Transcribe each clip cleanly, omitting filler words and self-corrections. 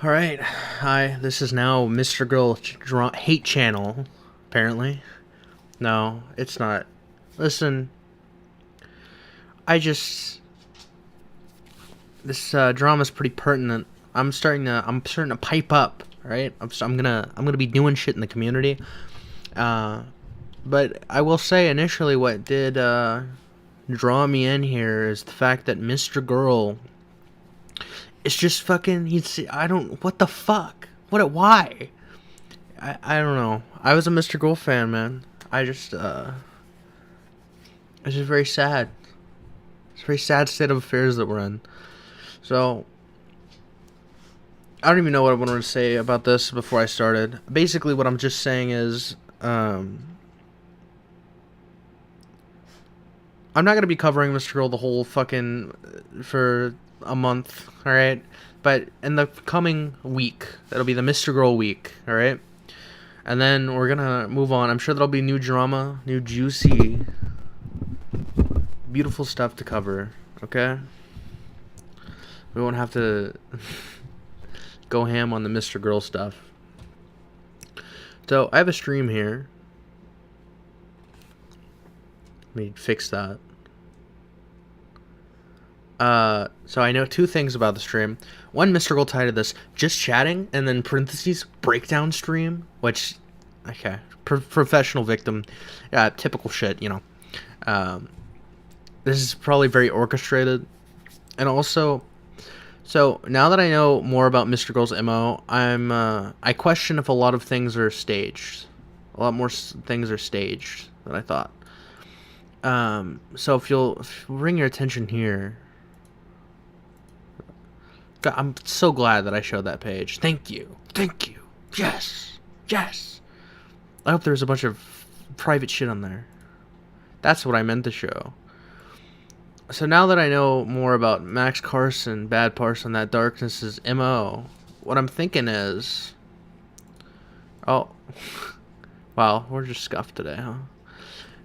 All right, hi. This is now MrGirl hate channel. Apparently, no, it's not. Listen, I just this drama's pretty pertinent. I'm starting to pipe up. All right, I'm gonna be doing shit in the community. But I will say initially, what did draw me in here is the fact that MrGirl is just fucking. I don't. What the fuck? Why? I don't know. I was a MrGirl fan, man. It's just very sad. It's a very sad state of affairs that we're in. So, I don't even know what I wanted to say about this before I started. Basically, what I'm just saying is, I'm not gonna be covering MrGirl the whole fucking for a month, all right? But in the coming week, that'll be the MrGirl week, all right? And then we're gonna move on. I'm sure there'll be new drama, new juicy, beautiful stuff to cover, okay? We won't have to go ham on the MrGirl stuff. So, I have a stream here. Let me fix that. So I know two things about the stream. One, MrGirl titled this just chatting, and then parentheses breakdown stream, which, okay, professional victim, typical shit, you know. This is probably very orchestrated, and also, so now that I know more about MrGirl's MO, I question if a lot of things are staged. A lot more things are staged than I thought. So if you'll bring your attention here. God, I'm so glad that I showed that page. Thank you. Yes. I hope there's a bunch of private shit on there. That's what I meant to show. So now that I know more about Max Carson, Bad Parson, That Darkness's MO, what I'm thinking is... Oh. Wow, we're just scuffed today, huh?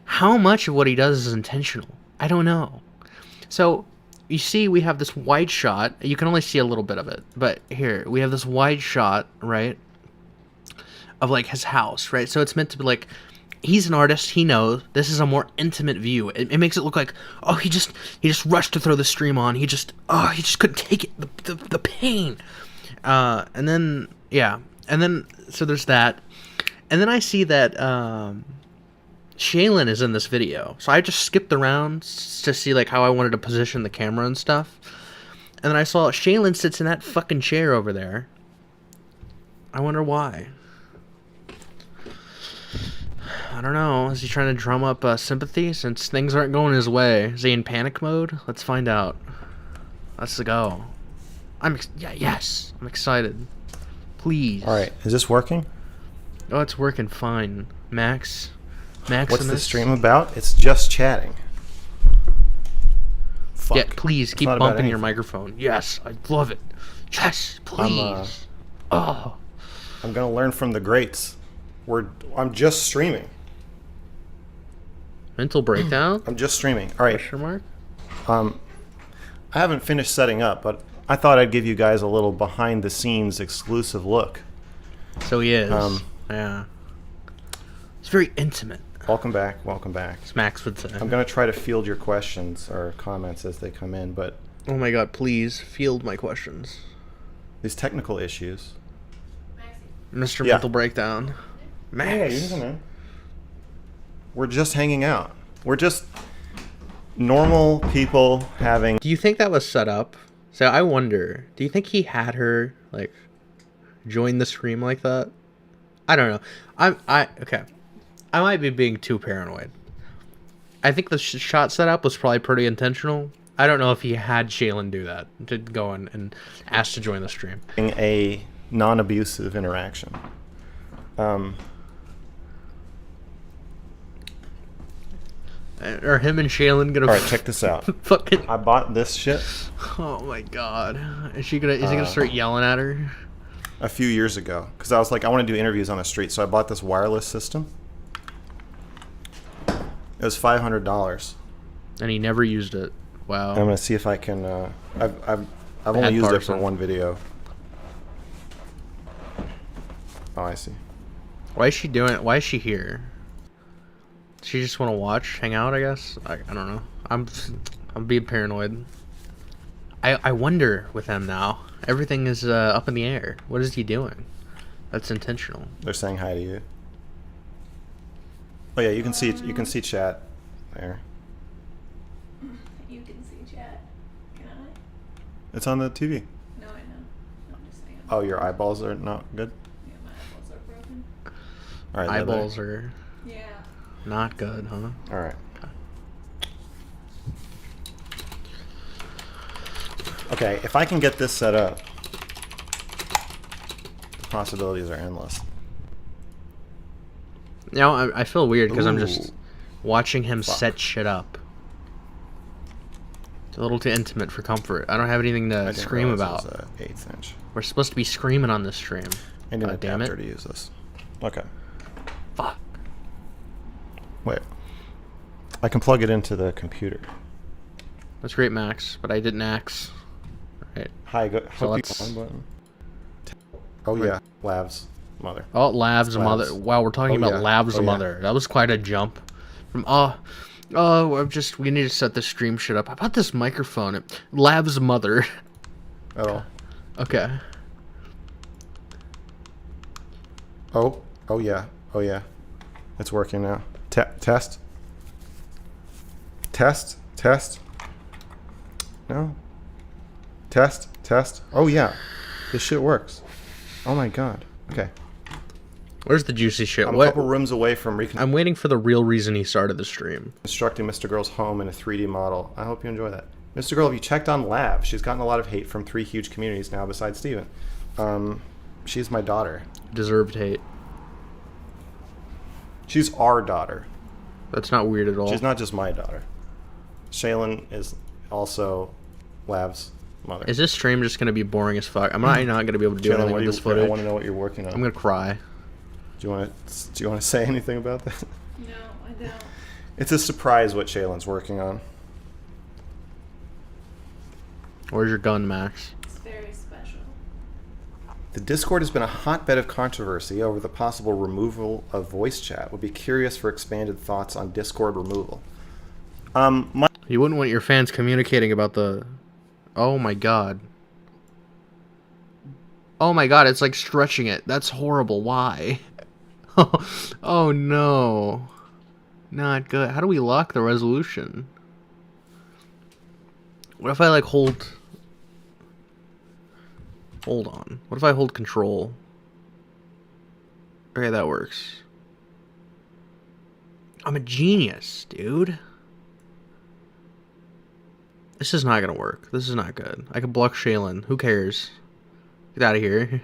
How much of what he does is intentional? I don't know. So, you see we have this wide shot. You can only see a little bit of it. But here, we have this wide shot, right? Of, like, his house, right? So it's meant to be, like, he's an artist. He knows. This is a more intimate view. It makes it look like, oh, he just rushed to throw the stream on. He just couldn't take it. The pain. And then, yeah. And then, so there's that. And then I see that, Shaylin is in this video, so I just skipped around to see like how I wanted to position the camera and stuff, and then I saw Shaylin sits in that fucking chair over there. I wonder why. I don't know. Is he trying to drum up sympathy since things aren't going his way? Is he in panic mode? Let's find out. Let's go. Yes. I'm excited. Please. All right, is this working? Oh, it's working fine, Max. What's the stream about? It's just chatting. Fuck. Yeah, please keep bumping your microphone. Yes, I love it. Yes, please. I'm gonna learn from the greats. I'm just streaming. Mental breakdown. I'm just streaming. All right. Question mark. I haven't finished setting up, but I thought I'd give you guys a little behind-the-scenes exclusive look. So he is. Yeah. It's very intimate. Welcome back. As Max would say. I'm going to try to field your questions or comments as they come in, but... Oh my god, please field my questions. These technical issues. Mr. Mental Breakdown. Max. Yeah, man. We're just hanging out. We're just normal people having... Do you think that was set up? So I wonder, do you think he had her, like, join the stream like that? I don't know. Okay. I might be being too paranoid. I think the shot setup was probably pretty intentional. I don't know if he had Shaylin do that, to go in and ask to join the stream. A non-abusive interaction. Are him and Shaylin gonna... Alright, check this out. Fucking... I bought this shit. Oh my god. Is he gonna start yelling at her? A few years ago. Because I was like, I want to do interviews on the street, so I bought this wireless system. It was $500. And he never used it. Wow. I'm gonna see if I can. I've only used it for one video. Oh, I see. Why is she doing it? Why is she here? She just want to watch, hang out, I guess. I don't know. I'm being paranoid. I wonder with him now. Everything is up in the air. What is he doing? That's intentional. They're saying hi to you. Oh yeah, you can see chat there. You can see chat. Can I? It's on the TV. No, I know. I'm just saying. Oh, your eyeballs are not good? Yeah, my eyeballs are broken. All right. Eyeballs are Yeah. not good, huh? All right. Okay, if I can get this set up, the possibilities are endless. Now I feel weird because I'm just Ooh. watching him Fuck. set shit up. It's a little too intimate for comfort. I don't have anything I to didn't scream realize about. it was an 1/8 inch. We're supposed to be screaming on this stream. I need an God damn it. adapter to use this. Okay. Fuck. Wait. I can plug it into the computer. That's great, Max, but I didn't axe. Right. Hi, go. So Hope you let's- on button. Oh yeah, Lav's mother. Oh, Lav's a mother. Lav's. Wow, we're talking Oh, about yeah. Lav's Oh, a yeah. mother. That was quite a jump. From we need to set this stream shit up. How about this microphone? Lav's mother. Oh. Okay. Oh. Oh yeah. Oh yeah. It's working now. Test. Test. Test. No. Test. Oh yeah. This shit works. Oh my god. Okay. Where's the juicy shit? I'm a What? couple rooms away from I'm waiting for the real reason he started the stream. reconstructing MrGirl's home in a 3D model. I hope you enjoy that. MrGirl, have you checked on Lav? She's gotten a lot of hate from 3 huge communities now besides Steven. She's my daughter. Deserved hate. She's our daughter. That's not weird at all. She's not just my daughter. Shaylin is also Lav's mother. Is this stream just gonna be boring as fuck? I'm not gonna be able to do Shaylin, anything what with do this I footage. want to know what you're working on. I'm gonna cry. Do you want to say anything about that? No, I don't. It's a surprise what Shaylin's working on. Where's your gun, Max? It's very special. The Discord has been a hotbed of controversy over the possible removal of voice chat. Would be curious for expanded thoughts on Discord removal. You wouldn't want your fans communicating about the... Oh my god. Oh my god, it's like stretching it. That's horrible. Why? Oh no. Not good. How do we lock the resolution? What if I like hold... Hold on. What if I hold control? Okay, that works. I'm a genius, dude. This is not gonna work. This is not good. I can block Shaylin. Who cares? Get out of here.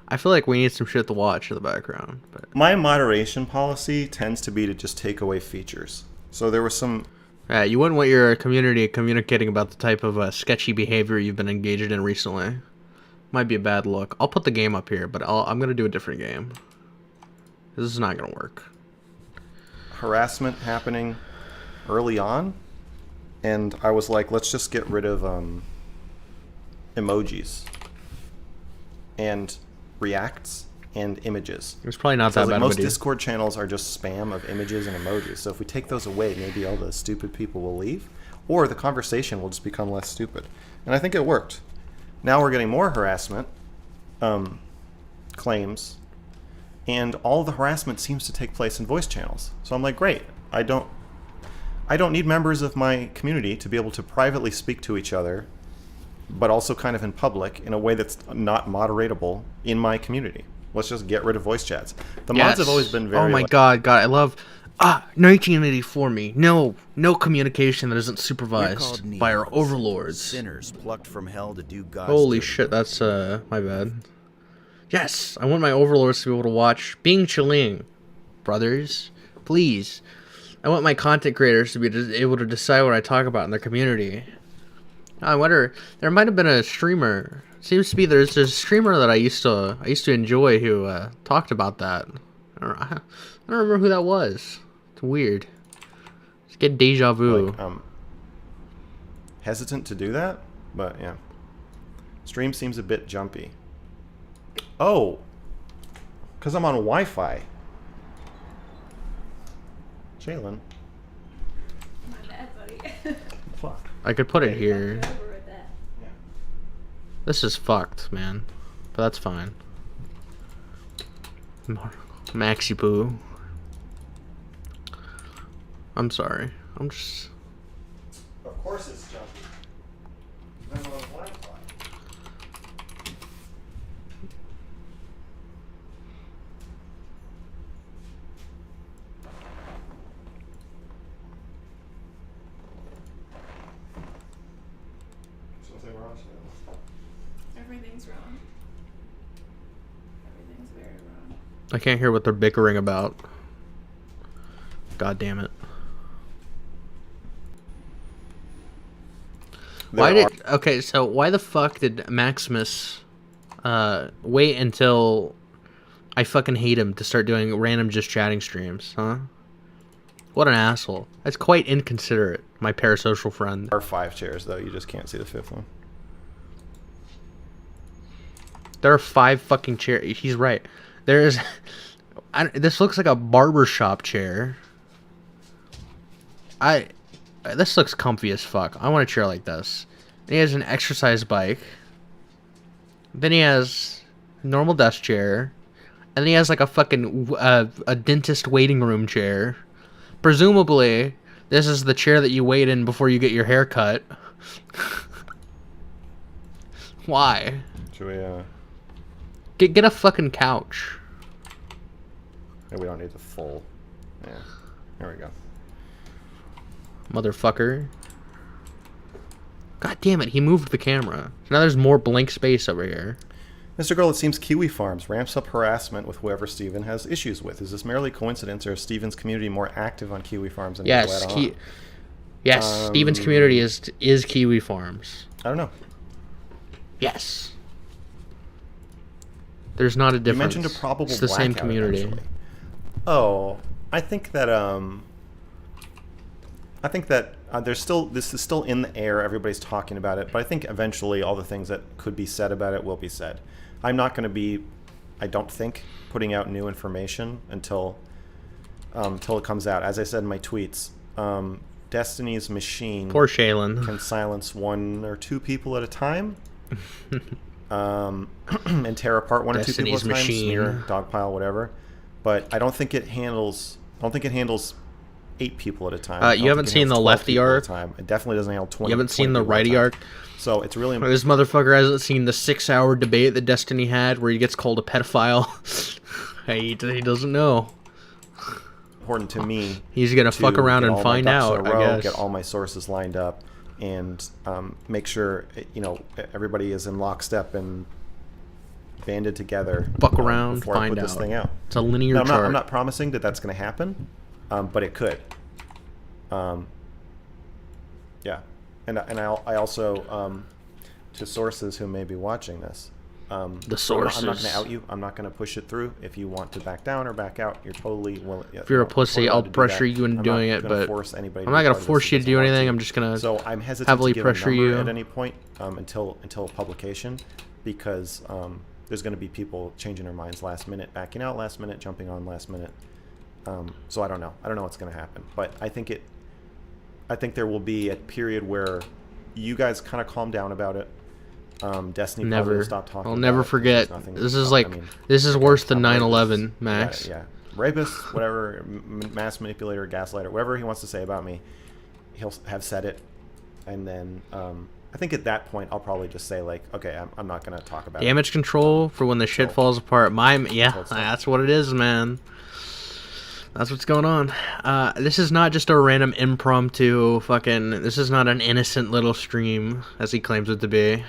I feel like we need some shit to watch in the background. But My moderation policy tends to be to just take away features. So there was some... yeah, you wouldn't want your community communicating about the type of sketchy behavior you've been engaged in recently. Might be a bad look. I'll put the game up here, but I'm gonna do a different game. This is not gonna work. harassment happening early on, and I was like, let's just get rid of emojis and reacts and images. It's probably not So I that was like, bad of a most deal. Discord channels are just spam of images and emojis. So if we take those away, maybe all the stupid people will leave, or the conversation will just become less stupid. And I think it worked. Now we're getting more harassment claims, and all the harassment seems to take place in voice channels. So I'm like, great. I don't need members of my community to be able to privately speak to each other, but also kind of in public in a way that's not moderatable in my community. Let's just get rid of voice chats. The mods have always been very... Oh my like, god, I love 1984 me. No communication that isn't We're supervised called by our neons, overlords. sinners plucked from hell to do God's Holy dirty shit, work. that's my bad. Yes, I want my overlords to be able to watch Bing Chilling, brothers. Please. I want my content creators to be able to decide what I talk about in their community. I wonder, there might have been a streamer. Seems to be there's a streamer that I used to enjoy who talked about that. I don't remember who that was. It's weird. Just get deja vu. like, hesitant to do that, but yeah. Stream seems a bit jumpy. Oh. Because I'm on Wi-Fi. Jalen. My bad, buddy. Fuck. I could put it here. Fucked over with that. Yeah. This is fucked, man. But that's fine. Maxi Poo. I'm sorry. I'm just... Of course it's jumpy. I'm on Wi-Fi. Something wrong, Jalen? Everything's wrong. Everything's very wrong. I can't hear what they're bickering about. God damn it. Okay, so why the fuck did Maximus wait until I fucking hate him to start doing random just chatting streams, huh? What an asshole. That's quite inconsiderate, my parasocial friend. There are 5 chairs, though. You just can't see the 5th one. There are 5 fucking chairs. He's right. There is... this looks like a barbershop chair. This looks comfy as fuck. I want a chair like this. He has an exercise bike. Then he has a normal desk chair. And then he has like a fucking a dentist waiting room chair. Presumably, this is the chair that you wait in before you get your hair cut. Why? Should we, Get a fucking couch. yeah, we don't need the full... Yeah. There we go. Motherfucker. God damn it, he moved the camera. Now there's more blank space over here. MrGirl, it seems Kiwi Farms ramps up harassment with whoever Steven has issues with. Is this merely coincidence, or is Steven's community more active on Kiwi Farms than Yes, let on? Yes, Steven's community is Kiwi Farms. I don't know. Yes. There's not a difference. You mentioned a probable It's the same blackout community. eventually. Oh, I think that there's still, this is still in the air. Everybody's talking about it, but I think eventually all the things that could be said about it will be said. I'm not going to be, I don't think, putting out new information until it comes out. As I said in my tweets, Destiny's machine Poor Shaylin. can silence 1 or 2 people at a time, and tear apart 1 or 2 people at Destiny's a time, machine. smear, dogpile, whatever. But I don't think it handles 8 people at a time. I don't you haven't think it seen the handles 12 lefty people at a arc? time. It definitely doesn't handle 20. You haven't 20 seen the people at a righty time. arc? So it's really This motherfucker hasn't seen the 6-hour debate that Destiny had where he gets called a pedophile. he doesn't know. important to me. He's gonna to fuck around get and all my find ducks in out, a I row, guess. Get all my sources lined up, and make sure everybody is in lockstep and banded together. Fuck around, before I find put this out. thing out. It's a linear Now, chart. I'm not promising that that's going to happen, but it could. Yeah, and I also to sources who may be watching this. The sources. I'm not going to out you. I'm not going to push it through. If you want to back down or back out, you're totally willing. If you're a pussy, I'll pressure you into doing it, but force anybody I'm not to be gonna part of force this you if to they do want anything. I'm just gonna So I'm hesitant heavily to give pressure a number you at any point until publication, because there's going to be people changing their minds last minute, backing out last minute, jumping on last minute. So I don't know. I don't know what's going to happen, but I think there will be a period where you guys kind of calm down about it. Destiny probably never will stop talking. I'll about never it. forget. There's nothing This to is talk- like I mean, this is worse than rapist, 9/11, Max. Yeah, rapist, whatever, mass manipulator, gaslighter, whatever he wants to say about me, he'll have said it, and then I think at that point I'll probably just say like, okay, I'm not gonna talk about Damage control for when the shit falls apart. That's what it is, man. That's what's going on. This is not just a random impromptu fucking... This is not an innocent little stream, as he claims it to be.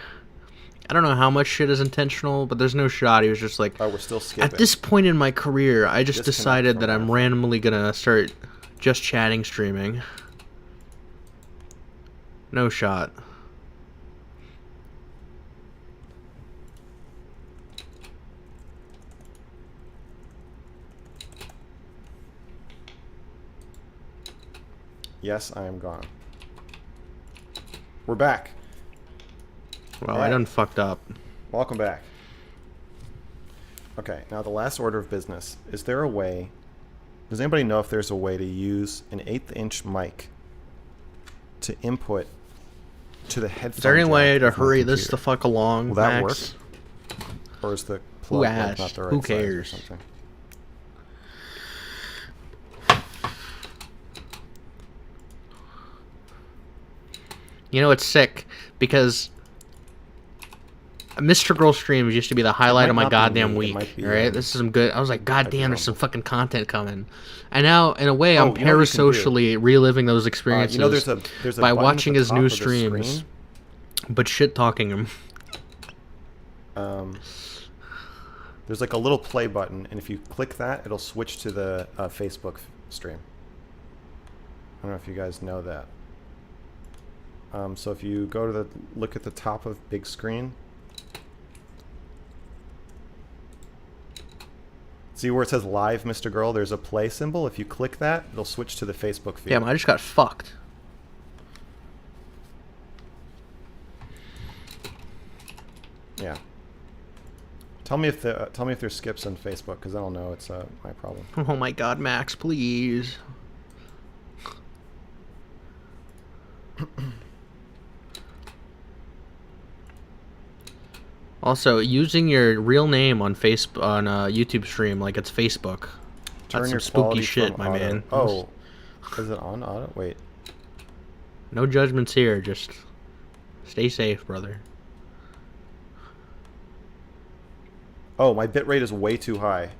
I don't know how much shit is intentional, but there's no shot. He was just like... Oh, we're still skipping. At this point in my career, I just Disconnect decided from that I'm that. randomly gonna start just chatting streaming. No shot. Yes, I am gone. We're back. Well, I Alright. done fucked up. Welcome back. Okay, now the last order of business. Is there a way... Does anybody know if there's a way to use an 1/8-inch mic to input to the headphone Is there any jack way to of my hurry this computer? the fuck along, Will that Max? work? Or is the plug like, asked? not the right Who size or cares? something? You know, it's sick because MrGirl streams used to be the highlight might of my not be goddamn me, it week. might be, Right? This is some good. I was like, God might be damn, there's wrong. some fucking content coming. And now, in a way, I'm Oh, you know what you can do? parasocially reliving those experiences You know, there's a by button at watching the his top new of the streams, screen. but shit talking him. There's like a little play button, and if you click that, it'll switch to the Facebook stream. I don't know if you guys know that. So if you go to the look at the top of big screen, see where it says Live MrGirl? There's a play symbol. If you click that, it'll switch to the Facebook feed. Damn, I just got fucked. Yeah. Tell me if there's skips on Facebook, because I don't know. It's my problem. Oh my God, Max, please. Also, using your real name on YouTube stream like it's Facebook. Turn That's your some spooky quality shit, from my auto. man. Oh, is it on auto? Wait. No judgments here. Just stay safe, brother. Oh, my bitrate is way too high.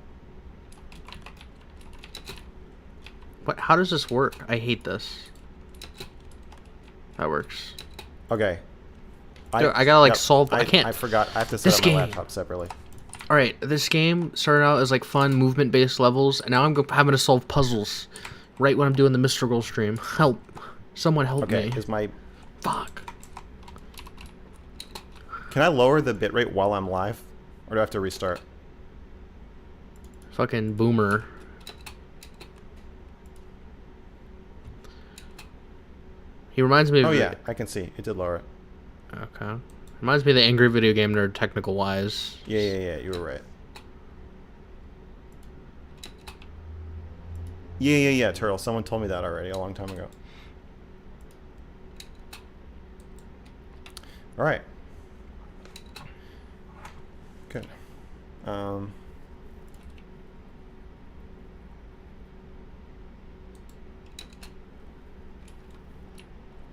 What? How does this work? I hate this. That works. Okay. Dude, I gotta like solve. I can't. I forgot. I have to set This up my game. laptop separately. All right, this game started out as like fun movement-based levels, and now I'm having to solve puzzles right when I'm doing the MrGirl stream. Help! Someone help Okay. me! Is my Fuck! Can I lower the bitrate while I'm live, or do I have to restart? Fucking boomer. He reminds me of. Oh yeah, I can see it did lower it. Okay. Reminds me of the angry video game nerd, technical wise. Yeah. You were right. Yeah. Turtle. Someone told me that already a long time ago. All right. Good. I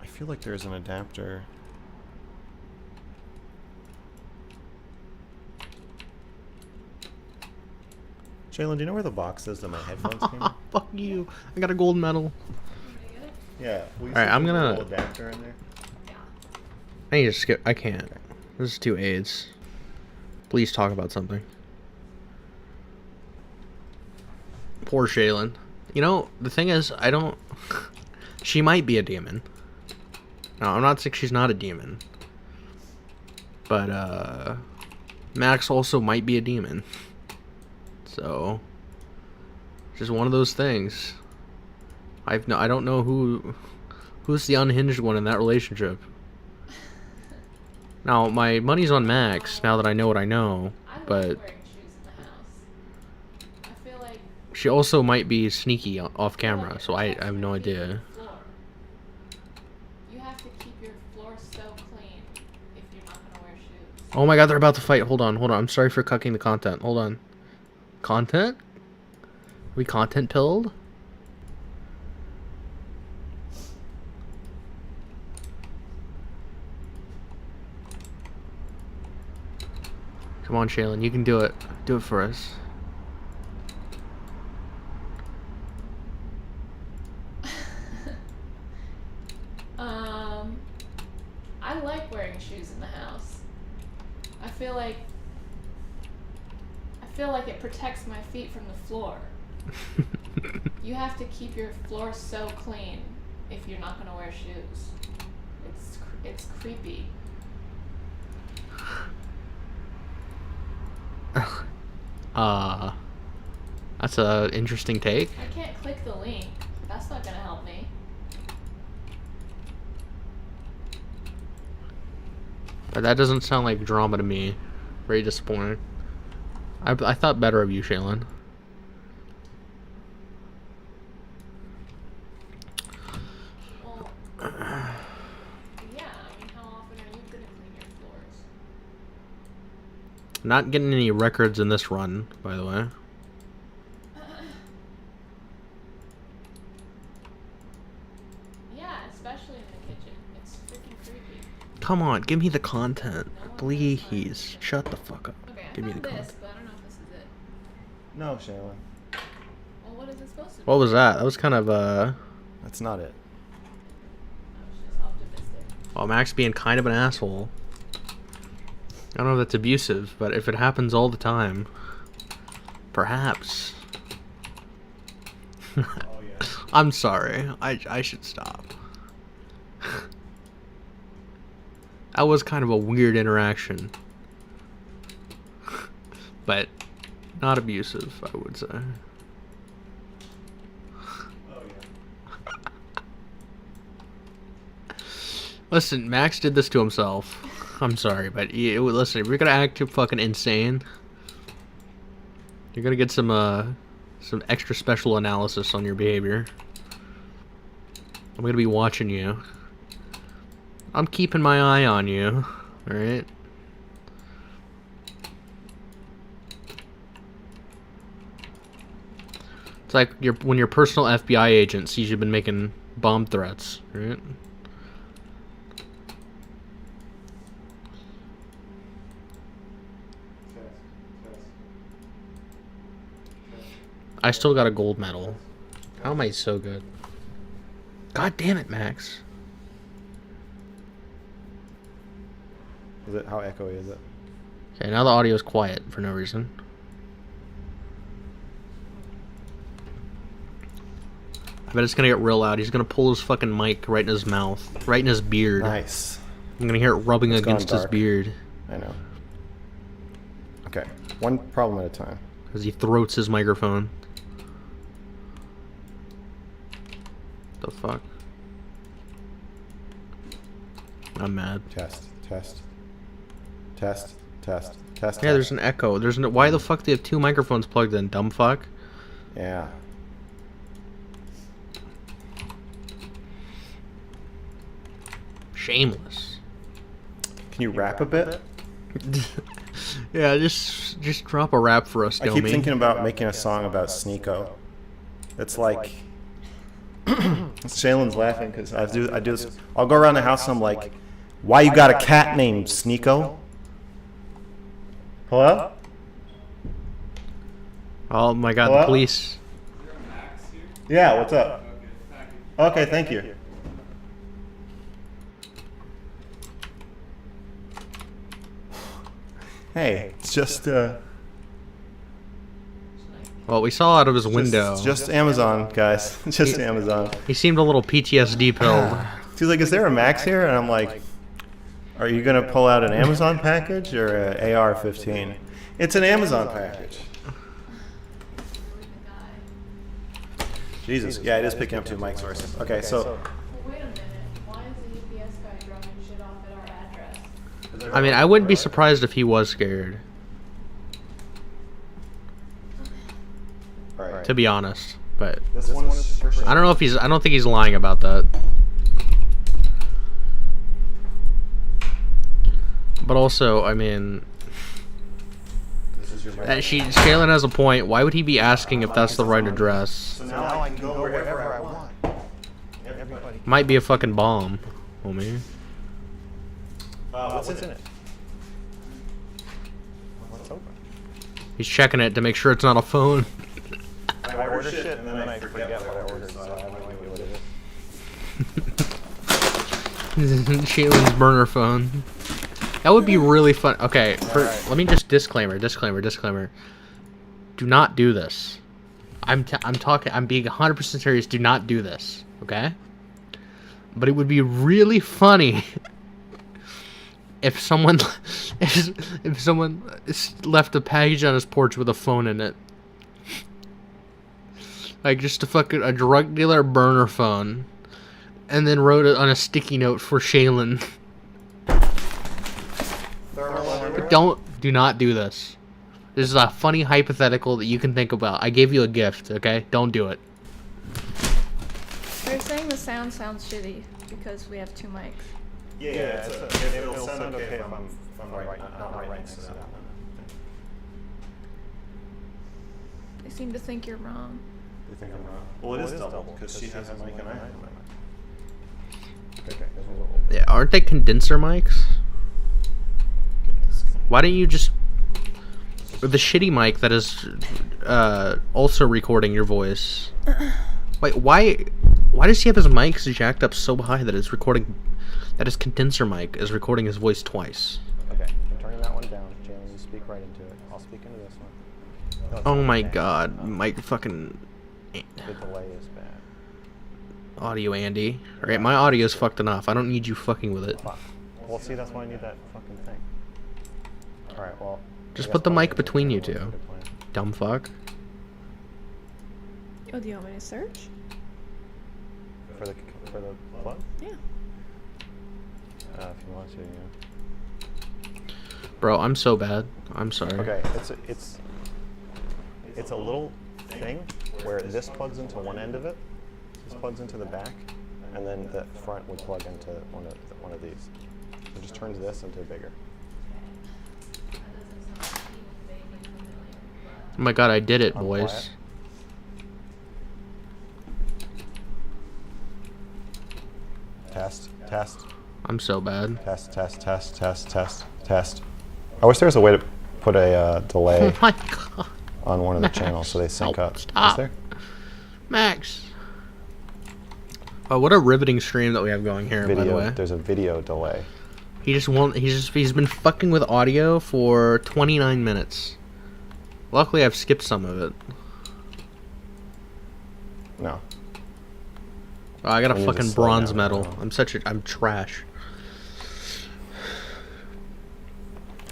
feel like there's an adapter. Jalen, do you know where the box is that my headphones came in? Fuck you! I got a gold medal. Yeah. All right, I'm gonna- adapter in there. I need to skip. I can't. This is too AIDS. Please talk about something. Poor Shaylin. You know, the thing is, I don't... She might be a demon. No, I'm not saying she's not a demon. But, Max also might be a demon. So... Just one of those things. I don't know who's the unhinged one in that relationship. Now, my money's on Max, now that I know what I know, but... wearing shoes in the house. I feel like She also might be sneaky off camera, so I have no idea. floor. You have to keep your floor so clean if you're not gonna wear shoes. Oh my god, they're about to fight. Hold on. I'm sorry for cucking the content. Hold on. Content? We content pilled? Come on, Shaylin, you can do it. Do it for us. I like wearing shoes in the house. I feel like it protects my feet from the floor. You have to keep your floor so clean if you're not gonna wear shoes. It's creepy. That's a interesting take. I can't click the link. That's not gonna help me. But that doesn't sound like drama to me. Very disappointing. I thought better of you, Shaylin. Well, yeah. I mean, how often are you gonna clean your floors? Not getting any records in this run, by the way. Yeah, especially in the kitchen. It's freaking creepy. Come on, give me the content. No one Please. has time. Shut the fuck up. Okay, I Give me found the this, content. but I don't know if this is it. No, Shaylin. Well, what is it supposed to be? What was that? That was kind of, That's not it. I was just optimistic. well, Max being kind of an asshole. I don't know if that's abusive, but if it happens all the time, perhaps. Oh, yeah. I'm sorry. I should stop. That was kind of a weird interaction. But not abusive, I would say. Oh, yeah. Listen, Max did this to himself. I'm sorry, but listen, if you're gonna act fucking insane, you're gonna get some extra special analysis on your behavior. I'm gonna be watching you. I'm keeping my eye on you, alright? It's like when your personal FBI agent sees you've been making bomb threats, right? I still got a gold medal. How am I so good? God damn it, Max. Is it how echoey is it? Okay, now the audio's quiet for no reason. I bet it's gonna get real loud. He's gonna pull his fucking mic right in his mouth, right in his beard. Nice. I'm gonna hear it rubbing It's gone against his dark. beard I know. Okay, one problem at a time. as he throats his microphone. The fuck? I'm mad. Test, test, test, test, test. Yeah, there's an echo. There's no. Why the fuck do you have two microphones plugged in, dumb fuck? Yeah. Shameless. Can you rap a bit? Yeah, just drop a rap for us, I keep Domi. thinking about making a song about Sneeko. It's like Shaylin's laughing because I do this. I'll go around the house and I'm like, "Why you got a cat named Sneeko?" Hello? Oh my god, Hello? the police. Yeah. What's up? Okay, thank you. Hey, it's just Well, we saw out of his window. just Amazon, guys. Just Amazon. He seemed a little PTSD pilled. He's like, "Is there a Max here?" And I'm like, "Are you gonna pull out an Amazon package or an AR-15?" It's an Amazon package. Jesus. Yeah, it is picking up two mic sources. Okay, so Well, wait a minute. Why is the UPS guy dropping shit off at our address? I mean, I wouldn't be surprised if he was scared, all right. to be honest. But This one is for I don't know if he's. I don't think he's lying about that. But also, I mean, Shaylin has a point. Why would he be asking if that's the right address? So now I can go wherever I want. Everybody. Might be a fucking bomb, homie. What's in it? What's open? He's checking it to make sure it's not a phone. I order shit and then I forget what I ordered, so I have no idea what it is. Shaylin's burner phone. That would be really fun. Okay, let me just disclaimer. Do not do this. I'm being 100% serious. Do not do this, okay? But it would be really funny if someone left a package on his porch with a phone in it. Like just a drug dealer burner phone, and then wrote it on a sticky note for Shaylin. But do not do this. This is a funny hypothetical that you can think about. I gave you a gift, okay? Don't do it. They're saying the sound sounds shitty because we have 2 mics. Yeah, it'll sound okay if I'm not right next to that one. They seem to think you're wrong. You think I'm wrong? Well, it is double because she has a mic and I have a mic. Okay. Yeah, aren't they condenser mics? Why don't you just... The shitty mic that is also recording your voice. Wait, why does he have his mics jacked up so high that it's recording... That his condenser mic is recording his voice twice? Okay, I'm turning that one down. Jalen, you speak right into it. I'll speak into this one. No, it's Oh not my bad. god, mic fucking... The delay is bad. Audio, Andy. Alright, my audio's fucked enough. I don't need you fucking with it. Fuck. Well, see, that's why I need that fucking thing. Alright, well... Just I put guess the probably mic between you was a two. good plan. Dumb fuck. Oh, do you want me to search? For the plug? Yeah. If you want to, yeah. Bro, I'm so bad. I'm sorry. Okay, it's a little thing where this plugs into one end of it, this plugs into the back, and then the front would plug into one of these. It just turns this into bigger. Oh my god, I did it, I'm boys. quiet. Test. I'm so bad. Test. I wish there was a way to put a delay Oh my god. on one of the channels so they sync Help, up. stop. Is there? Max. Oh, what a riveting stream that we have going here, by the Video. way. There's a video delay. He's been fucking with audio for 29 minutes. Luckily, I've skipped some of it. No. Oh, I got a I need to fucking slow bronze down medal. now. I'm trash.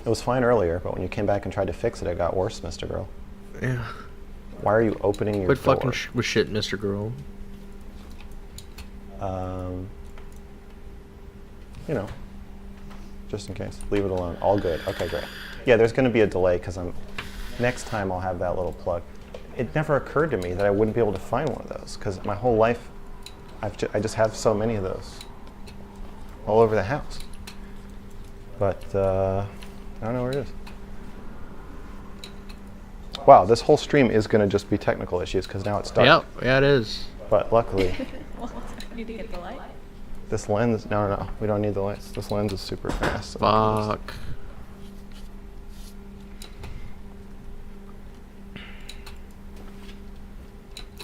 It was fine earlier, but when you came back and tried to fix it, it got worse, MrGirl. Yeah. Why are you opening your Quit door? fucking with shit, MrGirl. You know, just in case. Leave it alone. All good. Okay, great. Yeah, there's going to be a delay because next time I'll have that little plug. It never occurred to me that I wouldn't be able to find one of those because my whole life, I just have so many of those all over the house. But I don't know where it is. Wow, this whole stream is going to just be technical issues because now it's dark. Yep, yeah, it is. But luckily, Need to get the light. this lens, no, we don't need the lights. This lens is super fast. So Fuck.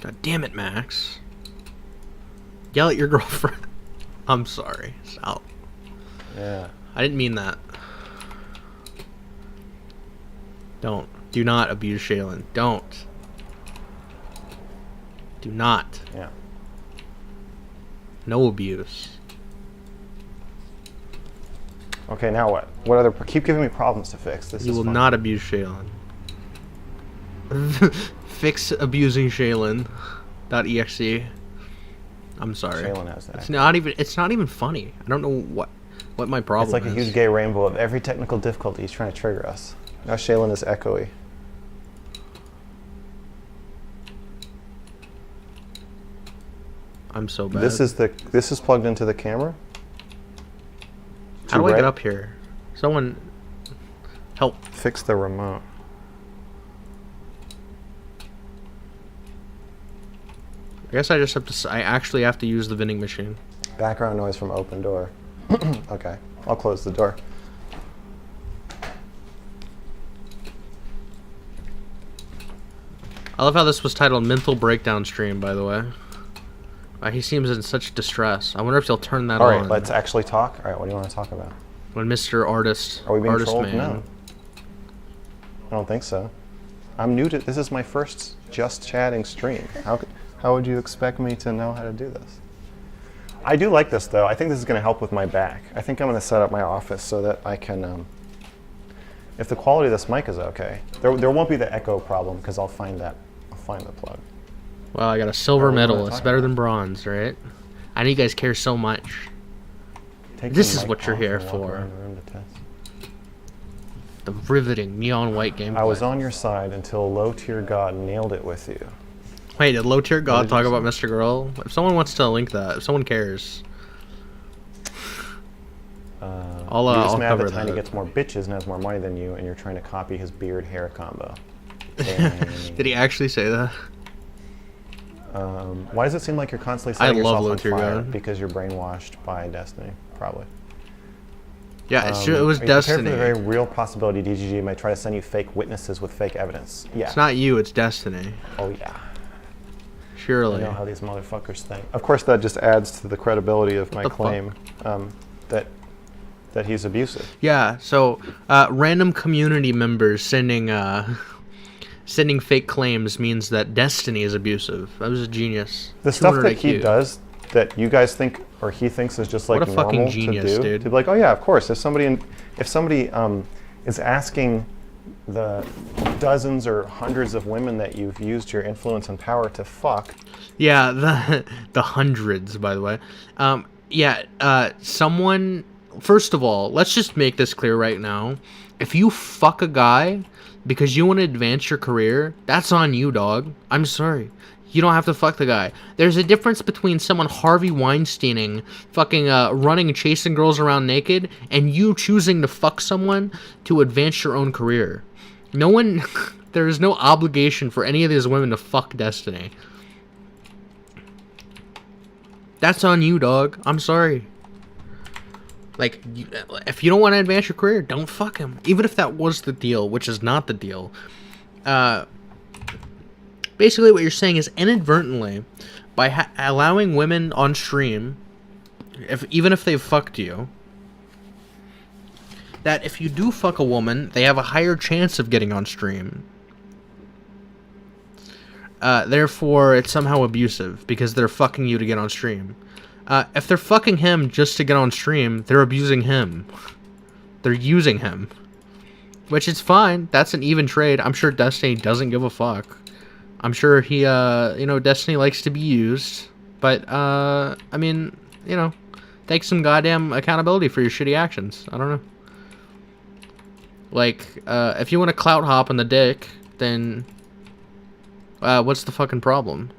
God damn it, Max. Yell at your girlfriend. I'm sorry, Sal. Yeah. I didn't mean that. Don't. Do not abuse Shaylin. Don't. Do not. Yeah. No abuse. Okay, now what? What other? Keep giving me problems to fix. This You is will fun. not abuse Shaylin. Fix abusing Shaylin.exe. I'm sorry. Shaylin has that. It's not even funny. I don't know what my problem It's like is. a huge gay rainbow of every technical difficulty he's trying to trigger us. Now Shaylin is echoey. I'm so bad. This is plugged into the camera. How do Too I get bright? up here? Someone help. Fix the remote. I guess I just have to. I actually have to use the vending machine. Background noise from open door. Okay, I'll close the door. I love how this was titled "Mental Breakdown Stream." By the way, he seems in such distress. I wonder if he'll turn that All on. right, let's actually talk. All right, what do you want to talk about? When Mr. Artist, Are we being Artist trolled? Man. No. I don't think so. I'm new to this. Is my first just chatting stream. How would you expect me to know how to do this? I do like this though. I think this is going to help with my back. I think I'm going to set up my office so that I can. If the quality of this mic is okay, there won't be the echo problem because I'll find the plug. Well, I got a silver What do you medal. wanna It's talk better about? than bronze, right? I know you guys care so much. Take This the is mic what you're off here and walk for. around the room to test. The riveting neon white gameplay. I was on your side until low tier god nailed it with you. Wait, did low tier god did talk you about MrGirl? If someone wants to link that, if someone cares, I'll You're just mad cover that Tiny that. gets more bitches and has more money than you, and you're trying to copy his beard hair combo. Did he actually say that? Why does it seem like you're constantly I setting love yourself low on tier fire? god. Because you're brainwashed by Destiny, probably. Yeah, it was Are you prepared Destiny. for the very real possibility DGG may try to send you fake witnesses with fake evidence? Yeah. It's not you, it's Destiny. Oh yeah. I Surely. know how these motherfuckers think. Of course, that just adds to the credibility of my the fuck? claim that he's abusive. Yeah, so random community members sending sending fake claims means that Destiny is abusive. That was a genius. The stuff 200 that he IQ. does that you guys think or he thinks is just like What a fucking normal genius, to do, dude. to be like, oh yeah, of course. If somebody is asking the dozens or hundreds of women that you've used your influence and power to fuck, Yeah, the hundreds, by the way. Someone. First of all, let's just make this clear right now. If you fuck a guy because you want to advance your career, that's on you, dog. I'm sorry. You don't have to fuck the guy. There's a difference between someone Harvey Weinsteining, fucking running and chasing girls around naked, and you choosing to fuck someone to advance your own career. No one. There is no obligation for any of these women to fuck Destiny. That's on you, dog. I'm sorry. Like, if you don't want to advance your career, don't fuck him. Even if that was the deal, which is not the deal. Basically, what you're saying is inadvertently, by allowing women on stream, even if they've fucked you, that if you do fuck a woman, they have a higher chance of getting on stream. Therefore, it's somehow abusive because they're fucking you to get on stream. If they're fucking him just to get on stream, they're abusing him. They're using him. Which is fine. That's an even trade. I'm sure Destiny doesn't give a fuck. I'm sure he, Destiny likes to be used. But, I mean, take some goddamn accountability for your shitty actions. I don't know. Like, if you want to clout hop on the dick, then what's the fucking problem?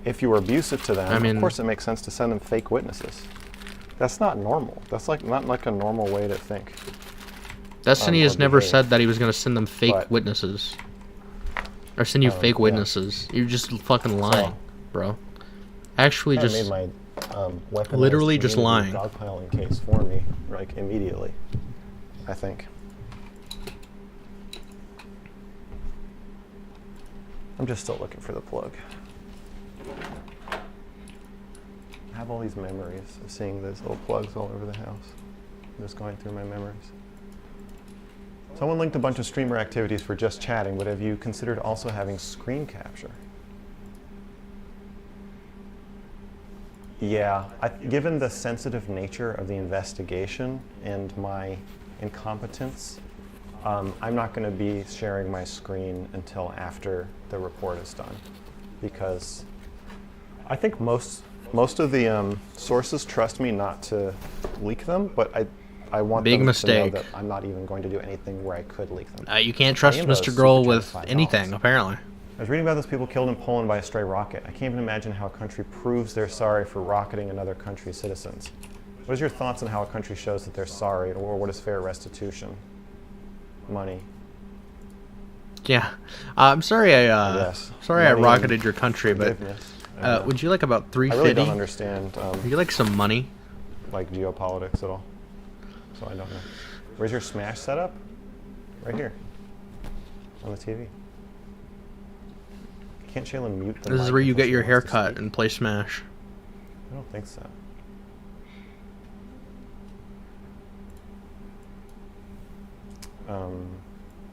If you were abusive to them, mean- of course it makes sense to send them fake witnesses. That's not normal. That's not like a normal way to think. Destiny or has never behave. said that he was going to send them fake But- witnesses. Or send you fake yeah. witnesses. You're just fucking lying, bro. Actually, I just... made my weaponized Literally just community lying. dogpiling case for me, like immediately. I think. I'm just still looking for the plug. I have all these memories of seeing those little plugs all over the house. I'm just going through my memories. Someone linked a bunch of streamer activities for just chatting, but have you considered also having screen capture? Yeah, given the sensitive nature of the investigation and my incompetence, I'm not going to be sharing my screen until after the report is done, because I think most of the sources trust me not to leak them, but I want Big them mistake. to know that I'm not even going to do anything where I could leak them. you can't trust I am a MrGirl super with genocide anything, novelist. apparently. I was reading about those people killed in Poland by a stray rocket. I can't even imagine how a country proves they're sorry for rocketing another country's citizens. What is your thoughts on how a country shows that they're sorry, or what is fair restitution? Money. Yeah. I'm sorry Yes. sorry I Money rocketed and your country, but forgiveness. would you like about I 350? really don't understand Would you like some money? like geopolitics at all, so I don't know. Where's your Smash setup? Right here, on the TV. Can't Shaylin mute the This is mic where you until get she your wants to haircut speak? and play Smash. I don't think so.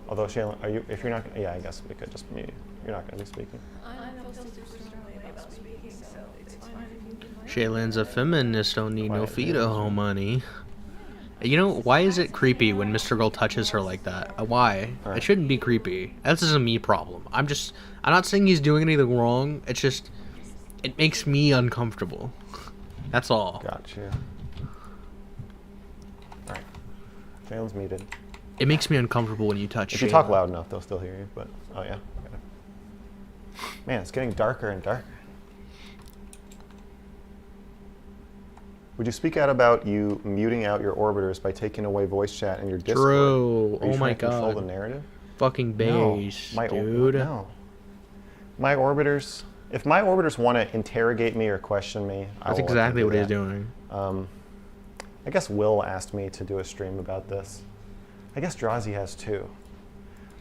Although Shaylin, if you're not, yeah, I guess we could just mute you. You're not going to be speaking. I don't feel super strongly about speaking, so it's fine if you do that. Shaylin's a feminist, don't need no Quiet, Fido money. You know, why is it creepy when MrGirl touches her like that? Why? Alright. It shouldn't be creepy. This is a me problem. I'm not saying he's doing anything wrong. It's just, it makes me uncomfortable. That's all. Gotcha. Alright. Shaylin's muted. It makes me uncomfortable when you touch. If you talk loud enough, they'll still hear you. But oh yeah. Man, it's getting darker and darker. Would you speak out about you muting out your orbiters by taking away voice chat in your Discord? True. Are you Oh my trying to control god. the narrative? Fucking base, dude. No. My orbiters. If my orbiters want to interrogate me or question me, That's exactly what he's doing. I guess Will asked me to do a stream about this. I guess Drazi has too.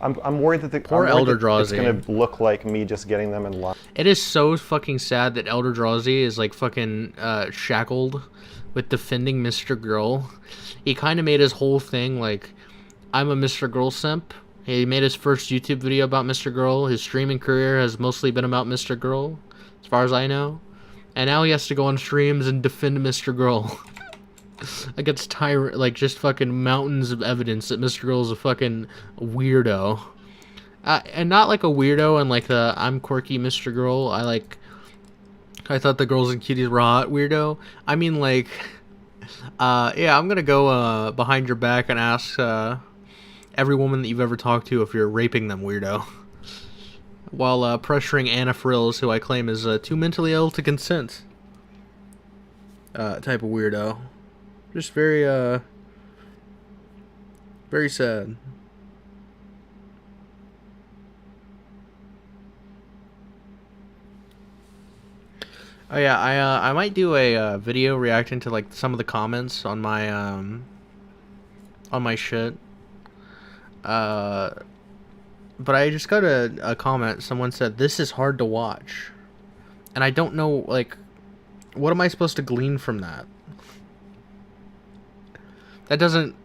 I'm worried that Poor Elder Drazi. It's gonna look like me just getting them in line. It is so fucking sad that Elder Drazi is like fucking shackled with defending MrGirl. He kind of made his whole thing like, I'm a MrGirl simp. He made his first YouTube video about MrGirl. His streaming career has mostly been about MrGirl, as far as I know. And now he has to go on streams and defend MrGirl. Against like just fucking mountains of evidence that MrGirl is a fucking weirdo. And not like a weirdo and like the I'm quirky MrGirl. I thought the girls and cuties were hot weirdo. I mean like, yeah, I'm gonna go behind your back and ask every woman that you've ever talked to if you're raping them weirdo. While pressuring Anna Frills, who I claim is too mentally ill to consent. Type of weirdo. Just very sad. Oh yeah, I might do a video reacting to like some of the comments on my shit. But I just got a comment. Someone said this is hard to watch, and I don't know like what am I supposed to glean from that. That doesn't.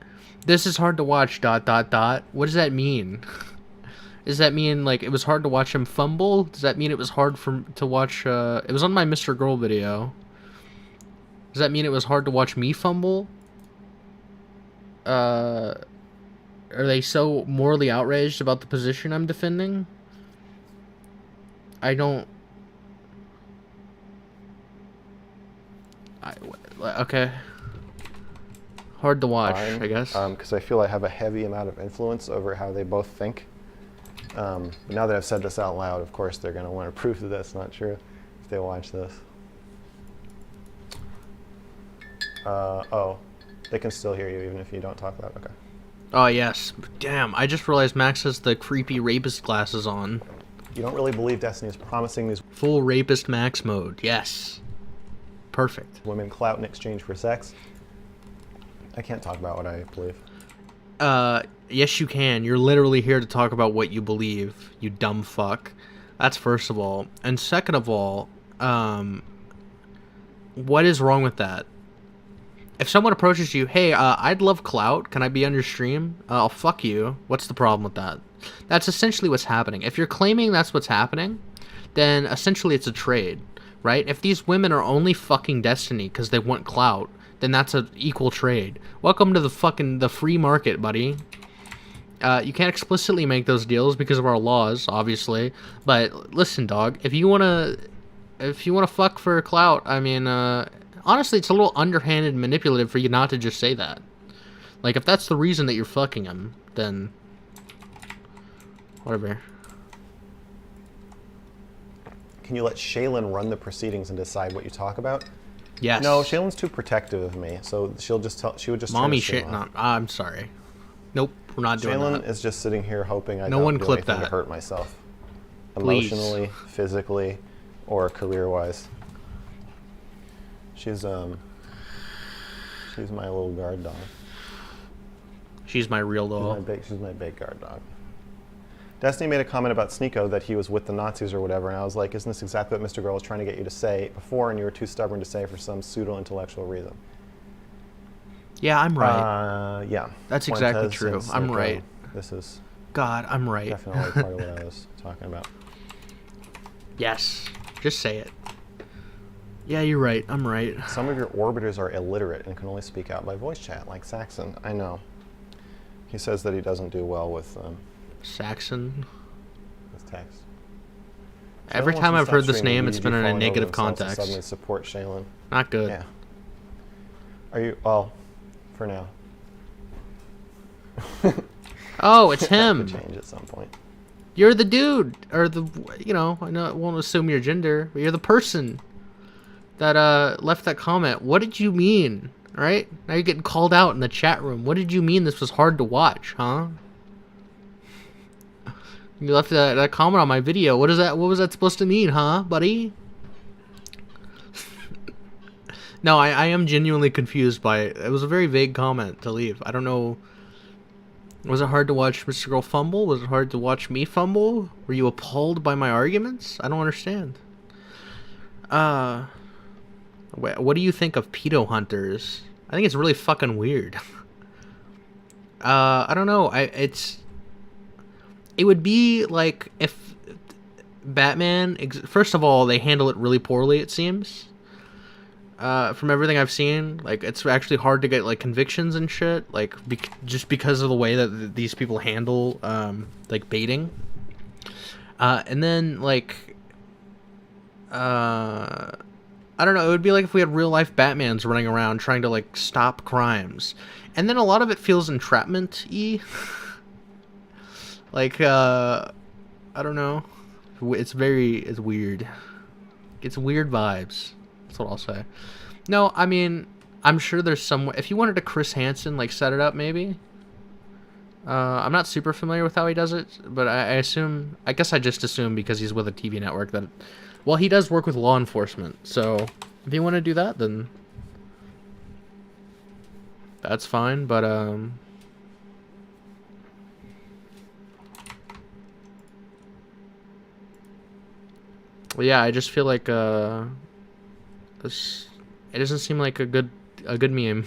This is hard to watch. ... What does that mean? Does that mean like it was hard to watch him fumble? Does that mean it was hard to watch? It was on my MrGirl video. Does that mean it was hard to watch me fumble? Are they so morally outraged about the position I'm defending? I don't. Okay. Hard to watch, Fine, I guess. Because I feel I have a heavy amount of influence over how they both think. But now that I've said this out loud, of course, they're going to want to prove that that's not true if they watch this. Oh, they can still hear you even if you don't talk loud. Okay. Oh, yes. Damn, I just realized Max has the creepy rapist glasses on. You don't really believe Destiny is promising these Full rapist Max mode, yes. Perfect. women clout in exchange for sex? I can't talk about what I believe. Yes you can. You're literally here to talk about what you believe, you dumb fuck. That's first of all. And second of all, what is wrong with that? If someone approaches you, hey, I'd love clout, can I be on your stream? I'll fuck you. What's the problem with that? That's essentially what's happening. If you're claiming that's what's happening, then essentially it's a trade, right? If these women are only fucking Destiny because they want clout, then that's an equal trade. Welcome to the free market, buddy. You can't explicitly make those deals because of our laws, obviously. But listen, dog, if you wanna fuck for clout, I mean, honestly, it's a little underhanded and manipulative for you not to just say that. Like, if that's the reason that you're fucking him, then whatever. Can you let Shaylin run the proceedings and decide what you talk about? Yes. No, Shaylin's too protective of me, so she would just Mommy turn shit. the stream off. Not. I'm sorry. Nope. We're not doing Shaylin that. is just sitting here hoping I No don't one do clip anything to that. hurt myself, Please. emotionally, physically, or career-wise. She's my little guard dog. She's my real doll. She's my big guard dog. Destiny made a comment about Sneeko that he was with the Nazis or whatever, and I was like, isn't this exactly what MrGirl was trying to get you to say before, and you were too stubborn to say for some pseudo-intellectual reason? Yeah, I'm right. Yeah. That's exactly Fuentes true. and I'm Sneeko, right. This is God, I'm right. definitely part of what I was talking about. Yes. Just say it. Yeah, you're right. I'm right. Some of your orbiters are illiterate and can only speak out by voice chat, like Saxon. I know. He says that he doesn't do well with Saxon. text. Every Shaylin time wants I've to heard stop this streaming, name, you it's do been in a falling over negative themselves and context. Suddenly support Shaylin. Not good. Yeah. Are you? Well, for now. Oh, it's Have to him. change at some point. You're the dude, or the, you know, I know, I won't assume your gender, but you're the person that left that comment. What did you mean? Right? Now you're getting called out in the chat room. What did you mean this was hard to watch, huh? You left that comment on my video. What is that? What was that supposed to mean, huh, buddy? No, I am genuinely confused by it. It was a very vague comment to leave. I don't know. Was it hard to watch MrGirl fumble? Was it hard to watch me fumble? Were you appalled by my arguments? I don't understand. What do you think of pedo hunters? I think it's really fucking weird. I don't know. It would be like if Batman. First of all, they handle it really poorly. It seems. From everything I've seen, like it's actually hard to get like convictions and shit, like just because of the way that these people handle like baiting. And then like I don't know, it would be like if we had real life Batmans running around trying to like stop crimes. And then a lot of it feels entrapment-y. Like I don't know. It's weird. It's weird vibes. That's what I'll say. No, I mean, I'm sure there's some way. If you wanted to Chris Hansen like set it up, maybe. I'm not super familiar with how he does it, but I guess I just assume because he's with a TV network that, well, he does work with law enforcement. So if you want to do that, then that's fine. But well, yeah, I just feel like it doesn't seem like a good meme.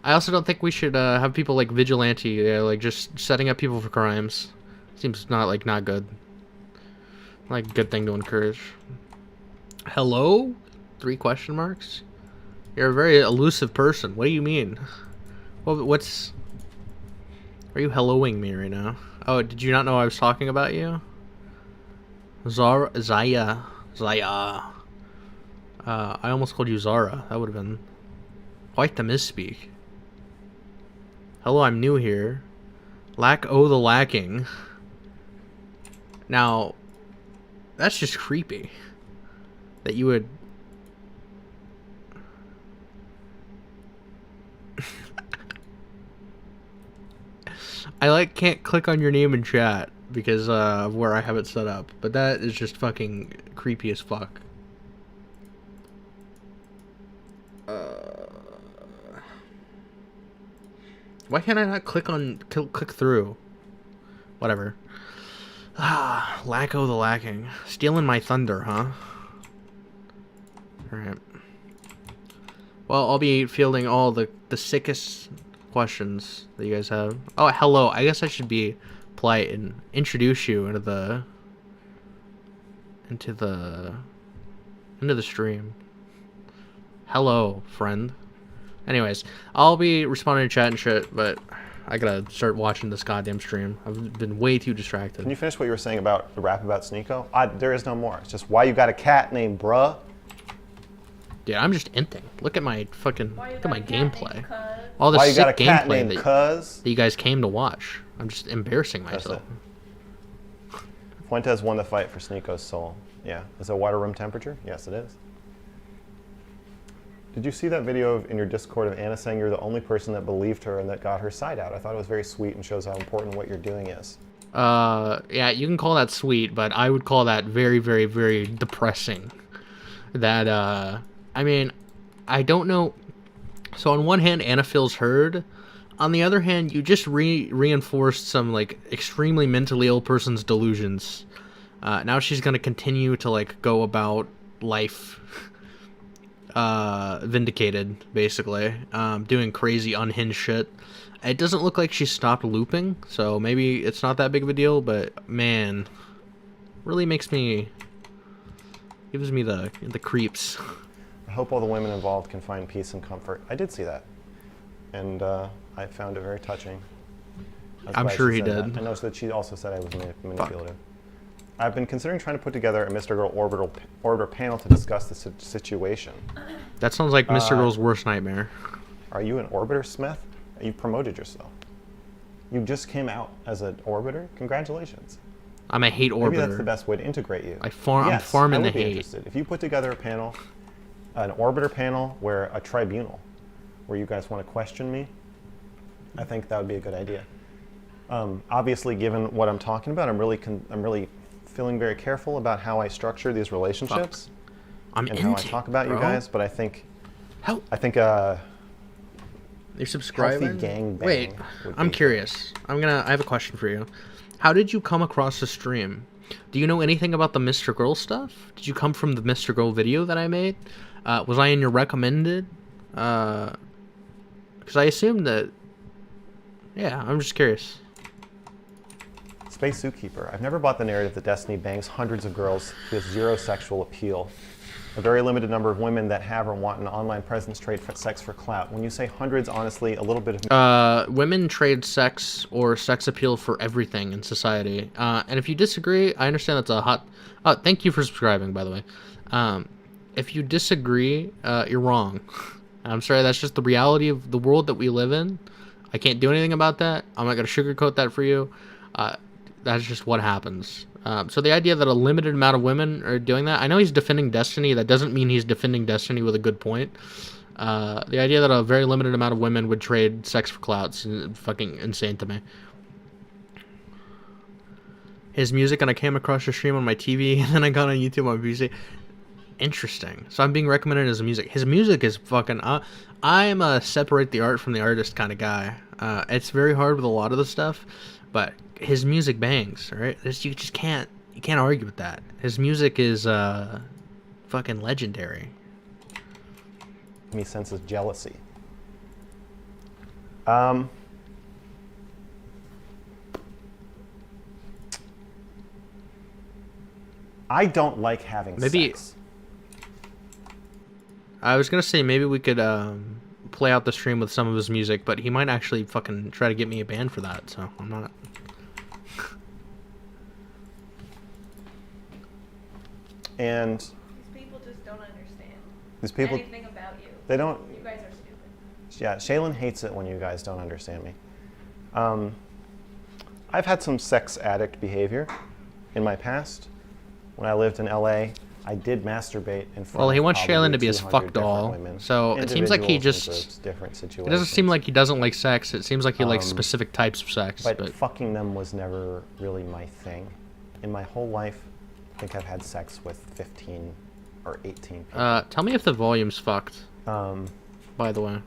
I also don't think we should have people like vigilante, like just setting up people for crimes. Seems not good. Like a good thing to encourage. Hello? 3 question marks? You're a very elusive person. What do you mean? What's? Are you helloing me right now? Oh, did you not know I was talking about you? Zaya. I almost called you Zara. That would have been quite the misspeak. Hello, I'm new here. The lacking. Now, that's just creepy. That you would... I can't click on your name in chat because of where I have it set up. But that is just fucking creepy as fuck. Why can't I not click through? Whatever. The lacking. Stealing my thunder, huh? Alright. Well, I'll be fielding all the sickest questions that you guys have. Oh, hello. I guess I should be polite and introduce you into the stream. Hello, friend. Anyways, I'll be responding to chat and shit, but I gotta start watching this goddamn stream. I've been way too distracted. Can you finish what you were saying about the rap about Sneeko? There is no more. It's just why you got a cat named Bruh. Dude, I'm just inting. Look at my fucking gameplay. Cuz? All the Why you got a sick cat gameplay named Cuz? that you guys came to watch. I'm just embarrassing myself. Fuentes won the fight for Sneeko's soul. Yeah. Is it water room temperature? Yes, it is. Did you see that video in your Discord of Anna saying you're the only person that believed her and that got her side out? I thought it was very sweet and shows how important what you're doing is. Yeah, you can call that sweet, but I would call that very, very, very depressing. That, I mean, I don't know. So on one hand, Anna feels heard. On the other hand, you just reinforced some, like, extremely mentally ill person's delusions. Now she's gonna continue to, like, go about life vindicated, basically, doing crazy unhinged shit. It doesn't look like she stopped looping, so maybe it's not that big of a deal, but man, really gives me the creeps. I hope all the women involved can find peace and comfort. I did see that, and I found it very touching. I'm sure he did. I noticed that she also said I was manipulative. I've been considering trying to put together a MrGirl orbiter panel to discuss the situation. That sounds like MrGirl's worst nightmare. Are you an orbiter, Smith? You promoted yourself. You just came out as an orbiter. Congratulations. I'm a hate orbiter. Maybe that's the best way to integrate you. I'm Yes, farming I the would be hate. interested. If you put together a panel, an orbiter panel, where a tribunal, where you guys want to question me, I think that would be a good idea. Obviously, given what I'm talking about, I'm really feeling very careful about how I structure these relationships I'm and into how I talk about you bro. guys. But I think How? healthy You're subscribing? gangbang Wait, would I'm be- curious. I have a question for you. How did you come across the stream? Do you know anything about the MrGirl stuff? Did you come from the MrGirl video that I made? Was I in your recommended? Because I assumed that. Yeah, I'm just curious. Space Zookeeper. I've never bought the narrative that Destiny bangs hundreds of girls with zero sexual appeal. A very limited number of women that have or want an online presence trade for sex for clout. When you say hundreds, honestly, a little bit of... Women trade sex or sex appeal for everything in society. And if you disagree, I understand that's a hot... thank you for subscribing, by the way. If you disagree, you're wrong. I'm sorry, that's just the reality of the world that we live in. I can't do anything about that. I'm not going to sugarcoat that for you. That's just what happens. So the idea that a limited amount of women are doing that, I know he's defending Destiny. That doesn't mean he's defending Destiny with a good point. The idea that a very limited amount of women would trade sex for clouts is fucking insane to me. His music, and I came across your stream on my TV, and then I got on YouTube on PC. Interesting. So I'm being recommended his music. His music is fucking... I'm a separate the art from the artist kind of guy. It's very hard with a lot of the stuff, but his music bangs, right? You just can't argue with that. His music is fucking legendary. me senses jealousy. I don't like having sex. I was gonna say maybe we could play out the stream with some of his music, but he might actually fucking try to get me a ban for that, so I'm not. And These people just don't understand these people, anything about you. they don't. You guys are stupid. Yeah, Shaylin hates it when you guys don't understand me. I've had some sex addict behavior in my past. When I lived in LA, I did masturbate in front Well, he of wants probably Shaylin to be his 200 fuck different doll, women, so it seems like he individuals and just... groups, different situations. It doesn't seem like he doesn't like sex. It seems like he likes specific types of sex. But fucking them was never really my thing. In my whole life, I think I've had sex with 15 or 18 people. Tell me if the volume's fucked, by the way.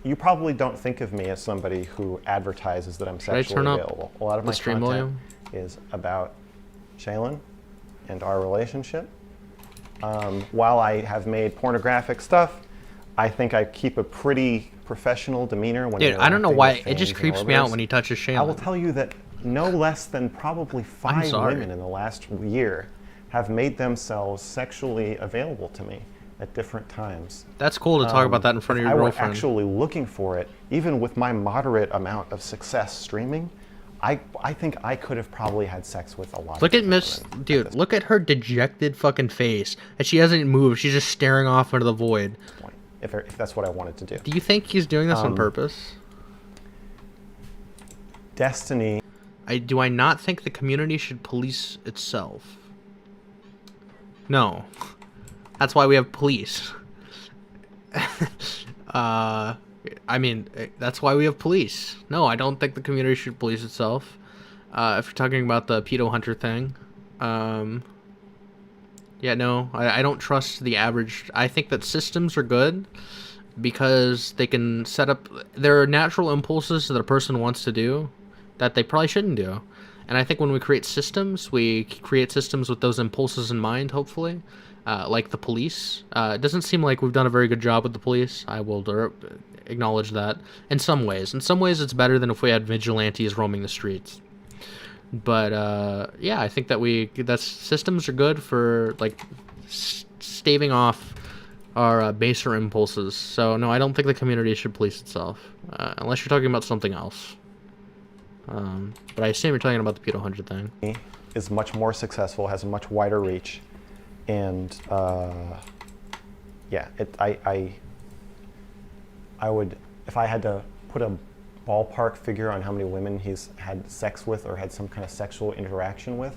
You probably don't think of me as somebody who advertises that I'm I sexually turn up available. A lot of the my stream content volume? is about Shaylin and our relationship. While I have made pornographic stuff, I think I keep a pretty professional demeanor when Dude, I don't know interacting why. with It just fans and creeps me out orbiters. when he touches Shaylin. I will tell you that no less than probably 5 sorry. women in the last year have made themselves sexually available to me at different times. That's cool to talk about that in front of If your I girlfriend. were actually looking for it, even with my moderate amount of success streaming, I think I could have probably had sex with a lot Look of at Miss... different women Dude, this look at her dejected fucking face. And she hasn't moved. She's just staring off into the void. point, if that's what I wanted to do. Do you think he's doing this on purpose? Destiny, Do I not think the community should police itself? No. That's why we have police. I mean, that's why we have police. No, I don't think the community should police itself. If you're talking about the pedo hunter thing. Yeah, no, I don't trust the average. I think that systems are good because they can set up... There are natural impulses that a person wants to do that they probably shouldn't do. And I think when we create systems with those impulses in mind, hopefully. Like the police. It doesn't seem like we've done a very good job with the police. I will acknowledge that. In some ways. In some ways, it's better than if we had vigilantes roaming the streets. But, yeah, I think that systems are good for, like, staving off our baser impulses. So, no, I don't think the community should police itself. Unless you're talking about something else. But I assume you're talking about the pedo hunter thing. is much more successful, has a much wider reach, and yeah, I would, if I had to put a ballpark figure on how many women he's had sex with or had some kind of sexual interaction with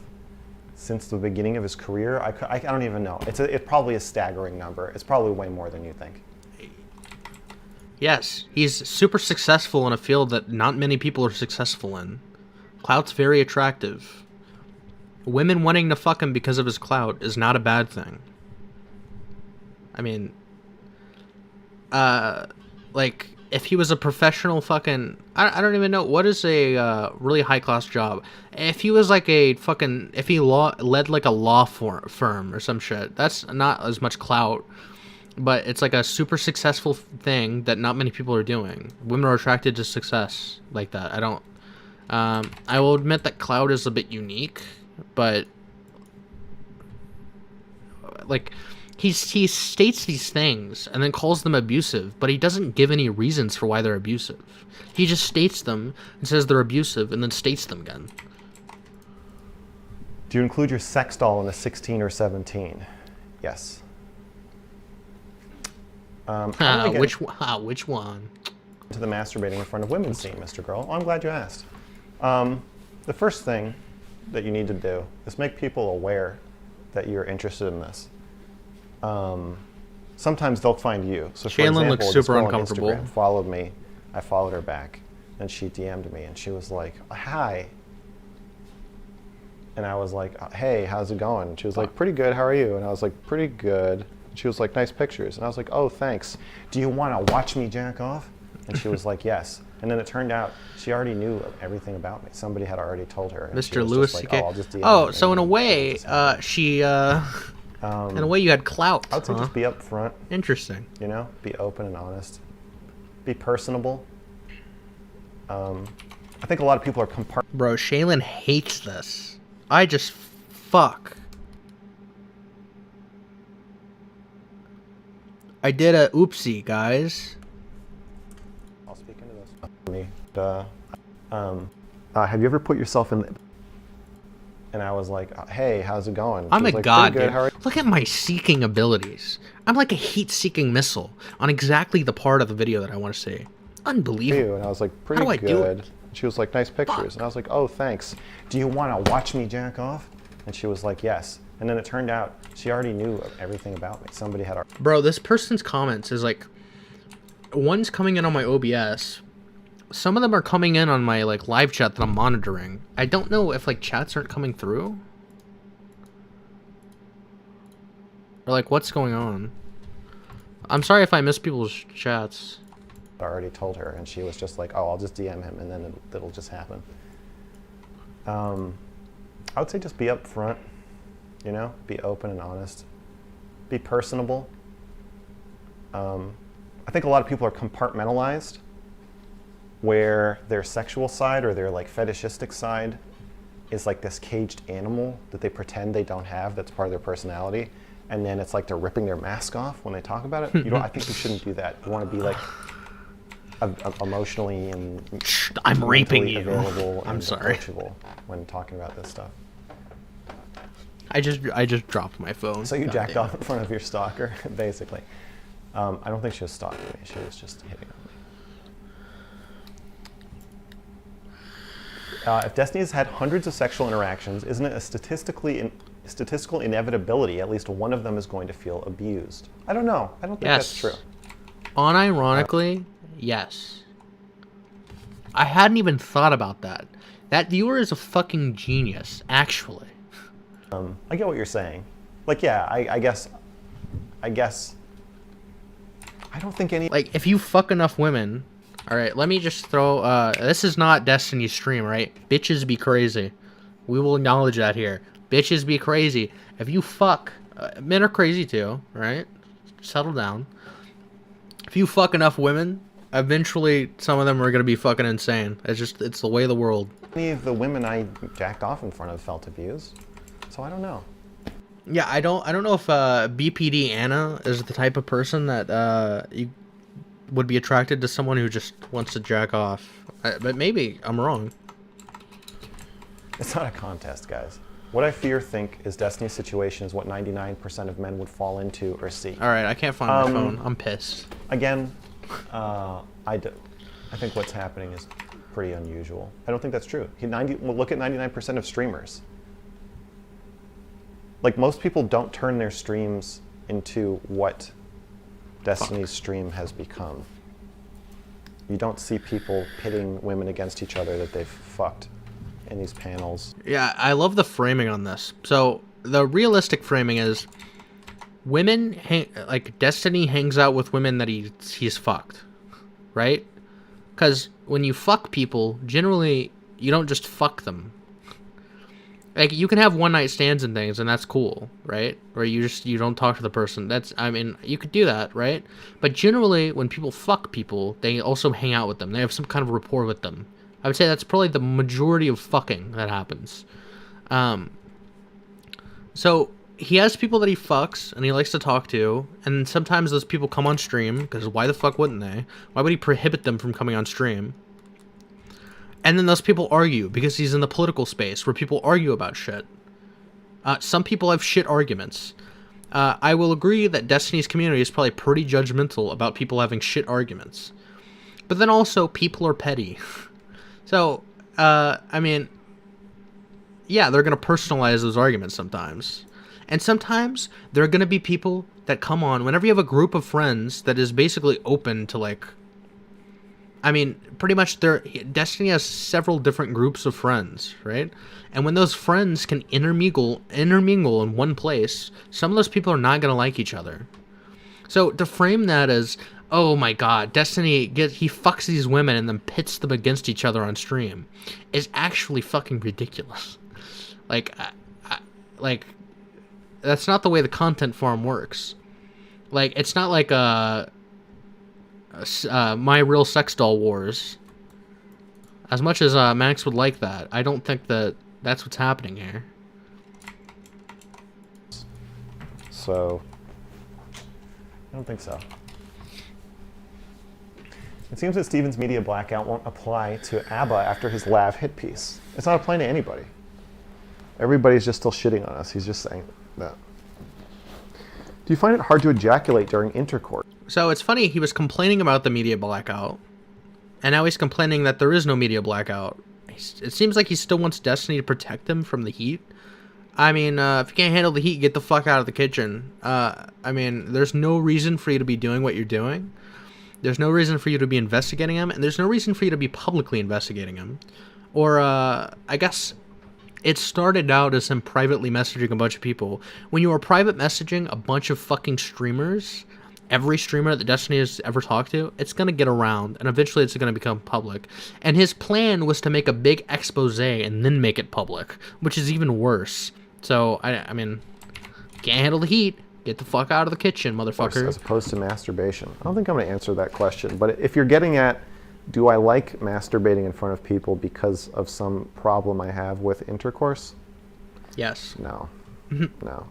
since the beginning of his career? I don't even know. It's probably a staggering number. It's probably way more than you think. Yes, he's super successful in a field that not many people are successful in. Clout's very attractive. Women wanting to fuck him because of his clout is not a bad thing. I mean, like, if he was a professional fucking... I don't even know. What is a really high-class job? If he was like a fucking... If he led like a law firm or some shit, that's not as much clout. But it's like a super successful thing that not many people are doing. Women are attracted to success like that. I don't... I will admit that clout is a bit unique, but... Like... He states these things and then calls them abusive, but he doesn't give any reasons for why they're abusive. He just states them and says they're abusive and then states them again. Do you include your sex doll in a 16 or 17? Yes. Which one? To the masturbating in front of women scene, MrGirl. Oh, I'm glad you asked. The first thing that you need to do is make people aware that you're interested in this. Sometimes they'll find you. So for Shaylin example, looks this super girl on uncomfortable. Instagram followed me. I followed her back, and she DM'd me, and she was like, "Hi." And I was like, "Hey, how's it going?" And she was like, "Pretty good. How are you?" And I was like, "Pretty good." And she was like, "Nice pictures." And I was like, "Oh, thanks. Do you want to watch me jack off?" And she was like, "Yes." And then it turned out she already knew everything about me. Somebody had already told her. And she Mr. was Louis just like, C.K. "Oh, I'll just DM Oh, him," so in and a then way, it just happened. she, in a way you had clout, I would say huh? just be upfront. Interesting. You know, be open and honest. Be personable. I think a lot of people are Bro, Shaylin hates this. I just fuck. I did a oopsie, guys. I'll speak into this. Have you ever put yourself in? And I was like, "Hey, how's it going?" I'm She a was like, god, "Pretty good. dude. How are Look at my seeking abilities. I'm like a heat-seeking missile on exactly the part of the video that I want to see. Unbelievable. you?" And I was like, "Pretty do I do good." it? She was like, "Nice pictures." Fuck. And I was like, "Oh, thanks. Do you want to watch me jack off?" And she was like, "Yes." And then it turned out she already knew everything about me. Somebody had already. Bro, this person's comments is like... One's coming in on my OBS. Some of them are coming in on my like live chat that I'm monitoring. I don't know if like chats aren't coming through. Or like what's going on. I'm sorry if I miss people's chats. already told her, and she was just like, "Oh, I'll just DM him, and then it'll just happen." I would say just be upfront, you know, be open and honest, be personable. I think a lot of people are compartmentalized, where their sexual side or their like fetishistic side is like this caged animal that they pretend they don't have. That's part of their personality. And then it's like they're ripping their mask off when they talk about it. You don't. I think you shouldn't do that. You want to be like emotionally and I'm raping mentally you. available I'm and sorry. approachable when talking about this stuff. I just dropped my phone. So you God jacked damn off in front of your stalker, basically. I don't think she was stalking me. She was just hitting on me. If Destiny's had hundreds of sexual interactions, isn't it a statistical inevitability at least one of them is going to feel abused? I don't know. I don't think Yes. that's true. Unironically, yes. I hadn't even thought about that. That viewer is a fucking genius, actually. I get what you're saying. Like, yeah, I guess. I don't think any. Like, if you fuck enough women... Alright, let me just throw... this is not Destiny's stream, right? Bitches be crazy. We will acknowledge that here. Bitches be crazy. If you fuck... men are crazy too, right? Settle down. If you fuck enough women, eventually some of them are gonna be fucking insane. It's the way of the world. Any of the women I jacked off in front of felt abused, so I don't know. Yeah, I don't know if BPD Anna is the type of person that you would be attracted to someone who just wants to jack off. But maybe I'm wrong. It's not a contest, guys. What I think is Destiny's situation is what 99% of men would fall into or see. All right, I can't find my phone. I'm pissed. Again, I think what's happening is pretty unusual. I don't think that's true. Well, look at 99% of streamers. Like, most people don't turn their streams into what Destiny's stream has become. You don't see people pitting women against each other that they've fucked in these panels. Yeah, I love the framing on this. So the realistic framing is women, like Destiny hangs out with women that he's fucked, right? Because when you fuck people, generally you don't just fuck them. Like, you can have one night stands and things, and that's cool, right? Or you don't talk to the person. You could do that, right? But generally, when people fuck people, they also hang out with them. They have some kind of rapport with them. I would say that's probably the majority of fucking that happens. So he has people that he fucks and he likes to talk to, and sometimes those people come on stream, because why the fuck wouldn't they? Why would he prohibit them from coming on stream? And then those people argue, because he's in the political space where people argue about shit. Some people have shit arguments. I will agree that Destiny's community is probably pretty judgmental about people having shit arguments. But then also, people are petty. So, I mean, yeah, they're going to personalize those arguments sometimes. And sometimes there are going to be people that come on, whenever you have a group of friends that is basically open to, like, I mean, pretty much Destiny has several different groups of friends, right? And when those friends can intermingle in one place, some of those people are not going to like each other. So to frame that as, oh my god, Destiny, he fucks these women and then pits them against each other on stream, is actually fucking ridiculous. Like, that's not the way the content farm works. Like, it's not like My Real Sex Doll Wars. As much as Max would like that, I don't think that's what's happening here. So, I don't think so. It seems that Steven's media blackout won't apply to ABBA after his Lav hit piece. It's not applying to anybody. Everybody's just still shitting on us. He's just saying that. Do you find it hard to ejaculate during intercourse? So it's funny, he was complaining about the media blackout, and now he's complaining that there is no media blackout. It seems like he still wants Destiny to protect him from the heat. I mean, if you can't handle the heat, get the fuck out of the kitchen. I mean, there's no reason for you to be doing what you're doing. There's no reason for you to be investigating him, and there's no reason for you to be publicly investigating him. Or, I guess it started out as him privately messaging a bunch of people. When you are private messaging a bunch of fucking streamers, every streamer that Destiny has ever talked to, it's going to get around, and eventually it's going to become public. And his plan was to make a big expose and then make it public, which is even worse. So, I mean, can't handle the heat, get the fuck out of the kitchen, motherfucker. As opposed to masturbation. I don't think I'm going to answer that question, but if you're getting at, do I like masturbating in front of people because of some problem I have with intercourse? Yes. No. No.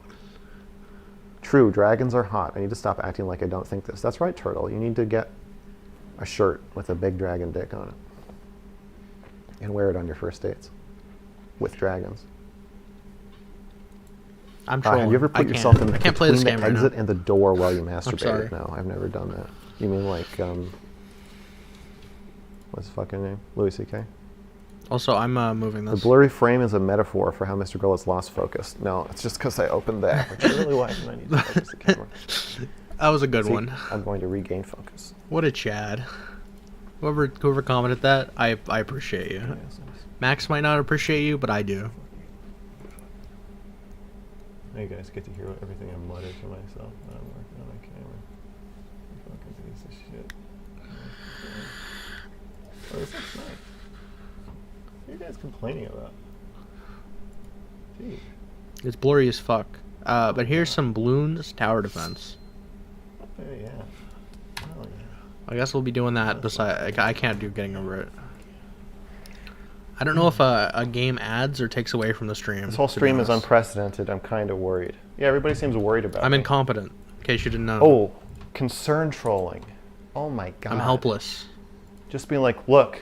True, dragons are hot. I need to stop acting like I don't think this. That's right, Turtle. You need to get a shirt with a big dragon dick on it. And wear it on your first dates. With dragons. I'm trolling. Have you ever put yourself in I can't play this between game the right exit now. and the door while you masturbate? sorry. No, I've never done that. You mean like, what's his fucking name? Louis C.K.? Also, I'm moving The this. blurry frame is a metaphor for how Mr. Girl has lost focus. No, it's just because I opened that, which is really why I need to focus the camera. That was a good See, one. I'm going to regain focus. What a Chad. Whoever commented that, I appreciate you. Yes. Max might not appreciate you, but I do. Now you guys get to hear everything I mutter to myself when I'm working on my camera. You fucking piece of shit. Oh, this looks nice. What are you guys complaining about? Gee. It's blurry as fuck. But here's some balloons, tower defense. Oh, yeah. Oh, yeah. I guess we'll be doing that. Besides, I can't do getting over it. I don't know if a game adds or takes away from the stream. This whole to be stream is honest. unprecedented. I'm kind of worried. Yeah, everybody seems worried about I'm me. incompetent, in case you didn't know. Oh, concern trolling. Oh my god. I'm helpless. Just being like, look,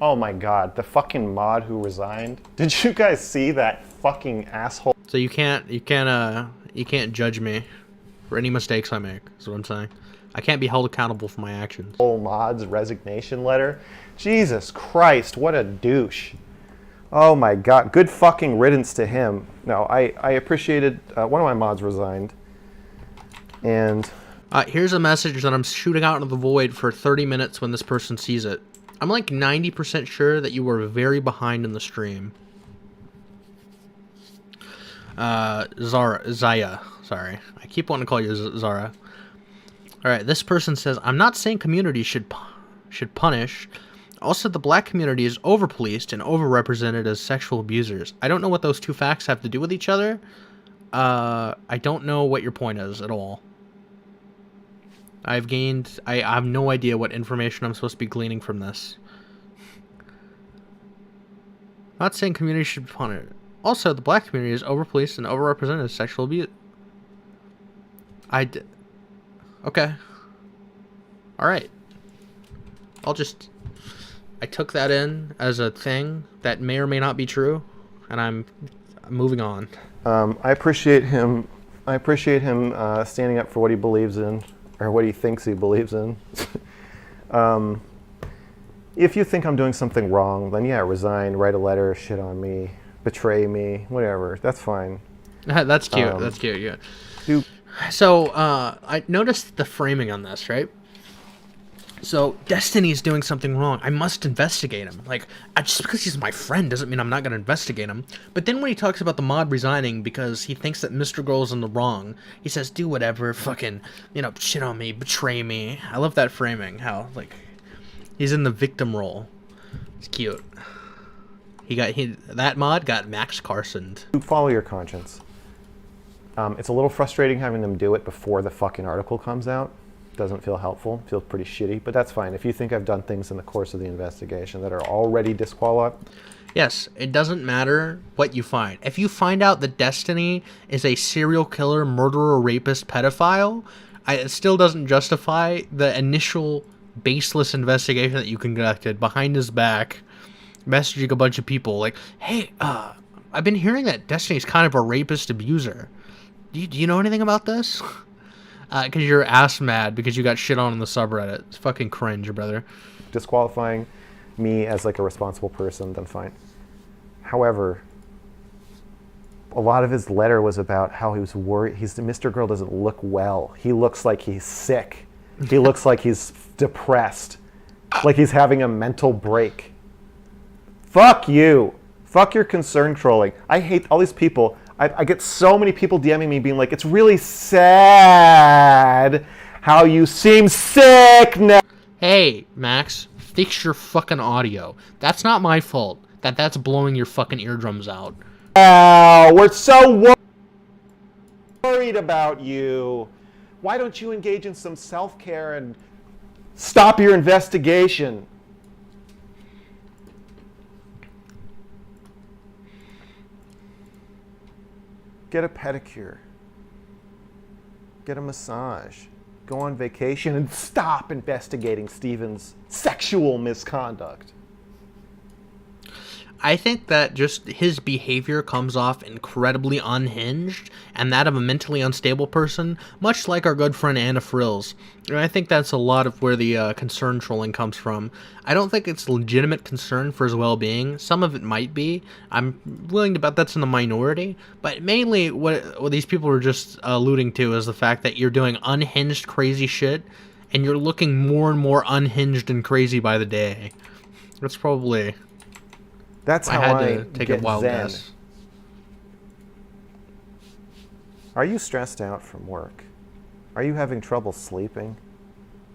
oh my god, the fucking mod who resigned. Did you guys see that fucking asshole? So you can't judge me for any mistakes I make. Is what I'm saying. I can't be held accountable for my actions. Mod's resignation letter. Jesus Christ, what a douche. Oh my god, good fucking riddance to him. No, I appreciated, one of my mods resigned. And Here's a message that I'm shooting out into the void for 30 minutes when this person sees it. I'm like 90% sure that you were very behind in the stream. Zaya, sorry. I keep wanting to call you Zara. Alright, this person says, I'm not saying communities should punish. Also, the black community is over-policed and over-represented as sexual abusers. I don't know what those two facts have to do with each other. I don't know what your point is at all. I have no idea what information I'm supposed to be gleaning from this. Not saying communities should punish. Also, the black community is over-policed and over-represented as sexual abuse. Okay. Alright. I took that in as a thing that may or may not be true, and I'm moving on. I appreciate him standing up for what he believes in, or what he thinks he believes in. If you think I'm doing something wrong, then yeah, resign, write a letter, shit on me, betray me, whatever. That's fine. That's cute. That's cute. Yeah. Dude. So I noticed the framing on this, right? So Destiny's doing something wrong. I must investigate him. Like, just because he's my friend doesn't mean I'm not gonna investigate him. But then when he talks about the mod resigning because he thinks that MrGirl's in the wrong, he says, "Do whatever, fucking, shit on me, betray me." I love that framing. How like he's in the victim role. It's cute. That mod got Max Carsoned. Follow your conscience. It's a little frustrating having them do it before the fucking article comes out. Doesn't feel helpful. Feels pretty shitty, but that's fine. If you think I've done things in the course of the investigation that are already disqualified. Yes, it doesn't matter what you find. If you find out that Destiny is a serial killer, murderer, rapist, pedophile, it still doesn't justify the initial baseless investigation that you conducted behind his back, messaging a bunch of people like, "Hey, I've been hearing that Destiny's kind of a rapist abuser. Do you know anything about this?" Because you're ass mad because you got shit on in the subreddit. It's fucking cringe, brother. Disqualifying me as like a responsible person, then fine. However, a lot of his letter was about how he was worried. MrGirl doesn't look well. He looks like he's sick. He looks like he's depressed. Like he's having a mental break. Fuck you. Fuck your concern trolling. I hate all these people. I get so many people DMing me being like, "It's really sad how you seem sick now." Hey, Max, fix your fucking audio. That's not my fault. That's blowing your fucking eardrums out. We're so worried about you. Why don't you engage in some self-care and stop your investigation? Get a pedicure. Get a massage. Go on vacation and stop investigating Steven's sexual misconduct. I think that just his behavior comes off incredibly unhinged and that of a mentally unstable person, much like our good friend Anna Frills. And I think that's a lot of where the concern trolling comes from. I don't think it's legitimate concern for his well-being. Some of it might be. I'm willing to bet that's in the minority. But mainly what these people are just alluding to is the fact that you're doing unhinged crazy shit and you're looking more and more unhinged and crazy by the day. That's probably... That's how I had to take a wild zen. guess. Are you stressed out from work? Are you having trouble sleeping?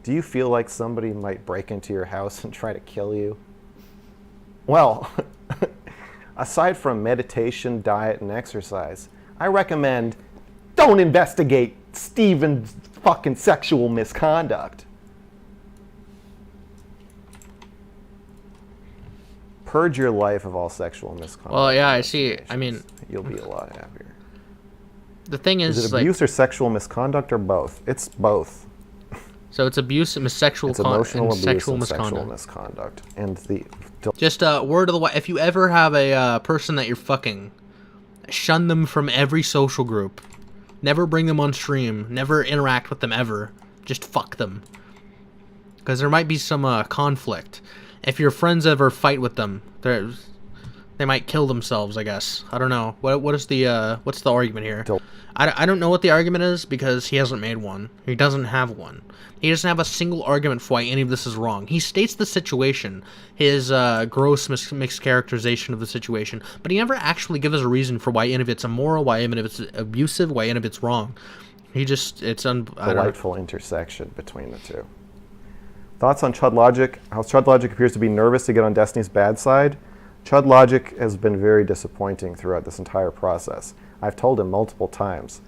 Do you feel like somebody might break into your house and try to kill you? Well, aside from meditation, diet, and exercise, I recommend don't investigate Steven's fucking sexual misconduct. Purge your life of all sexual misconduct. Well, yeah, I see. I mean, you'll be a lot happier. The thing is it abuse or sexual misconduct or both? It's both. So it's abuse and sexual it's emotional abuse sexual and misconduct. sexual misconduct. And just word of the if you ever have a person that you're fucking, shun them from every social group. Never bring them on stream. Never interact with them ever. Just fuck them. Because there might be some conflict. If your friends ever fight with them, they might kill themselves, I guess. I don't know. What's the argument here? I don't know what the argument is because he hasn't made one. He doesn't have one. He doesn't have a single argument for why any of this is wrong. He states the situation, his gross mischaracterization of the situation, but he never actually gives us a reason for why any of it's immoral, why any of it's abusive, why any of it's wrong. He just, Delightful intersection between the two. Thoughts on Chud Logic? How Chud Logic appears to be nervous to get on Destiny's bad side. Chud Logic has been very disappointing throughout this entire process. I've told him multiple times,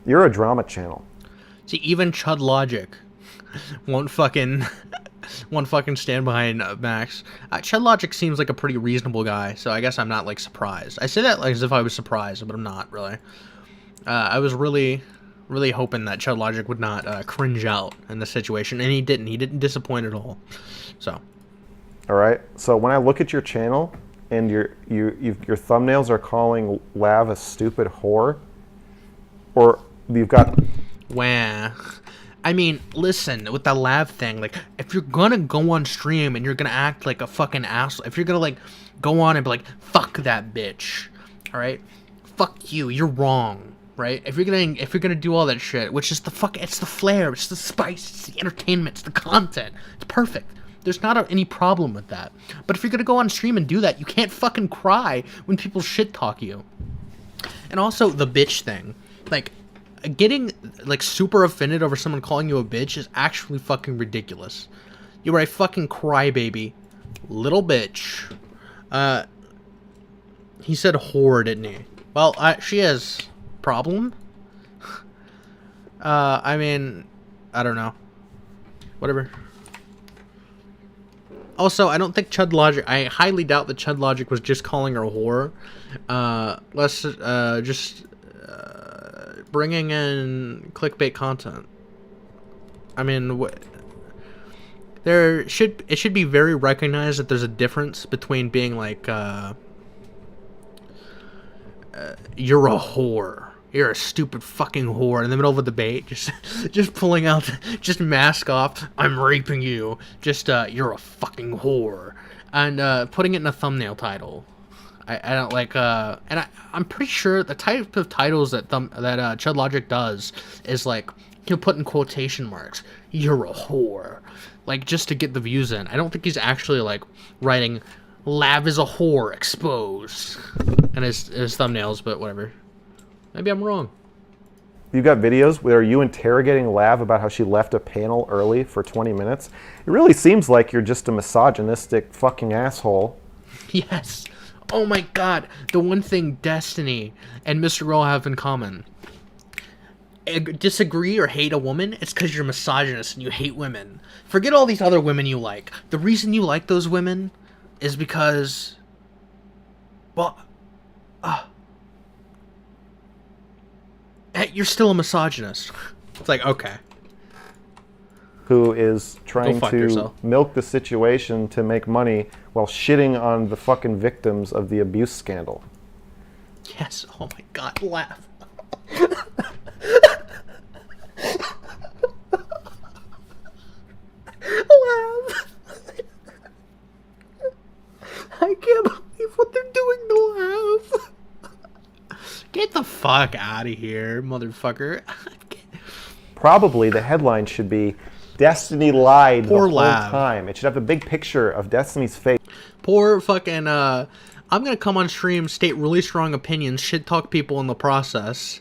you're a drama channel. See, even Chud Logic won't fucking stand behind Max. Chud Logic seems like a pretty reasonable guy, so I guess I'm not, like, surprised. I say that like as if I was surprised, but I'm not, really. I was really hoping that Chud Logic would not cringe out in this situation, and he didn't. He didn't disappoint at all. So. All right. So when I look at your channel and your thumbnails are calling Lav a stupid whore, or you've got. Wah. I mean, listen, with the Lav thing, like, if you're gonna go on stream and you're gonna act like a fucking asshole, if you're gonna, like, go on and be like, fuck that bitch, all right? Fuck you. You're wrong. Right? If you're gonna do all that shit, which is it's the flair, it's the spice, it's the entertainment, it's the content. It's perfect. There's not any problem with that. But if you're gonna go on stream and do that, you can't fucking cry when people shit talk you. And also the bitch thing. Like, getting, like, super offended over someone calling you a bitch is actually fucking ridiculous. You are a fucking crybaby. Little bitch. He said whore, didn't he? Well, she has problem? I mean, I don't know. Whatever. Also, I don't think Chud Logic, I highly doubt that Chud Logic was just calling her a whore. Let's just bringing in clickbait content. I mean, it should be very recognized that there's a difference between being like, you're a whore. You're a stupid fucking whore in the middle of a debate. Just pulling out, just mask off. I'm raping you. Just, you're a fucking whore. And, putting it in a thumbnail title. I don't like, and I'm pretty sure the type of titles that Chud Logic does is like, he'll put in quotation marks, you're a whore. Like, just to get the views in. I don't think he's actually, like, writing, Lav is a whore, exposed. And his thumbnails, but whatever. Maybe I'm wrong. You've got videos where you interrogating Lav about how she left a panel early for 20 minutes. It really seems like you're just a misogynistic fucking asshole. Yes. Oh my god. The one thing Destiny and MrGirl have in common. Disagree or hate a woman, it's because you're misogynist and you hate women. Forget all these other women you like. The reason you like those women is because, well, you're still a misogynist. It's like, okay. Who is trying fuck to yourself. milk the situation to make money while shitting on the fucking victims of the abuse scandal. Yes, oh my god, laugh. Laugh. I can't believe what they're doing to Laugh. Get the fuck out of here, motherfucker. Probably the headline should be Destiny lied Poor the whole Lav. time. It should have a big picture of Destiny's face. Poor fucking, I'm gonna come on stream, state really strong opinions, shit talk people in the process,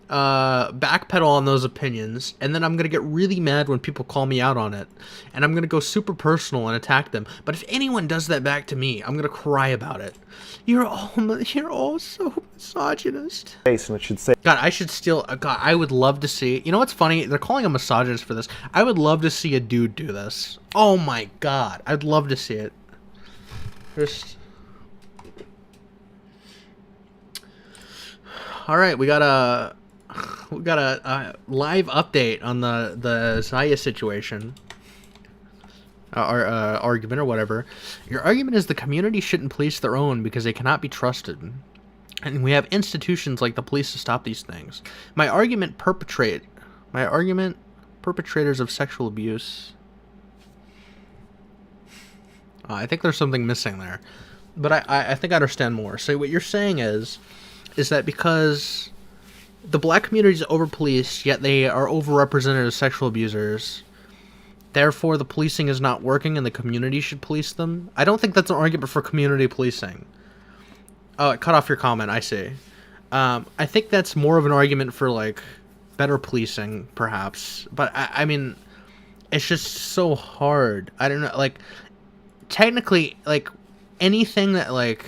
backpedal on those opinions, and then I'm gonna get really mad when people call me out on it, and I'm gonna go super personal and attack them. But if anyone does that back to me, I'm gonna cry about it. You're all so misogynist. And it should say, God, I should still, God, I would love to see, you know what's funny? They're calling a misogynist for this. I would love to see a dude do this. Oh my God, I'd love to see it. Just... All right, we got a live update on the Zaya situation. Our argument or whatever. Your argument is the community shouldn't police their own because they cannot be trusted. And we have institutions like the police to stop these things. My argument perpetrators of sexual abuse. I think there's something missing there. But I think I understand more. So what you're saying is that because the black community is over-policed, yet they are overrepresented as sexual abusers, therefore the policing is not working and the community should police them? I don't think that's an argument for community policing. Oh, it cut off your comment, I see. I think that's more of an argument for, like, better policing, perhaps. But, I mean, it's just so hard. I don't know, like, technically, like, anything that, like,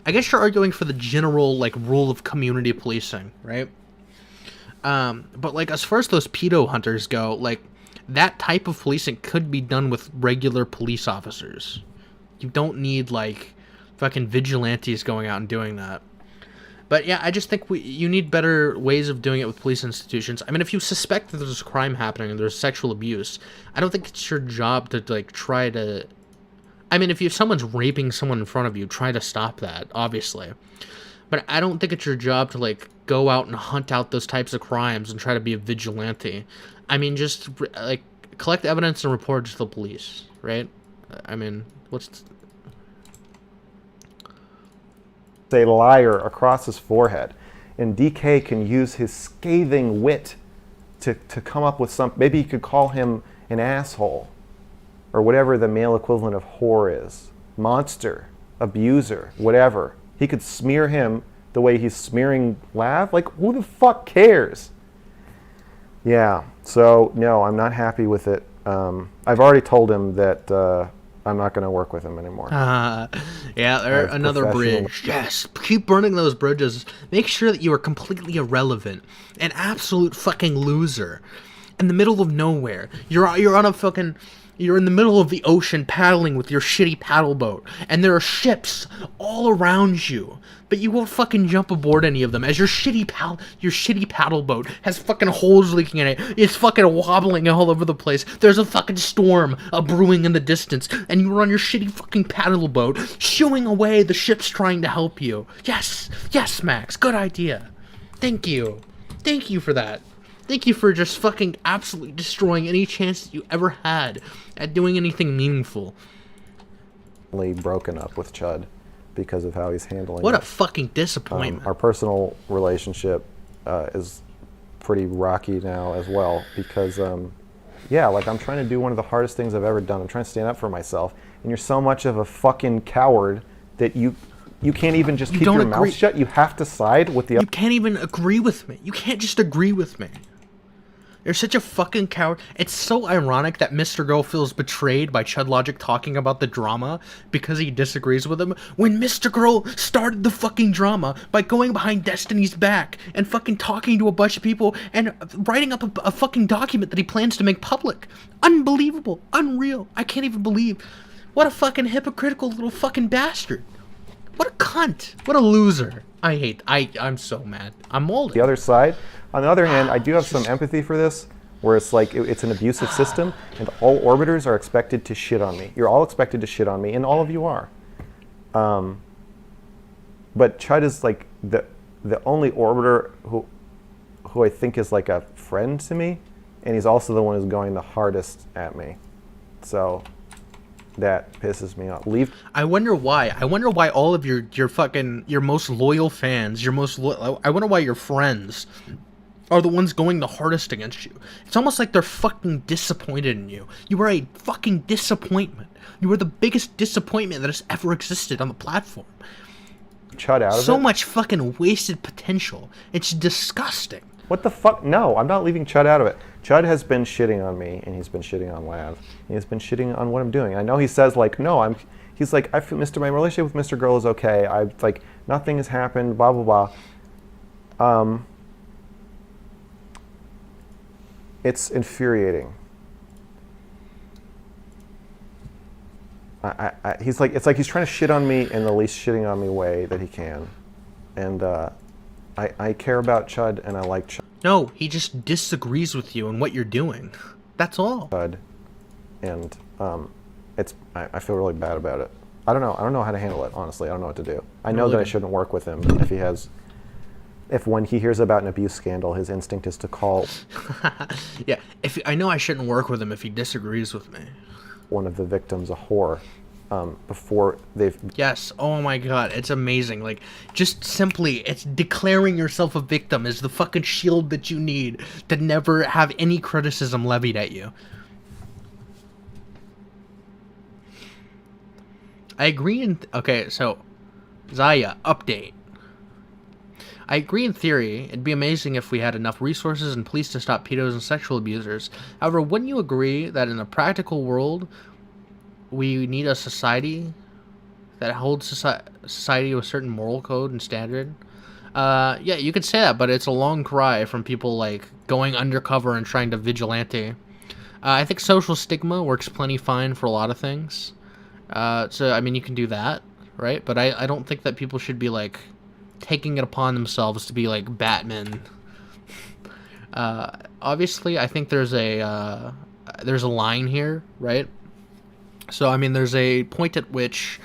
I guess you're arguing for the general, like, rule of community policing, right? But, like, as far as those pedo hunters go, like, that type of policing could be done with regular police officers. You don't need, like, fucking vigilantes going out and doing that. But yeah, I just think you need better ways of doing it with police institutions. I mean, if you suspect that there's a crime happening and there's sexual abuse, I don't think it's your job to, like, try to... I mean, if someone's raping someone in front of you, try to stop that, obviously. But I don't think it's your job to, like, go out and hunt out those types of crimes and try to be a vigilante. I mean, just, like, collect evidence and report it to the police, right? I mean, what's... A liar across his forehead, and DK can use his scathing wit to come up with some. Maybe you could call him an asshole, or whatever the male equivalent of whore is, monster, abuser, whatever. He could smear him the way he's smearing Lav. Like, who the fuck cares? Yeah. So no, I'm not happy with it. I've already told him that I'm not going to work with him anymore. Yeah, another bridge. Yes, keep burning those bridges. Make sure that you are completely irrelevant, an absolute fucking loser, in the middle of nowhere. You're on a fucking... You're in the middle of the ocean paddling with your shitty paddle boat, and there are ships all around you, but you won't fucking jump aboard any of them as your shitty paddle boat has fucking holes leaking in it. It's fucking wobbling all over the place. There's a fucking storm brewing in the distance, and you're on your shitty fucking paddle boat, shooing away the ships trying to help you. Yes, Max, good idea. Thank you for that. Thank you for just fucking absolutely destroying any chance that you ever had at doing anything meaningful. Broken up with Chud because of how he's handling What it. a fucking disappointment. Our personal relationship is pretty rocky now as well because, yeah, like I'm trying to do one of the hardest things I've ever done. I'm trying to stand up for myself, and you're so much of a fucking coward that you can't even just keep your mouth shut. You have to side with the... You can't even agree with me. You can't just agree with me. You're such a fucking coward. It's so ironic that MrGirl feels betrayed by Chud Logic talking about the drama because he disagrees with him, when MrGirl started the fucking drama by going behind Destiny's back and fucking talking to a bunch of people and writing up a fucking document that he plans to make public. Unbelievable. Unreal. I can't even believe. What a fucking hypocritical little fucking bastard. What a cunt. What a loser. I'm so mad. I'm molded. The other side. On the other hand, I do have some empathy for this, where it's like it's an abusive system, and all orbiters are expected to shit on me. You're all expected to shit on me, and all of you are. But Chud is like the only orbiter who I think is like a friend to me, and he's also the one who's going the hardest at me. So that pisses me off. I wonder why. I wonder why all of your most loyal fans, I wonder why your friends are the ones going the hardest against you. It's almost like they're fucking disappointed in you. You are a fucking disappointment. You are the biggest disappointment that has ever existed on the platform. Chud out of it. So much fucking wasted potential. It's disgusting. What the fuck? No, I'm not leaving Chud out of it. Chud has been shitting on me, and he's been shitting on Lav. And he's been shitting on what I'm doing. I know he says, like, no, he's like, I feel my relationship with MrGirl is okay. Like, nothing has happened, blah, blah, blah. It's infuriating. He's like, it's like he's trying to shit on me in the least shitting on me way that he can. And I care about Chud, and I like Chud. No, he just disagrees with you and what you're doing. That's all. Chud, and I feel really bad about it. I don't know how to handle it, honestly. I don't know what to do. I know that I shouldn't work with him if he has If when he hears about an abuse scandal, his instinct is to call Yeah, if I know I shouldn't work with him if he disagrees with me. one of the victims a whore before they've... Yes, oh my god, it's amazing. Like, just simply, it's declaring yourself a victim is the fucking shield that you need to never have any criticism levied at you. I agree in... Okay, so, Zaya, update. I agree in theory, it'd be amazing if we had enough resources and police to stop pedos and sexual abusers. However, wouldn't you agree that in a practical world, we need a society that holds society to a certain moral code and standard? Yeah, you could say that, but it's a long cry from people, like, going undercover and trying to vigilante. I think social stigma works plenty fine for a lot of things. So, I mean, you can do that, right? But I don't think that people should be, like, taking it upon themselves to be, like, Batman. Obviously, I think there's a line here, right? So, I mean, there's a point at which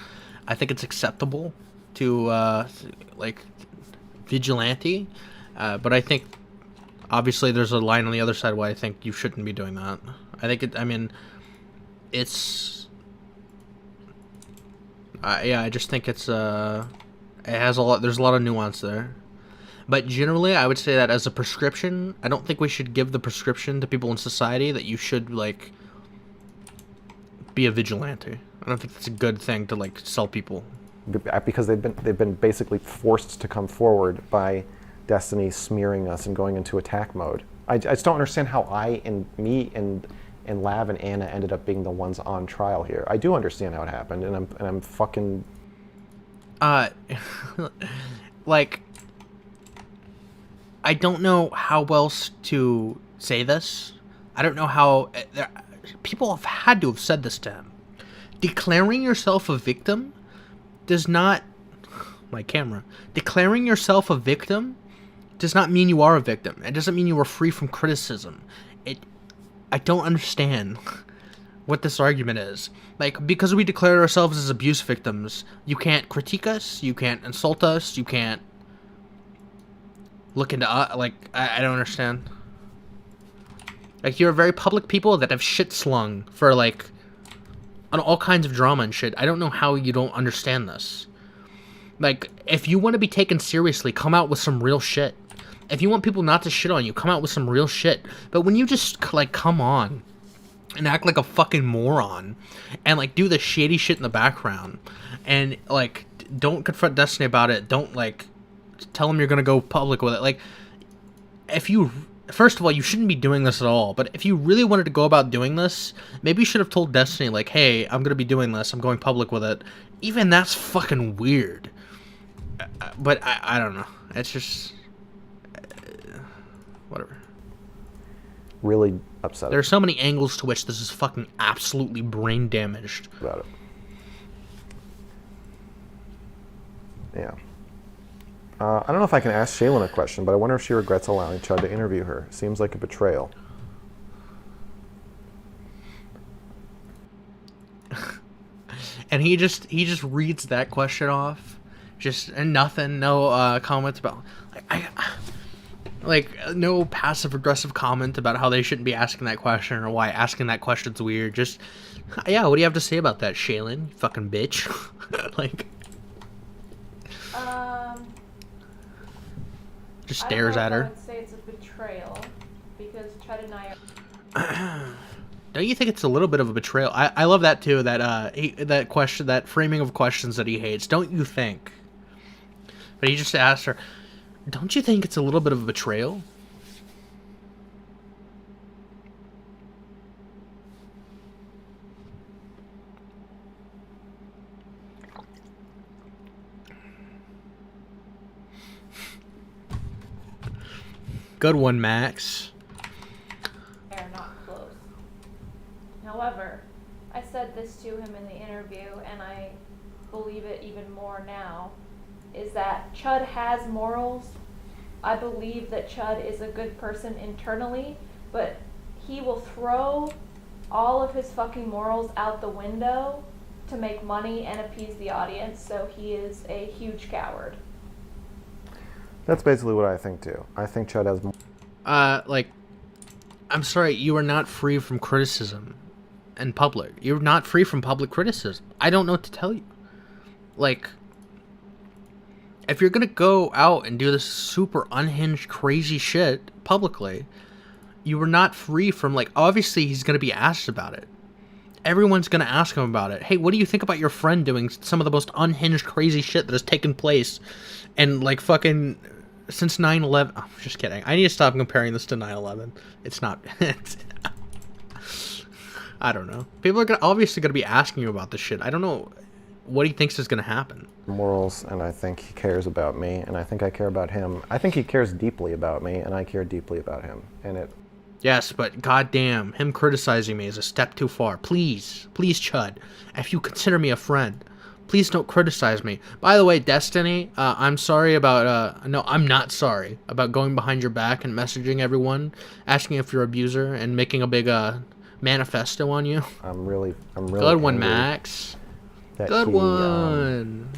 I think it's acceptable to, like, vigilante. But I think, obviously, there's a line on the other side where I think you shouldn't be doing that. I think it's... yeah, I just think it's, it has a lot, there's a lot of nuance there. But generally, I would say that as a prescription, I don't think we should give the prescription to people in society that you should, like, be a vigilante. I don't think that's a good thing to, like, sell people. Because they've been basically forced to come forward by Destiny smearing us and going into attack mode. I just don't understand how me and Lav and Anna ended up being the ones on trial here. I do understand how it happened, and I'm fucking... like, I don't know how else to say this. I don't know how... people have had to have said this to him. Declaring yourself a victim does not... My camera. Declaring yourself a victim does not mean you are a victim. It doesn't mean you are free from criticism. I don't understand what this argument is. Like, because we declare ourselves as abuse victims, you can't critique us, you can't insult us, you can't look into us. Like, I don't understand. Like, you're very public people that have shit slung for, like, on all kinds of drama and shit. I don't know how you don't understand this. Like, if you want to be taken seriously, come out with some real shit. If you want people not to shit on you, come out with some real shit. But when you just, like, come on and act like a fucking moron and, like, do the shady shit in the background and, like, don't confront Destiny about it, don't, like, tell them you're gonna go public with it. Like, if you... First of all, you shouldn't be doing this at all, but if you really wanted to go about doing this, maybe you should have told Destiny, like, hey, I'm gonna be doing this, I'm going public with it. Even that's fucking weird. But I don't know. It's just... whatever. Really upset. There are so many angles to which this is fucking absolutely brain damaged. About it. Yeah. I don't know if I can ask Shaylin a question, but I wonder if she regrets allowing Chud to interview her. Seems like a betrayal. And he just reads that question off, and nothing, no comments about, like no passive aggressive comment about how they shouldn't be asking that question or why asking that question's weird. Just, yeah, what do you have to say about that, Shaylin? You fucking bitch. Like, just stares at her. I would say it's a betrayal because Chud and I are... Don't you think it's a little bit of a betrayal? I love that too. That question, that framing of questions that he hates. Don't you think? But he just asked her, "Don't you think it's a little bit of a betrayal?" Good one, Max. are not close. However, I said this to him in the interview, and I believe it even more now, is that Chud has morals. I believe that Chud is a good person internally, but he will throw all of his fucking morals out the window to make money and appease the audience, so he is a huge coward. That's basically what I think too. I think Chud has more. Like, I'm sorry, you are not free from criticism in public. You're not free from public criticism. I don't know what to tell you. Like, if you're gonna go out and do this super unhinged, crazy shit publicly, you are not free from, like, obviously he's gonna be asked about it. Everyone's gonna ask him about it. Hey, what do you think about your friend doing some of the most unhinged, crazy shit that has taken place and, like, fucking since 9/11? Oh, I'm just kidding. I need to stop comparing this to 9/11. It's not. I don't know. People are obviously gonna be asking you about this shit. I don't know what he thinks is gonna happen. Morals, and I think he cares about me, and I think I care about him. I think he cares deeply about me, and I care deeply about him. And it. Yes, but goddamn, him criticizing me is a step too far. Please, please, Chud, if you consider me a friend, please don't criticize me. By the way, Destiny, I'm sorry about, no, I'm not sorry about going behind your back and messaging everyone, asking if you're an abuser, and making a big, manifesto on you. I'm really Good one, angry Max. that Good he, one.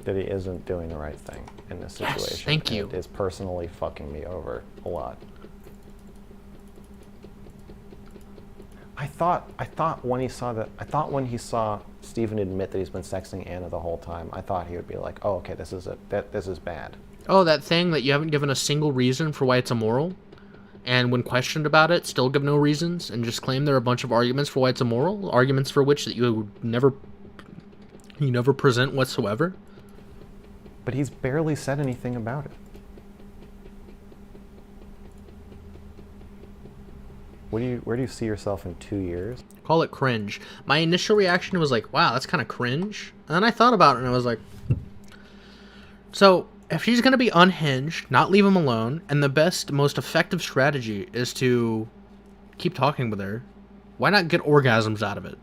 that he isn't doing the right thing in this Yes, situation. thank and you. It is personally fucking me over a lot. I thought when he saw Steven admit that he's been sexting Anna the whole time, I thought he would be like, oh, okay, this is bad. Oh, that thing that you haven't given a single reason for why it's immoral? And when questioned about it, still give no reasons and just claim there are a bunch of arguments for why it's immoral? Arguments for which that you never present whatsoever? But he's barely said anything about it. Where do you see yourself in 2 years? Call it cringe. My initial reaction was like, wow, that's kind of cringe. And then I thought about it and I was like, so if she's going to be unhinged, not leave him alone, and the best, most effective strategy is to keep talking with her, why not get orgasms out of it?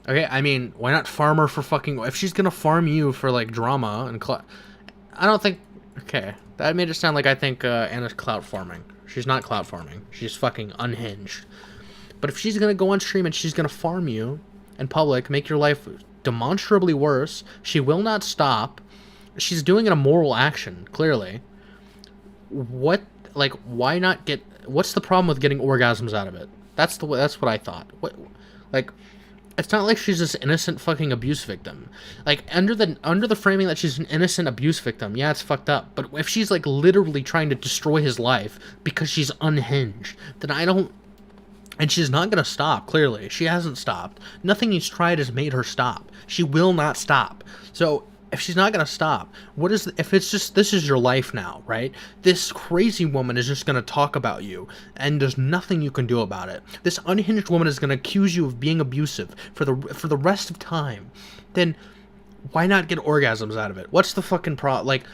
Okay, I mean, why not farm her for fucking... If she's going to farm you for, like, drama and... I don't think... Okay, that made it sound like I think Anna's clout farming. She's not clout farming. She's fucking unhinged. But if she's going to go on stream and she's going to farm you in public, make your life demonstrably worse, she will not stop. She's doing an immoral action, clearly. What... Like, why not get... What's the problem with getting orgasms out of it? That's what I thought. What... Like... It's not like she's this innocent fucking abuse victim. Like, under the framing that she's an innocent abuse victim, yeah, it's fucked up. But if she's, like, literally trying to destroy his life because she's unhinged, then I don't... And she's not gonna stop, clearly. She hasn't stopped. Nothing he's tried has made her stop. She will not stop. So... If she's not going to stop, if it's just, this is your life now, right? This crazy woman is just going to talk about you, and there's nothing you can do about it. This unhinged woman is going to accuse you of being abusive for the rest of time. Then why not get orgasms out of it? What's the fucking like,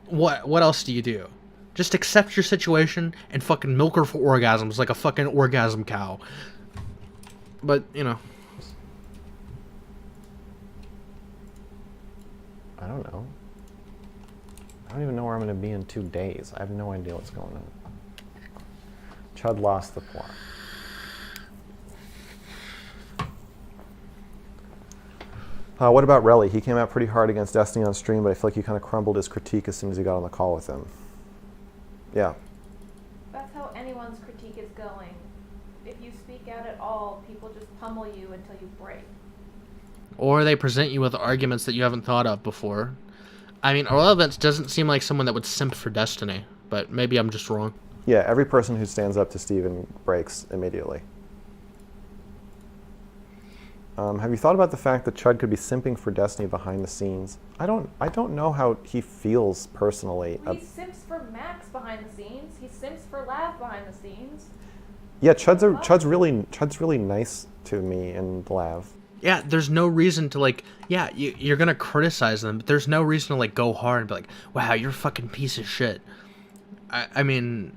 what else do you do? Just accept your situation and fucking milk her for orgasms like a fucking orgasm cow. But, you know. I don't know. I don't even know where I'm going to be in 2 days. I have no idea what's going on. Chud lost the plot. What about Relly? He came out pretty hard against Destiny on stream, but I feel like he kind of crumbled his critique as soon as he got on the call with him. Yeah. That's how anyone's critique is going. If you speak out at all, people just pummel you until you break. Or they present you with arguments that you haven't thought of before. I mean, Relevance doesn't seem like someone that would simp for Destiny, but maybe I'm just wrong. Yeah, every person who stands up to Steven breaks immediately. Have you thought about the fact that Chud could be simping for Destiny behind the scenes? I don't know how he feels personally. He simps for Max behind the scenes. He simps for Lav behind the scenes. Yeah, Chud's really nice to me and Lav. Yeah, there's no reason to, like, yeah, you're gonna criticize them, but there's no reason to, like, go hard and be like, wow, you're a fucking piece of shit. I mean,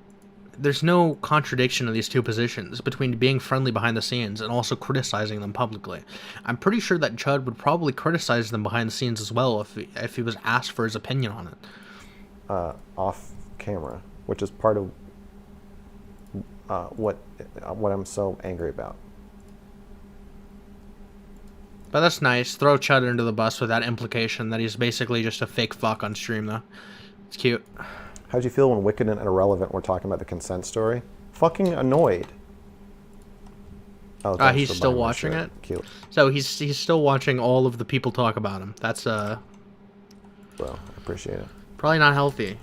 there's no contradiction of these two positions between being friendly behind the scenes and also criticizing them publicly. I'm pretty sure that Chud would probably criticize them behind the scenes as well if he was asked for his opinion on it. Off camera, which is part of what I'm so angry about. But that's nice. Throw Chud under the bus with that implication that he's basically just a fake fuck on stream, though. It's cute. How'd you feel when Wicked and Irrelevant were talking about the consent story? Fucking annoyed. Oh, thanks He's for still buying my watching shirt. it? Cute. So he's still watching all of the people talk about him. That's Well, I appreciate it. probably not healthy.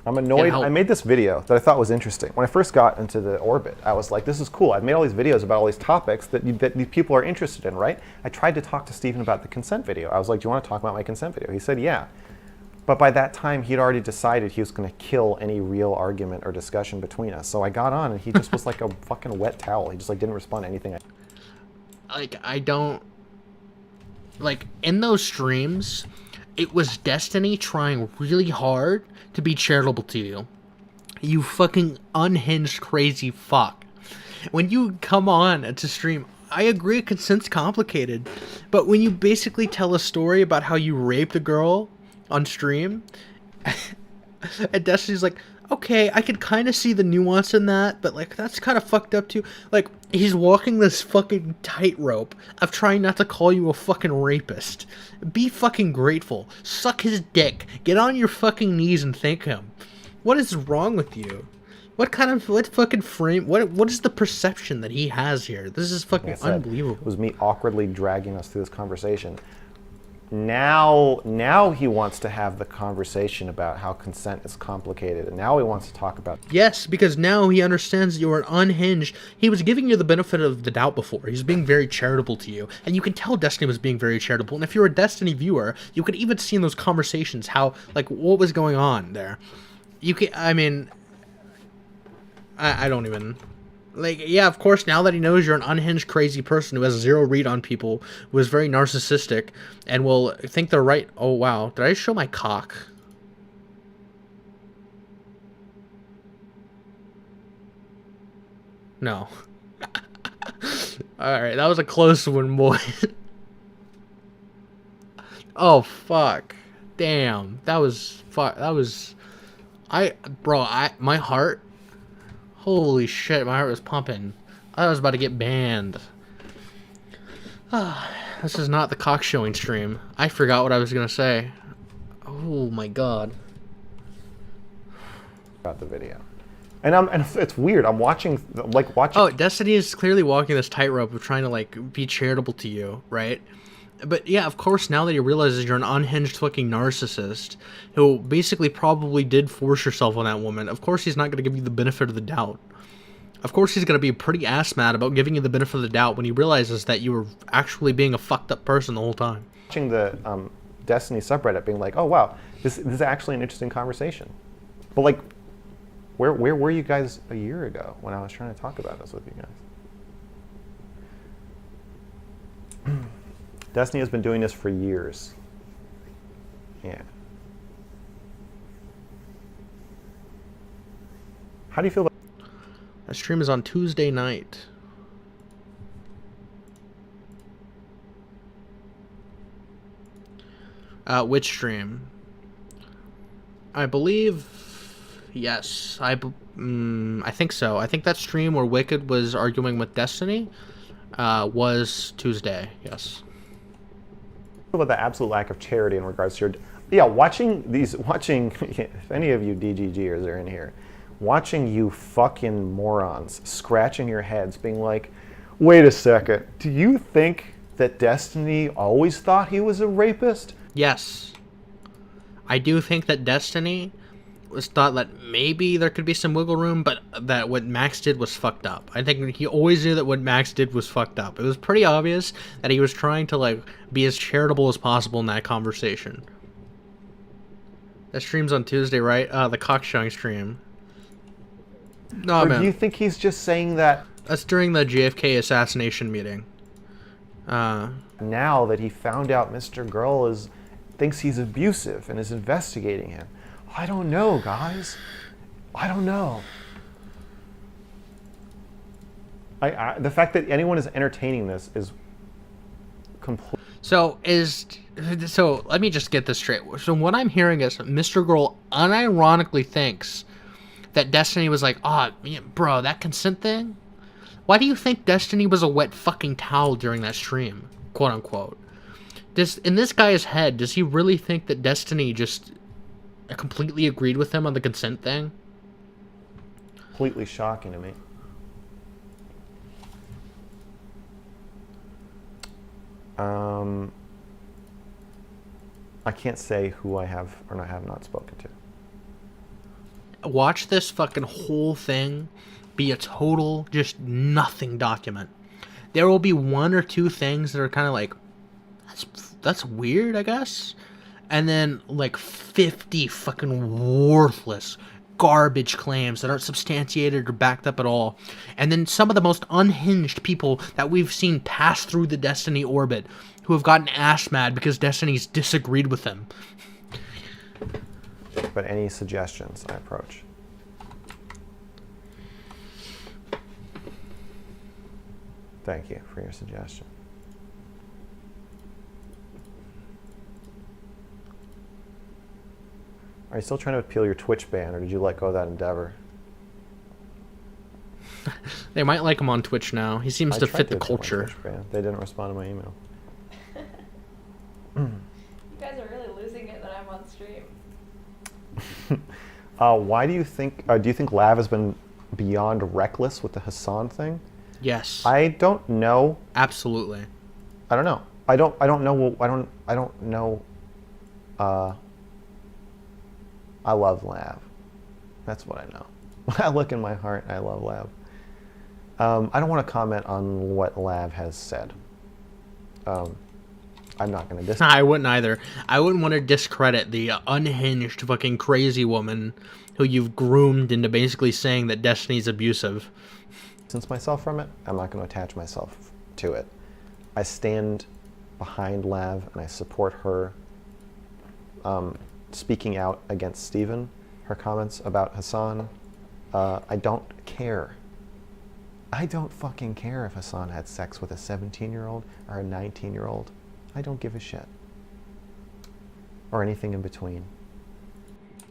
I'm annoyed. help. I made this video that I thought was interesting. When I first got into the orbit, I was like, this is cool. I've made all these videos about all these topics that these people are interested in, right? I tried to talk to Steven about the consent video. I was like, do you want to talk about my consent video? He said, yeah. But by that time, he'd already decided he was going to kill any real argument or discussion between us. So I got on, and he just was like a fucking wet towel. He just like didn't respond to anything. I don't... Like, in those streams, it was Destiny trying really hard to be charitable to you. You fucking unhinged crazy fuck. When you come on to stream, I agree consent's complicated, but when you basically tell a story about how you raped a girl on stream, and Destiny's like, okay, I could kind of see the nuance in that, but like that's kind of fucked up too. Like, he's walking this fucking tightrope of trying not to call you a fucking rapist. Be fucking grateful. Suck his dick. Get on your fucking knees and thank him. What is wrong with you? What fucking frame? What is the perception that he has here? This is fucking Like I said, unbelievable. It was me awkwardly dragging us through this conversation. Now he wants to have the conversation about how consent is complicated, and now he wants to talk about. Yes, because now he understands you're unhinged. He was giving you the benefit of the doubt before. He was being very charitable to you. And you can tell Destiny was being very charitable. And if you're a Destiny viewer, you could even see in those conversations how, like, what was going on there. You can, I mean, I don't even... Like, yeah, of course, now that he knows you're an unhinged, crazy person who has zero read on people, who is very narcissistic, and will think they're right. Oh, wow. Did I show my cock? No. Alright, that was a close one, boy. Oh, fuck. Damn. That was... my heart... Holy shit, my heart was pumping. I was about to get banned. This is not the cock showing stream. I forgot what I was gonna say. Oh my god. About the video, and it's weird. I'm watching. Oh, Destiny is clearly walking this tightrope of trying to like be charitable to you, right? But yeah, of course, now that he realizes you're an unhinged fucking narcissist who basically probably did force yourself on that woman, of course he's not going to give you the benefit of the doubt. Of course he's going to be pretty ass mad about giving you the benefit of the doubt when he realizes that you were actually being a fucked up person the whole time. Watching the Destiny subreddit, being like, oh wow, this is actually an interesting conversation. But like, where were you guys a year ago when I was trying to talk about this with you guys? Destiny has been doing this for years. Yeah. How do you feel about... That stream is on Tuesday night. Which stream? I believe... Yes. I think so. I think that stream where Wicked was arguing with Destiny was Tuesday. Yes. About the absolute lack of charity in regards to your... watching if any of you DGGers are in here, watching you fucking morons scratching your heads being like, wait a second, do you think that Destiny always thought he was a rapist? Yes. I do think that Destiny was thought that maybe there could be some wiggle room, but that what Max did was fucked up. I think he always knew that what Max did was fucked up. It was pretty obvious that he was trying to like be as charitable as possible in that conversation. That stream's on Tuesday, right? The cock showing stream. No, Or man. do you think he's just saying that That's during the JFK assassination meeting. now that he found out MrGirl thinks he's abusive and is investigating him? I don't know, guys. I don't know. The fact that anyone is entertaining this is complete. So let me just get this straight. So what I'm hearing is MrGirl unironically thinks that Destiny was like, oh, bro, that consent thing, Why do you think Destiny was a wet fucking towel during that stream? Quote unquote. In this guy's head, does he really think that Destiny just completely agreed with him on the consent thing? Completely shocking to me. I can't say who I have or have not spoken to. Watch this fucking whole thing be a total just nothing document. There will be one or two things that are kind of like, that's weird, I guess. And then like 50 fucking worthless garbage claims that aren't substantiated or backed up at all. And then some of the most unhinged people that we've seen pass through the Destiny orbit who have gotten ass mad because Destiny's disagreed with them. But any suggestions, I approach. Thank you for your suggestion. Are you still trying to appeal your Twitch ban, or did you let go of that endeavor? They might like him on Twitch now. He seems to tried fit the appeal my culture. Twitch ban. They didn't respond to my email. You guys are really losing it that I'm on stream. Why do you think Lav has been beyond reckless with the Hassan thing? Yes. I don't know. Absolutely. I don't know. I don't know. I love Lav. That's what I know. I look in my heart, I love Lav. I don't want to comment on what Lav has said. I'm not going to I wouldn't either. I wouldn't want to discredit the unhinged fucking crazy woman who you've groomed into basically saying that Destiny's abusive. distance myself from it. I'm not going to attach myself to it. I stand behind Lav and I support her speaking out against Steven, her comments about Hassan. I don't care. I don't fucking care if Hassan had sex with a 17-year-old or a 19-year-old. I don't give a shit. Or anything in between.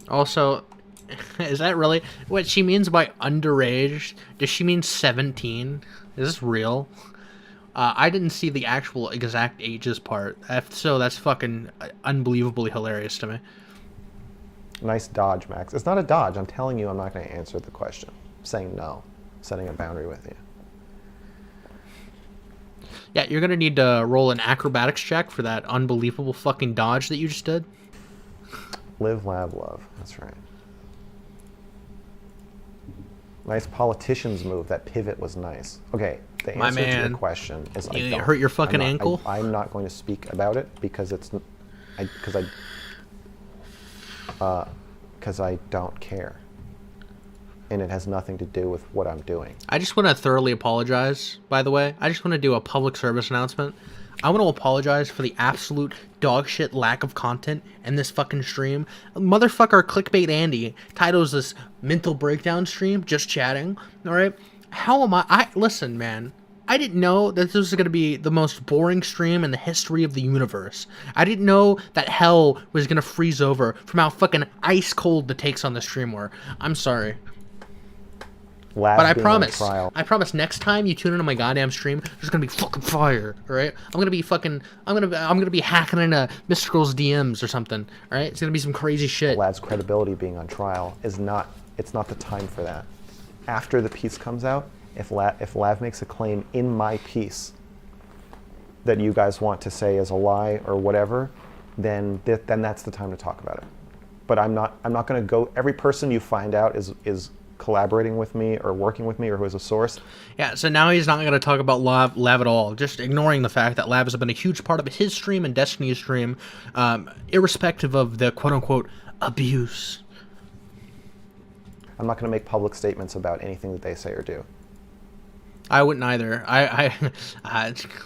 Also, is that really what she means by underage? Does she mean 17? Is this real? I didn't see the actual exact ages part. If so, that's fucking unbelievably hilarious to me. Nice dodge, Max. It's not a dodge. I'm telling you I'm not going to answer the question. I'm saying no. Setting a boundary with you. Yeah, you're going to need to roll an acrobatics check for that unbelievable fucking dodge that you just did. Live, lab, love. That's right. Nice politician's move. That pivot was nice. Okay, the My answer to man. your question is I You don't. hurt your fucking ankle? I'm not going to speak about it because I don't care. And it has nothing to do with what I'm doing. I just want to thoroughly apologize, by the way. I just want to do a public service announcement. I want to apologize for the absolute dogshit lack of content in this fucking stream. Motherfucker Clickbait Andy titles this mental breakdown stream, just chatting, alright? How am listen, man. I didn't know that this was going to be the most boring stream in the history of the universe. I didn't know that hell was going to freeze over from how fucking ice cold the takes on the stream were. I'm sorry. But I promise next time you tune into my goddamn stream, there's gonna be fucking fire, alright? I'm gonna be hacking into MrGirl's DMs or something, alright? It's gonna be some crazy shit. Lad's credibility being on trial it's not the time for that. After the piece comes out, if Lav makes a claim in my piece that you guys want to say is a lie or whatever, then that's the time to talk about it. But I'm not gonna go. Every person you find out is collaborating with me or working with me or who is a source. Yeah, so now he's not going to talk about Lav at all, just ignoring the fact that Lav has been a huge part of his stream and Destiny's stream, irrespective of the quote-unquote abuse. I'm not going to make public statements about anything that they say or do. I wouldn't either.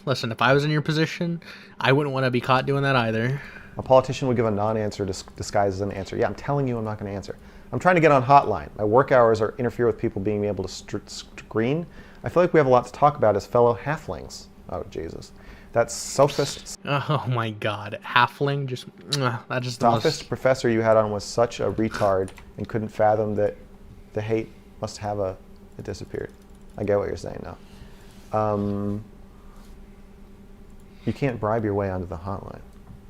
Listen, if I was in your position, I wouldn't want to be caught doing that either. A politician would give a non-answer disguised as an answer. Yeah, I'm telling you I'm not going to answer. I'm trying to get on hotline. My work hours interfere with people being able to screen. I feel like we have a lot to talk about as fellow halflings. Oh, Jesus. That sophist... Oh, my God. Halfling? That just... Sophist professor you had on was such a retard and couldn't fathom that the hate must have it disappeared. I get what you're saying now. You can't bribe your way onto the hotline.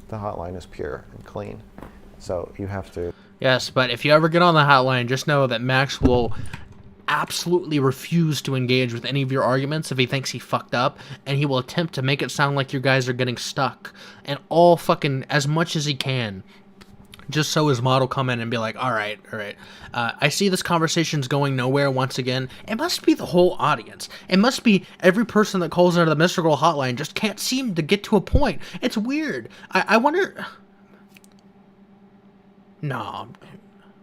The hotline is pure and clean. So you have to... Yes, but if you ever get on the hotline, just know that Max will absolutely refuse to engage with any of your arguments if he thinks he fucked up, and he will attempt to make it sound like you guys are getting stuck, and all fucking as much as he can, just so his mod will come in and be like, all right, I see this conversation's going nowhere once again. It must be the whole audience. It must be every person that calls into the MrGirl hotline just can't seem to get to a point. It's weird. I wonder... No,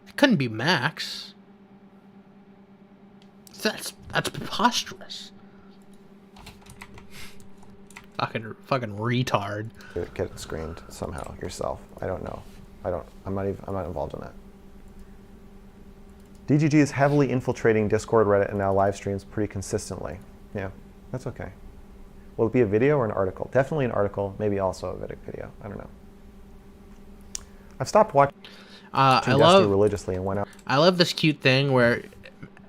it couldn't be Max. That's preposterous. Fucking retard. Get it screened somehow yourself. I don't know. I'm not involved in that. DGG is heavily infiltrating Discord, Reddit, and now live streams pretty consistently. Yeah, that's okay. Will it be a video or an article? Definitely an article, maybe also a video. I don't know. I've stopped watching Destiny religiously and went out. I love this cute thing where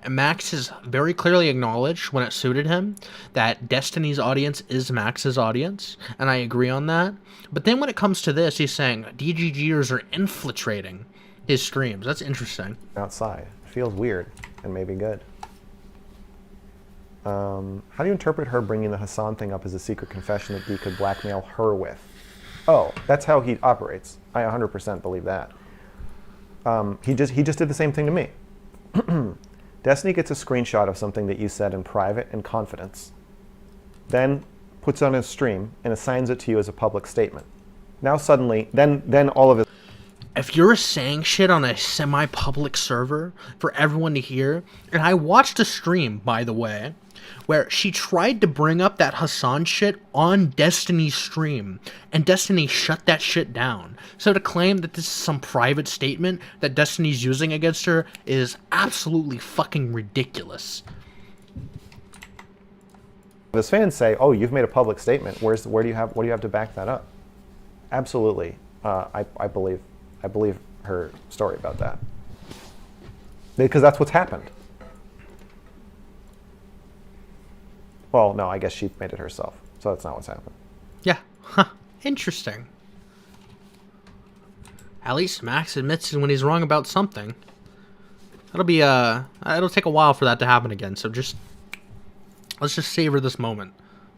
Max has very clearly acknowledged when it suited him that Destiny's audience is Max's audience, and I agree on that. But then when it comes to this, he's saying DGGers are infiltrating his streams. That's interesting. Outside. It feels weird and maybe good. How do you interpret her bringing the Hassan thing up as a secret confession that Dee could blackmail her with? Oh, that's how he operates. I 100% believe that. He just did the same thing to me. Destiny gets a screenshot of something that you said in private in confidence, then puts it on his stream and assigns it to you as a public statement. Now suddenly, then all of it. If you're saying shit on a semi-public server for everyone to hear, and I watched a stream, by the way, where she tried to bring up that Hassan shit on Destiny's stream, and Destiny shut that shit down. So to claim that this is some private statement that Destiny's using against her is absolutely fucking ridiculous. His fans say, "Oh, you've made a public statement. What do you have to back that up?" Absolutely, I believe her story about that, because that's what's happened. Well, no, I guess she made it herself, so that's not what's happened. Yeah, huh. Interesting. At least Max admits when he's wrong about something. It'll take a while for that to happen again, so let's just savor this moment.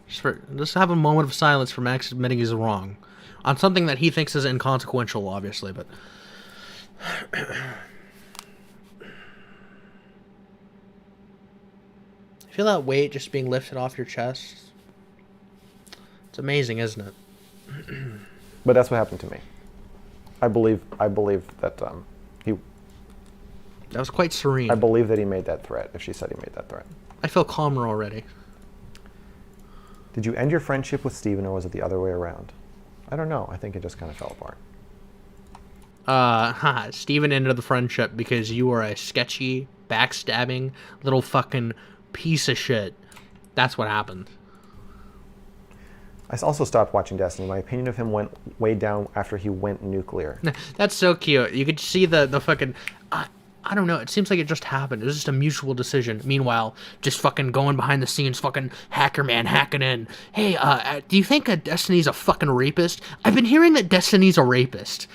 Just have a moment of silence for Max admitting he's wrong. On something that he thinks is inconsequential, obviously, but... Feel that weight just being lifted off your chest? It's amazing, isn't it? But that's what happened to me. I believe that he... That was quite serene. I believe that he made that threat, if she said he made that threat. I feel calmer already. Did you end your friendship with Steven, or was it the other way around? I don't know. I think it just kind of fell apart. Steven ended the friendship because you were a sketchy, backstabbing, little fucking piece of shit. That's what happened. I also stopped watching Destiny. My opinion of him went way down after he went nuclear. That's so cute. You could see the fucking... I don't know. It seems like it just happened. It was just a mutual decision. Meanwhile, just fucking going behind the scenes, fucking hacker man hacking in. Hey, do you think Destiny's a fucking rapist? I've been hearing that Destiny's a rapist.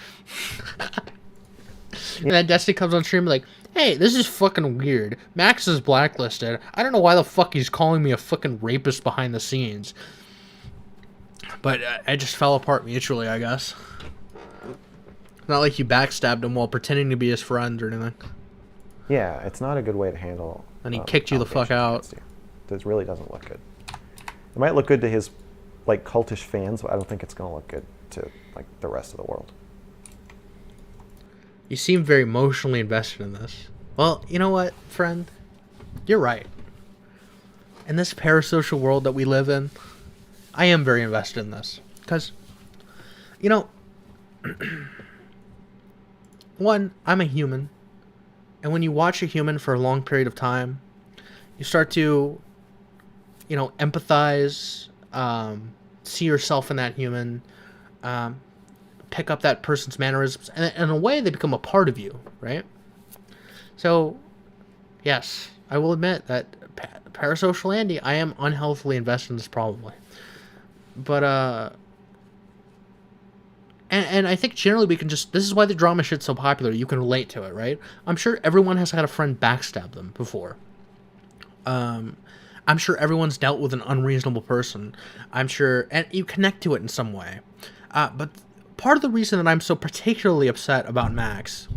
And then Destiny comes on stream like, hey, this is fucking weird. Max is blacklisted. I don't know why the fuck he's calling me a fucking rapist behind the scenes. But it just fell apart mutually, I guess. Not like you backstabbed him while pretending to be his friend or anything. Yeah, it's not a good way to handle. And he kicked you the fuck out. This really doesn't look good. It might look good to his like cultish fans, but I don't think it's going to look good to like the rest of the world. You seem very emotionally invested in this. Well, you know what, friend? You're right. In this parasocial world that we live in, I am very invested in this. Because, you know, one, I'm a human. And when you watch a human for a long period of time, you start to, you know, empathize, see yourself in that human, pick up that person's mannerisms, and in a way they become a part of you, right? So, yes, I will admit that Parasocial Andy, I am unhealthily invested in this probably. But, and I think generally we can just, this is why the drama shit's so popular. You can relate to it, right? I'm sure everyone has had a friend backstab them before. I'm sure everyone's dealt with an unreasonable person. I'm sure, and you connect to it in some way. But part of the reason that I'm so particularly upset about Max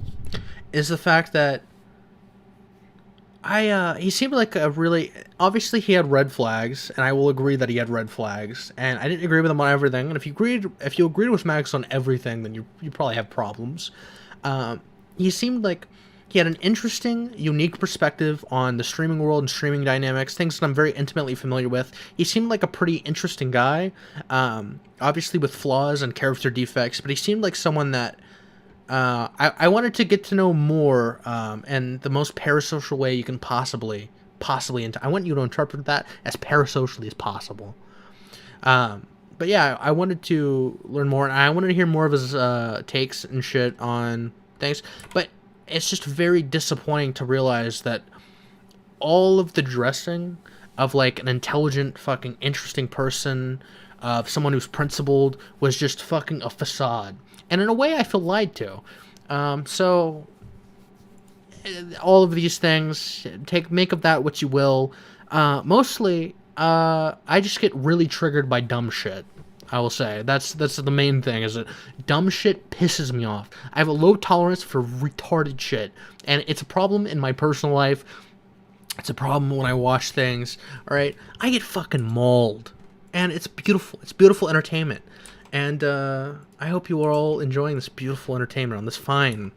is the fact that he seemed like a really, obviously he had red flags, and I will agree that he had red flags, and I didn't agree with him on everything, and if you agreed with Max on everything, then you probably have problems. He seemed like he had an interesting, unique perspective on the streaming world and streaming dynamics, things that I'm very intimately familiar with. He seemed like a pretty interesting guy, obviously with flaws and character defects, but he seemed like someone that I wanted to get to know more, and the most parasocial way you can possibly, I want you to interpret that as parasocially as possible. But yeah, I wanted to learn more, and I wanted to hear more of his takes and shit on things, but it's just very disappointing to realize that all of the dressing of like an intelligent, fucking interesting person, of someone who's principled, was just fucking a facade. And in a way, I feel lied to. So all of these things, make of that what you will. Mostly, I just get really triggered by dumb shit. I will say that's the main thing, is that dumb shit pisses me off. I have a low tolerance for retarded shit, and it's a problem in my personal life. It's a problem when I watch things. All right, I get fucking mauled, and it's beautiful. It's beautiful entertainment, and I hope you are all enjoying this beautiful entertainment on this fine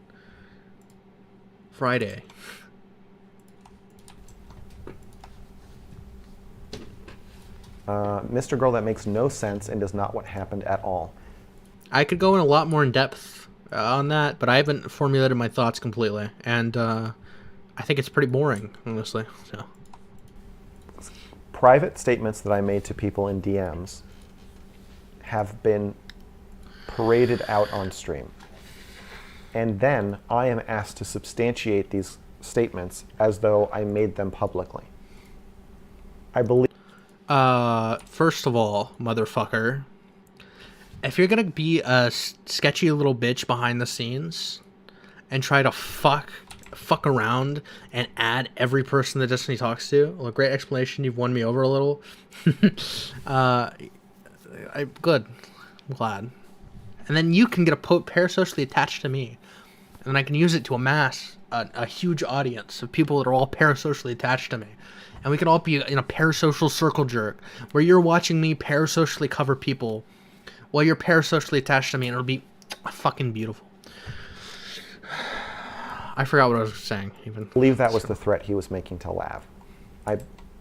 Friday. MrGirl, that makes no sense and is not what happened at all. I could go in a lot more in depth on that, but I haven't formulated my thoughts completely, and I think it's pretty boring, honestly. So, private statements that I made to people in DMs have been paraded out on stream, and then I am asked to substantiate these statements as though I made them publicly. I believe. First of all, motherfucker, if you're gonna be a sketchy little bitch behind the scenes and try to fuck around and add every person that Destiny talks to, well, great explanation. You've won me over a little. Good. I'm glad. And then you can get parasocially attached to me, and then I can use it to amass a huge audience of people that are all parasocially attached to me. And we can all be in a parasocial circle jerk where you're watching me parasocially cover people while you're parasocially attached to me, and it'll be fucking beautiful. I forgot what I was saying, even. I believe that was the threat he was making to Lav.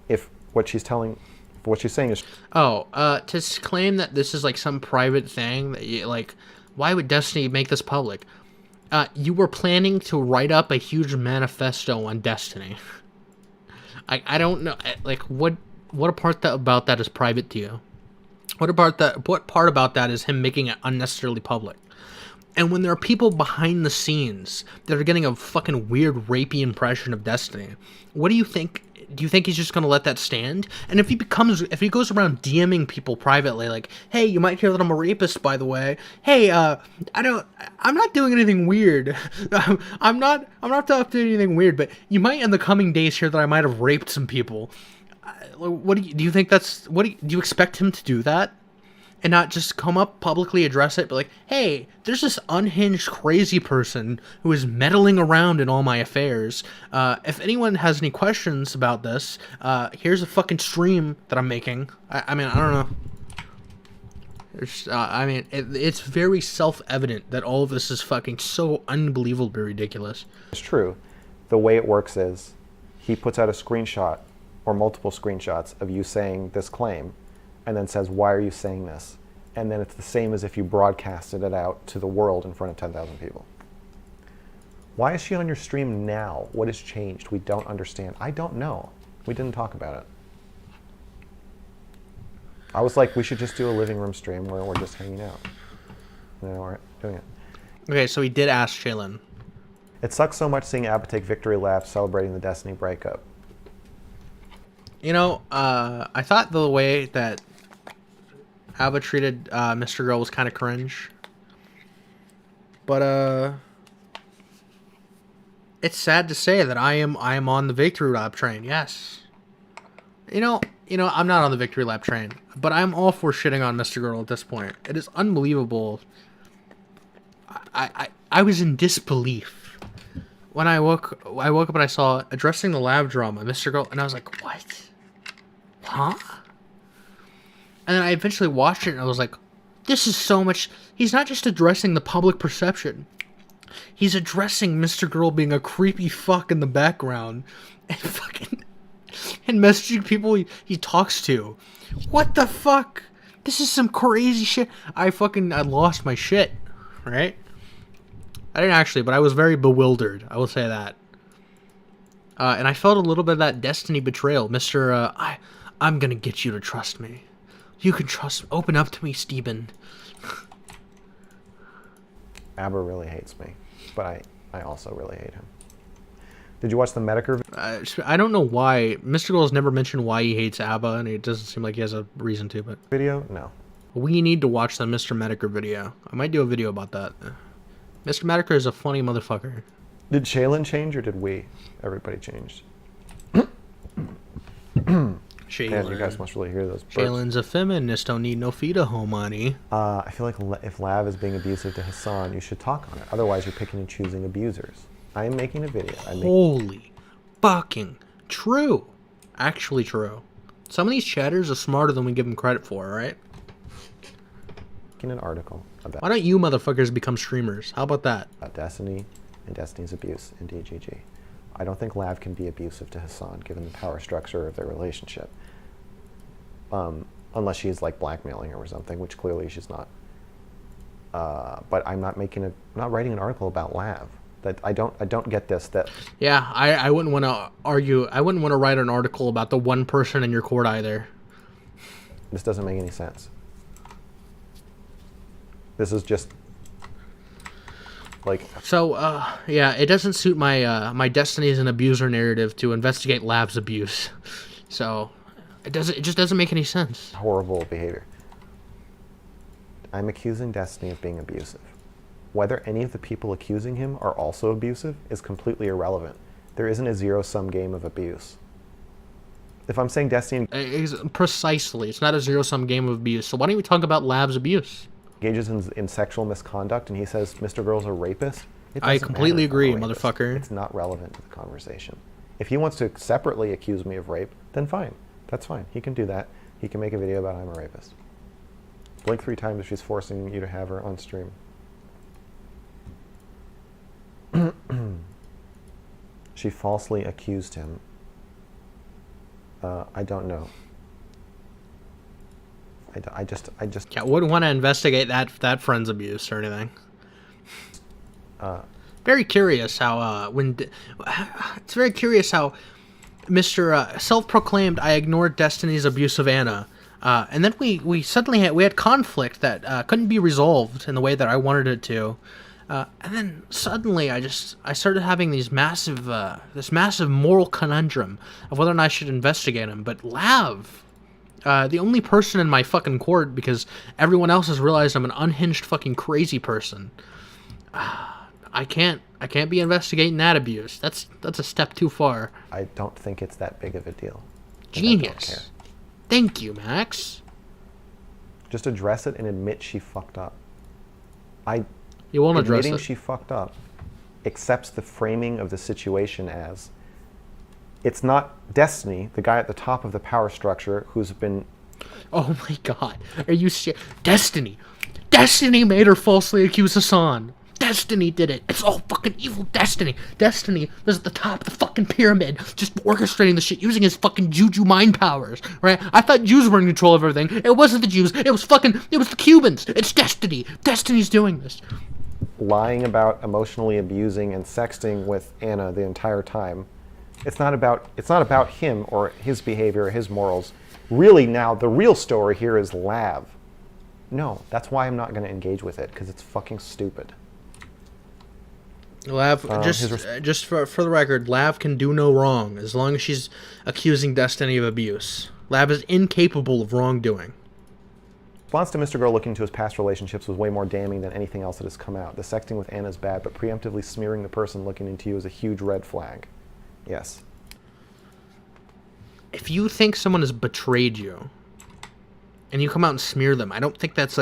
If what she's saying is... To claim that this is like some private thing, that you, like, why would Destiny make this public? You were planning to write up a huge manifesto on Destiny. I don't know, like, what part about that is private to you? What part about that is him making it unnecessarily public? And when there are people behind the scenes that are getting a fucking weird rapey impression of Destiny, what do you think? Do you think he's just gonna let that stand? And if he goes around DMing people privately, like, hey, you might hear that I'm a rapist, by the way. Hey, I'm not doing anything weird. I'm not up to anything weird, but you might in the coming days hear that I might have raped some people. What do you think that's? Do you expect him to do that? And not just come up publicly, address it, but like, hey, there's this unhinged, crazy person who is meddling around in all my affairs. If anyone has any questions about this, here's a fucking stream that I'm making. I mean, I don't know. It's very self-evident that all of this is fucking so unbelievably ridiculous. It's true. The way it works is he puts out a screenshot or multiple screenshots of you saying this claim, and then says, why are you saying this? And then it's the same as if you broadcasted it out to the world in front of 10,000 people. Why is she on your stream now? What has changed? We don't understand. I don't know. We didn't talk about it. I was like, we should just do a living room stream where we're just hanging out. And now we're doing it. Okay, so he did ask Shaylin. It sucks so much seeing Abba take victory laps celebrating the Destiny breakup. I thought the way that Alba treated MrGirl was kind of cringe. But it's sad to say that I am on the victory lap train. Yes. I'm not on the victory lap train, but I'm all for shitting on MrGirl at this point. It is unbelievable. I was in disbelief when I woke up and I saw addressing the lab drama, MrGirl, and I was like, what? Huh? And then I eventually watched it and I was like, this is so much. He's not just addressing the public perception. He's addressing MrGirl being a creepy fuck in the background and messaging people he talks to. What the fuck? This is some crazy shit. I lost my shit, right? I didn't actually, but I was very bewildered. I will say that. And I felt a little bit of that Destiny betrayal. I'm gonna get you to trust me. You can trust me. Open up to me, Steven. Abba really hates me, but I also really hate him. Did you watch the Medicare I don't know why. MrGirl has never mentioned why he hates ABBA, and it doesn't seem like he has a reason to, but... video? No. We need to watch the Mr. Medicare video. I might do a video about that. Mr. Medicare is a funny motherfucker. Did Shaylin change or did we? Everybody changed. Shaylin. Man, you guys must really hear those burps. Shaylin's a feminist, don't need no feeder home, honey. I feel like if Lav is being abusive to Hassan, you should talk on it. Otherwise, you're picking and choosing abusers. I am making a video. Holy fucking true. Actually true. Some of these chatters are smarter than we give them credit for, right? Making an article about... Why don't you motherfuckers become streamers? How about that? About Destiny and Destiny's abuse in DGG. I don't think Lav can be abusive to Hassan, given the power structure of their relationship. Unless she's like blackmailing her or something, which clearly she's not. But I'm not writing an article about Lav. That I don't get this. That yeah, I wouldn't want to argue. I wouldn't want to write an article about the one person in your court either. This doesn't make any sense. This is just like... So, yeah, it doesn't suit my my Destiny as an abuser narrative to investigate Lav's abuse. So, it just doesn't make any sense. Horrible behavior. I'm accusing Destiny of being abusive. Whether any of the people accusing him are also abusive is completely irrelevant. There isn't a zero-sum game of abuse. If I'm saying Destiny... Precisely. It's not a zero-sum game of abuse. So why don't we talk about Lav's abuse? Engages in sexual misconduct and he says MrGirl's a rapist. I completely agree, motherfucker. It's not relevant to the conversation. If he wants to separately accuse me of rape, then fine. That's fine. He can do that. He can make a video about I'm a rapist. Blink 3 times if she's forcing you to have her on stream. She falsely accused him. I don't know. I just. Yeah, wouldn't want to investigate that friend's abuse or anything. Very curious how it's very curious how Mr. Self-proclaimed I ignored Destiny's abuse of Anna, and then we suddenly had conflict that couldn't be resolved in the way that I wanted it to. And then suddenly I started having this massive moral conundrum of whether or not I should investigate him. But Lav, the only person in my fucking court, because everyone else has realized I'm an unhinged fucking crazy person. I can't be investigating that abuse. That's a step too far. I don't think it's that big of a deal. Genius. Thank you, Max. Just address it and admit she fucked up. You won't address Admitting it. she fucked up accepts the framing of the situation as it's not Destiny, the guy at the top of the power structure who's been... Oh my god. Are you serious? Destiny made her falsely accuse Hassan. Destiny did it. It's all fucking evil Destiny. Destiny was at the top of the fucking pyramid, just orchestrating the shit, using his fucking juju mind powers, right? I thought Jews were in control of everything. It wasn't the Jews. It was the Cubans. It's Destiny. Destiny's doing this. Lying about emotionally abusing and sexting with Anna the entire time. It's not about him or his behavior or his morals. Really now, the real story here is Lav. No, that's why I'm not going to engage with it, because it's fucking stupid. Lav, just for the record, Lav can do no wrong as long as she's accusing Destiny of abuse. Lav is incapable of wrongdoing. Response to Mr. Girl looking into his past relationships was way more damning than anything else that has come out. The sexting with Anna's bad, but preemptively smearing the person looking into you is a huge red flag. Yes. If you think someone has betrayed you, and you come out and smear them, I don't think that's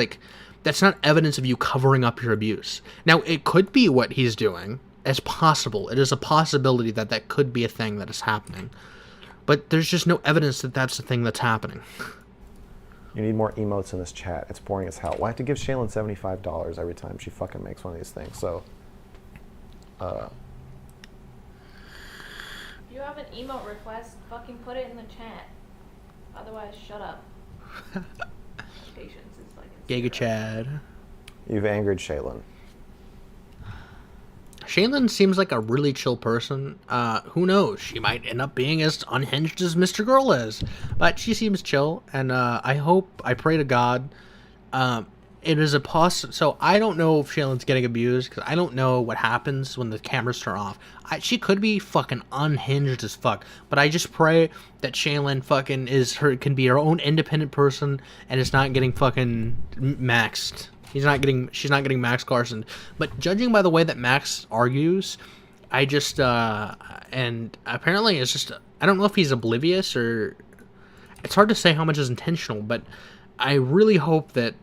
not evidence of you covering up your abuse. Now, it could be what he's doing. It's possible. It is a possibility that that could be a thing that is happening. But there's just no evidence that that's the thing that's happening. You need more emotes in this chat. It's boring as hell. Why have to give Shaylin $75 every time she fucking makes one of these things? So, If you have an emote request, fucking put it in the chat. Otherwise, shut up. Patience is like a Giga zero. Chad. you've angered Shaylin. Shaylin seems like a really chill person. Who knows? She might end up being as unhinged as MrGirl is. But she seems chill, and I pray to God, it is a so I don't know if Shaylin's getting abused, because I don't know what happens when the cameras turn off. She could be fucking unhinged as fuck, but I just pray that Shaylin fucking can be her own independent person, and is not getting fucking maxed. She's not getting Max Carson. But judging by the way that Max argues, I just, and apparently it's just, I don't know if he's oblivious or, it's hard to say how much is intentional, but I really hope that,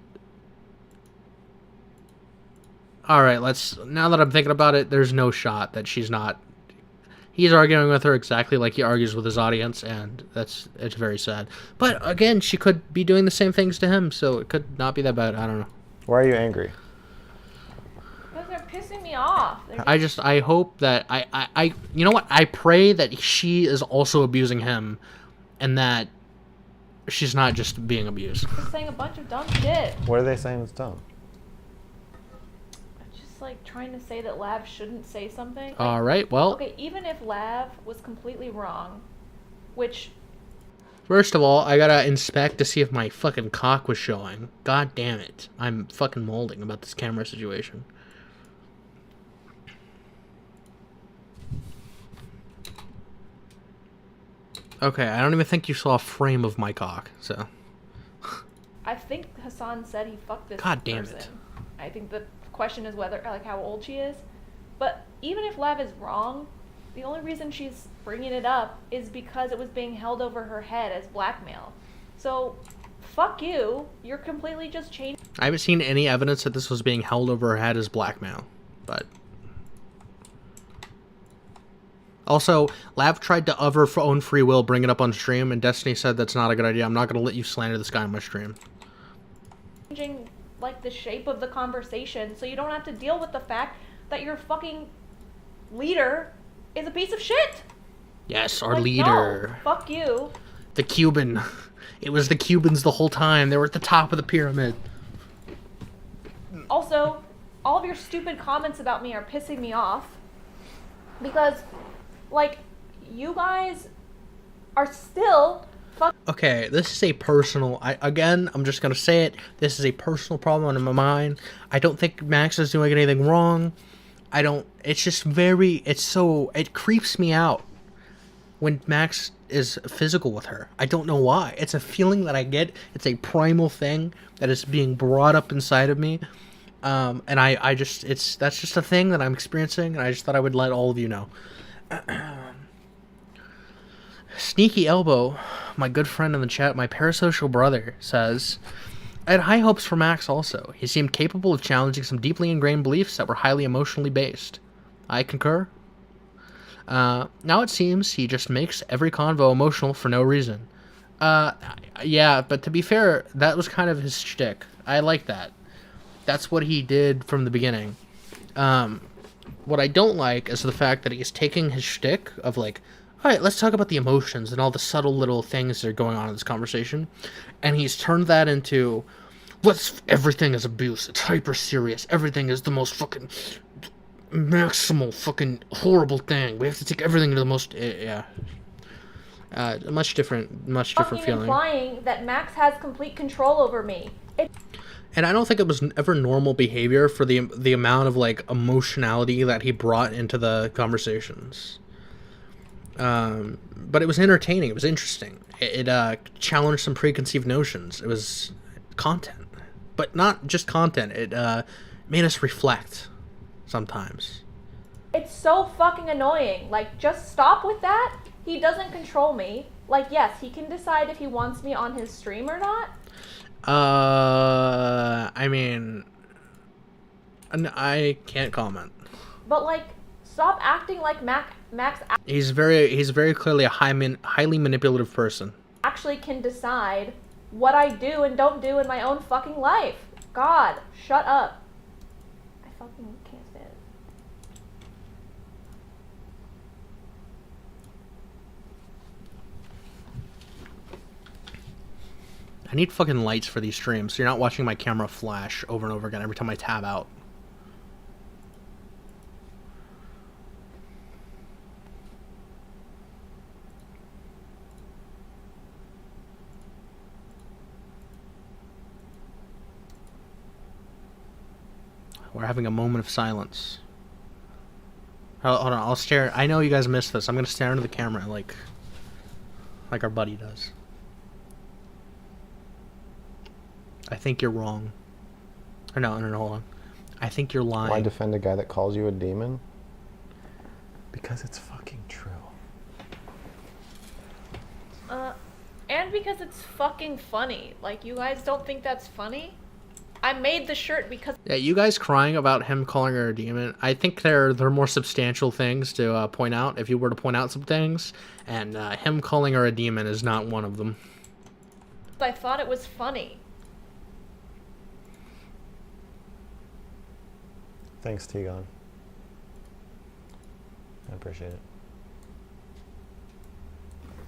alright, now that I'm thinking about it, there's no shot that he's arguing with her exactly like he argues with his audience, and it's very sad. But again, she could be doing the same things to him, so it could not be that bad, I don't know. Why are you angry? Because they're pissing me off. I hope that, you know what, I pray that she is also abusing him, and that she's not just being abused. Just saying a bunch of dumb shit. What are they saying that's dumb? Just like trying to say that Lav shouldn't say something. Like, Alright, well, okay, even if Lav was completely wrong, which first of all, I gotta inspect to see if my fucking cock was showing. God damn it. I'm fucking molding about this camera situation. Okay, I don't even think you saw a frame of my cock, so. I think Hassan said he fucked this God damn person. it. I think the question is whether, like, how old she is. But even if Lav is wrong, the only reason she's bringing it up is because it was being held over her head as blackmail. So, fuck you. You're completely just changing. I haven't seen any evidence that this was being held over her head as blackmail, but. Also, Lav tried to, of her own free will, bring it up on stream, and Destiny said that's not a good idea. I'm not going to let you slander this guy on my stream. Changing, like, the shape of the conversation so you don't have to deal with the fact that your fucking leader is a piece of shit. Yes, our Like, leader. No, fuck you. The Cuban. It was the Cubans the whole time. They were at the top of the pyramid. Also, all of your stupid comments about me are pissing me off. Because, like, you guys are still Okay, this is a personal... I'm just going to say it. This is a personal problem in my mind. I don't think Max is doing anything wrong. It's just it creeps me out when Max is physical with her. I don't know why. It's a feeling that I get. It's a primal thing that is being brought up inside of me. And that's just a thing that I'm experiencing, and I just thought I would let all of you know. Sneaky Elbow, my good friend in the chat, my parasocial brother, says, I had high hopes for Max also. He seemed capable of challenging some deeply ingrained beliefs that were highly emotionally based. I concur. Now it seems he just makes every convo emotional for no reason. Yeah, but to be fair, that was kind of his shtick. I like that. That's what he did from the beginning. What I don't like is the fact that he's taking his shtick of like, all right, let's talk about the emotions and all the subtle little things that are going on in this conversation, and he's turned that into, everything is abuse. It's hyper serious. Everything is the most fucking maximal fucking horrible thing. We have to take everything to the most, yeah. Much different fucking feeling. implying that Max has complete control over me. And I don't think it was ever normal behavior for the amount of like emotionality that he brought into the conversations. But it was entertaining. It was interesting. It challenged some preconceived notions. It was content, but not just content. It made us reflect sometimes. It's so fucking annoying. Like, just stop with that. He doesn't control me. Like, yes, he can decide if he wants me on his stream or not. I mean, I can't comment. But, like, stop acting like Max He's very clearly a highly manipulative person. actually can decide what I do and don't do in my own fucking life. God, shut up. I fucking can't stand it. I need fucking lights for these streams, so you're not watching my camera flash over and over again every time I tab out. We're having a moment of silence. Hold on, I'll stare. I know you guys missed this. I'm gonna stare into the camera like our buddy does. I think you're wrong. Or no, hold on. I think you're lying. Why defend a guy that calls you a demon? Because it's fucking true. And because it's fucking funny. Like, you guys don't think that's funny? I made the shirt because... Yeah, you guys crying about him calling her a demon, I think there are more substantial things to point out, if you were to point out some things, and him calling her a demon is not one of them. I thought it was funny. Thanks, Tegon. I appreciate it.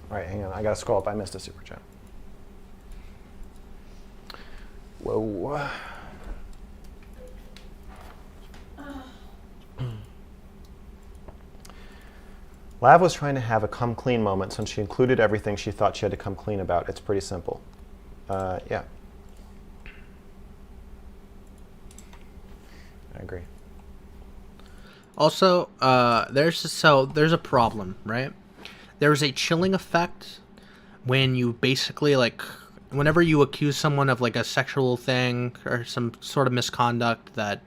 Alright, hang on. I gotta scroll up. I missed a super chat. Whoa. Lav was trying to have a come clean moment since she included everything she thought she had to come clean about. It's pretty simple. Yeah. I agree. Also, there's a problem, right? There's a chilling effect when you basically, like, whenever you accuse someone of, like, a sexual thing or some sort of misconduct, that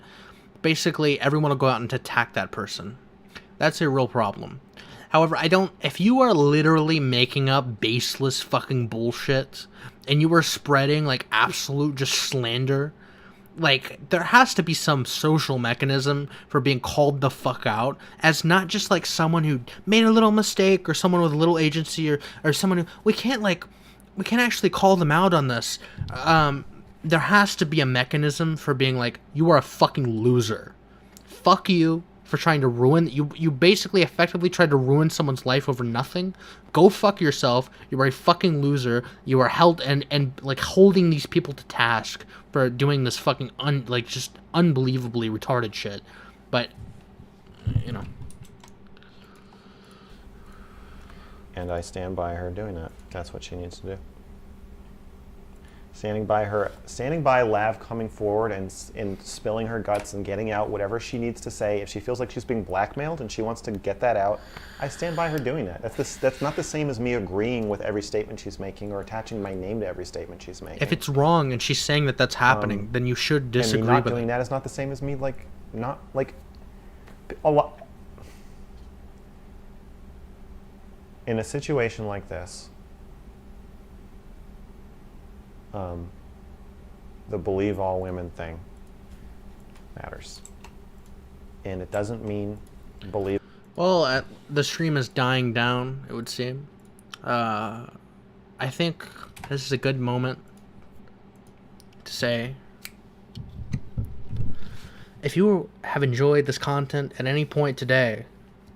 basically everyone will go out and attack that person. That's a real problem. However, if you are literally making up baseless fucking bullshit and you are spreading, like, absolute just slander, like, there has to be some social mechanism for being called the fuck out as not just, like, someone who made a little mistake or someone with a little agency or someone who... We can't actually call them out on this. There has to be a mechanism for being like, you are a fucking loser. Fuck you for trying to ruin... You basically effectively tried to ruin someone's life over nothing. Go fuck yourself. You are a fucking loser. You are held and like holding these people to task for doing this fucking just unbelievably retarded shit. But, you know. And I stand by her doing that. That's what she needs to do. Standing by Lav coming forward and spilling her guts and getting out whatever she needs to say. If she feels like she's being blackmailed and she wants to get that out, I stand by her doing that. That's not the same as me agreeing with every statement she's making or attaching my name to every statement she's making. If it's wrong and she's saying that that's happening, then you should disagree and me not with doing it. that is not the same as me not a lot. In a situation like this, the believe all women thing matters. And it doesn't mean believe... Well, the stream is dying down, it would seem. I think this is a good moment to say, if you have enjoyed this content at any point today,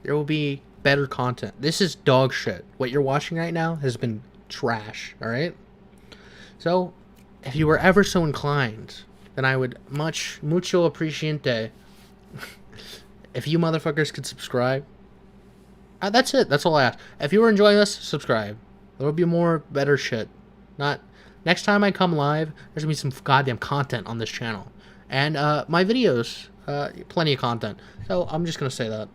there will be better content. This is dog shit. What you're watching right now has been trash, alright? So, if you were ever so inclined, then I would mucho appreciate if you motherfuckers could subscribe. That's it. That's all I ask. If you were enjoying this, subscribe. There will be more better shit. Not Next time I come live, there's gonna be some goddamn content on this channel, and my videos, plenty of content. So I'm just gonna say that.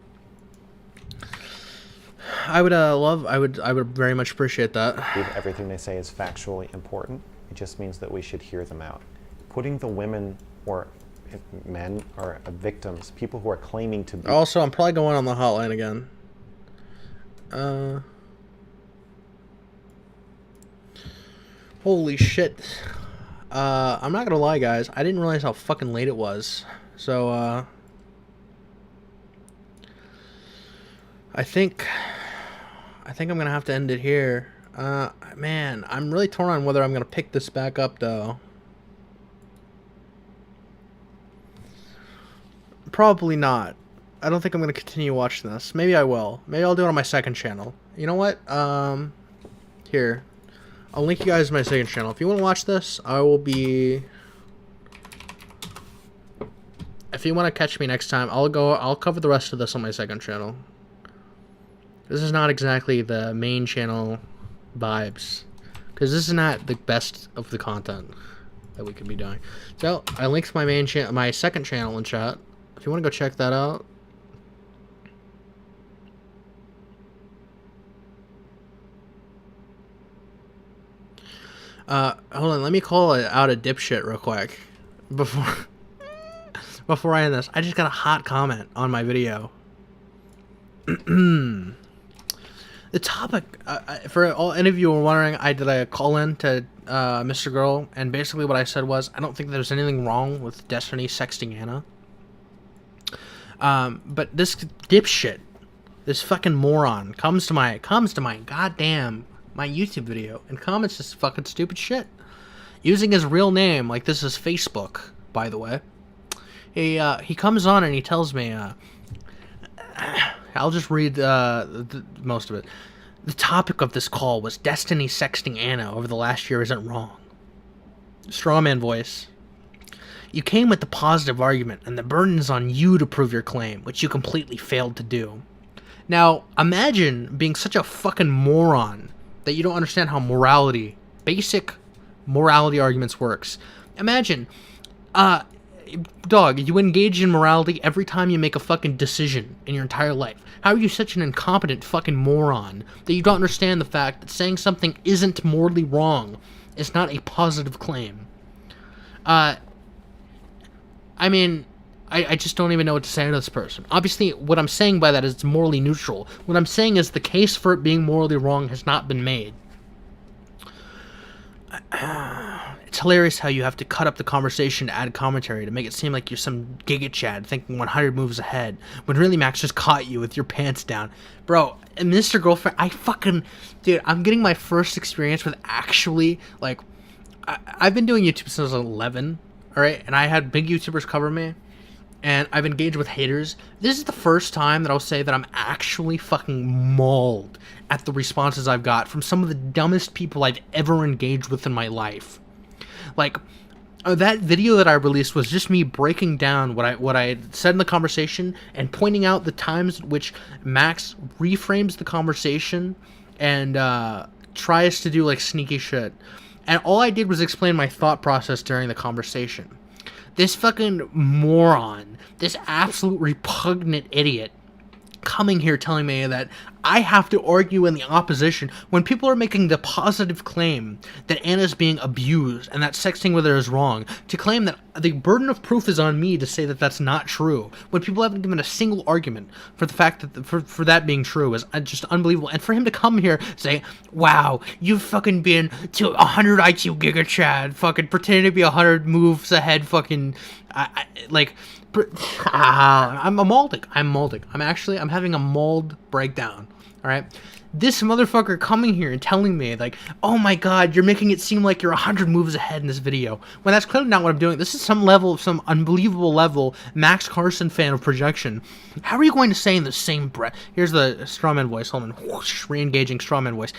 I would very much appreciate that. Everything they say is factually important. It just means that we should hear them out. Putting the women or men or victims, people who are claiming to be. Also, I'm probably going on the hotline again. Holy shit. I'm not gonna lie, guys. I didn't realize how fucking late it was. So, I think I'm gonna have to end it here. Man, I'm really torn on whether I'm gonna pick this back up, though. Probably not. I don't think I'm gonna continue watching this. Maybe I will. Maybe I'll do it on my second channel. You know what? Here. I'll link you guys to my second channel. If you want to watch this, I will be... If you want to catch me next time, I'll cover the rest of this on my second channel. This is not exactly the main channel vibes, because this is not the best of the content that we could be doing. So, I linked my my second channel in chat. If you want to go check that out. Hold on, let me call it out a dipshit real quick before I end this. I just got a hot comment on my video. The topic, for any of you who are wondering, I did a call in to MrGirl, and basically what I said was, I don't think there's anything wrong with Destiny sexting Anna. But this dipshit, this fucking moron, comes to my goddamn my YouTube video and comments this fucking stupid shit using his real name, like this is Facebook, by the way. He comes on and he tells me, I'll just read most of it. The topic of this call was Destiny sexting Anna over the last year isn't wrong. Strawman voice. You came with the positive argument, and the burden is on you to prove your claim, which you completely failed to do. Now, imagine being such a fucking moron that you don't understand how basic morality arguments works. Imagine, dog, you engage in morality every time you make a fucking decision in your entire life. How are you such an incompetent fucking moron that you don't understand the fact that saying something isn't morally wrong is not a positive claim? I mean, I just don't even know what to say to this person. Obviously, what I'm saying by that is it's morally neutral. What I'm saying is the case for it being morally wrong has not been made. It's hilarious how you have to cut up the conversation to add commentary to make it seem like you're some Giga Chad thinking 100 moves ahead, when really Max just caught you with your pants down. Bro, and Mr. Girlfriend, dude, I'm getting my first experience with actually, like, I've been doing YouTube since I was 11, alright, and I had big YouTubers cover me, and I've engaged with haters. This is the first time that I'll say that I'm actually fucking mauled at the responses I've got from some of the dumbest people I've ever engaged with in my life. Like, that video that I released was just me breaking down what I had said in the conversation and pointing out the times in which Max reframes the conversation and tries to do like sneaky shit. And all I did was explain my thought process during the conversation. This fucking moron, this absolute repugnant idiot, coming here telling me that I have to argue in the opposition when people are making the positive claim that Anna's being abused and that sexting with her is wrong, to claim that the burden of proof is on me to say that that's not true, when people haven't given a single argument for the fact that for that being true is just unbelievable. And for him to come here say, wow, you've fucking been to 100 IQ Giga Chad, fucking pretending to be 100 moves ahead, fucking, I'm molding. I'm having a mold breakdown. All right. This motherfucker coming here and telling me like, oh my god, you're making it seem like you're 100 moves ahead in this video, when that's clearly not what I'm doing. This is some unbelievable level Max Carson fan of projection. How are you going to say in the same breath? Here's the strawman voice. Hold on. Whoosh, re-engaging strawman voice.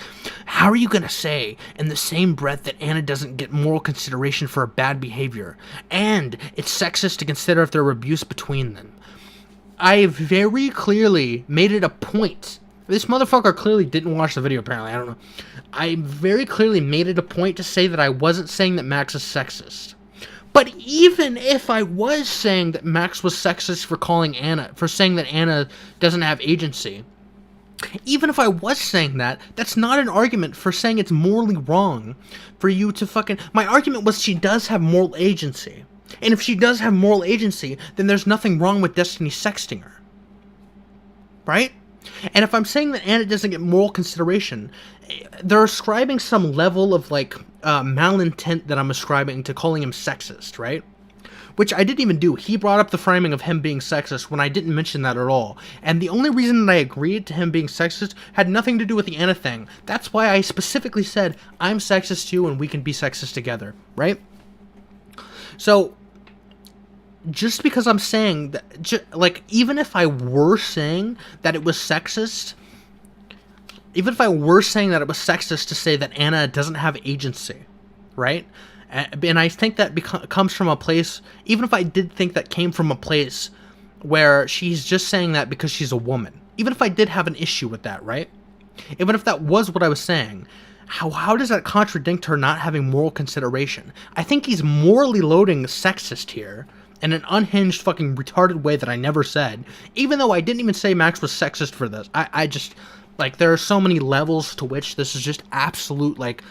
How are you going to say in the same breath that Anna doesn't get moral consideration for her bad behavior, and it's sexist to consider if there were abuse between them? I very clearly made it a point This motherfucker clearly didn't watch the video, apparently. I don't know. I very clearly made it a point to say that I wasn't saying that Max is sexist. But even if I was saying that Max was sexist for saying that Anna doesn't have agency, even if I was saying that, that's not an argument for saying it's morally wrong for you to fucking... My argument was she does have moral agency. And if she does have moral agency, then there's nothing wrong with Destiny sexting her. Right? And if I'm saying that Anna doesn't get moral consideration, they're ascribing some level of, like, malintent that I'm ascribing to calling him sexist, right? Which I didn't even do. He brought up the framing of him being sexist when I didn't mention that at all. And the only reason that I agreed to him being sexist had nothing to do with the Anna thing. That's why I specifically said, I'm sexist too and we can be sexist together, right? So, just because I'm saying that, like, even if I were saying that it was sexist, even if I were saying that it was sexist to say that Anna doesn't have agency, right? And I think that comes from a place, even if I did think that came from a place where she's just saying that because she's a woman, even if I did have an issue with that, right? Even if that was what I was saying, how does that contradict her not having moral consideration? I think he's morally loading sexist here in an unhinged fucking retarded way that I never said, even though I didn't even say Max was sexist for this. I just, like, there are so many levels to which this is just absolute, like,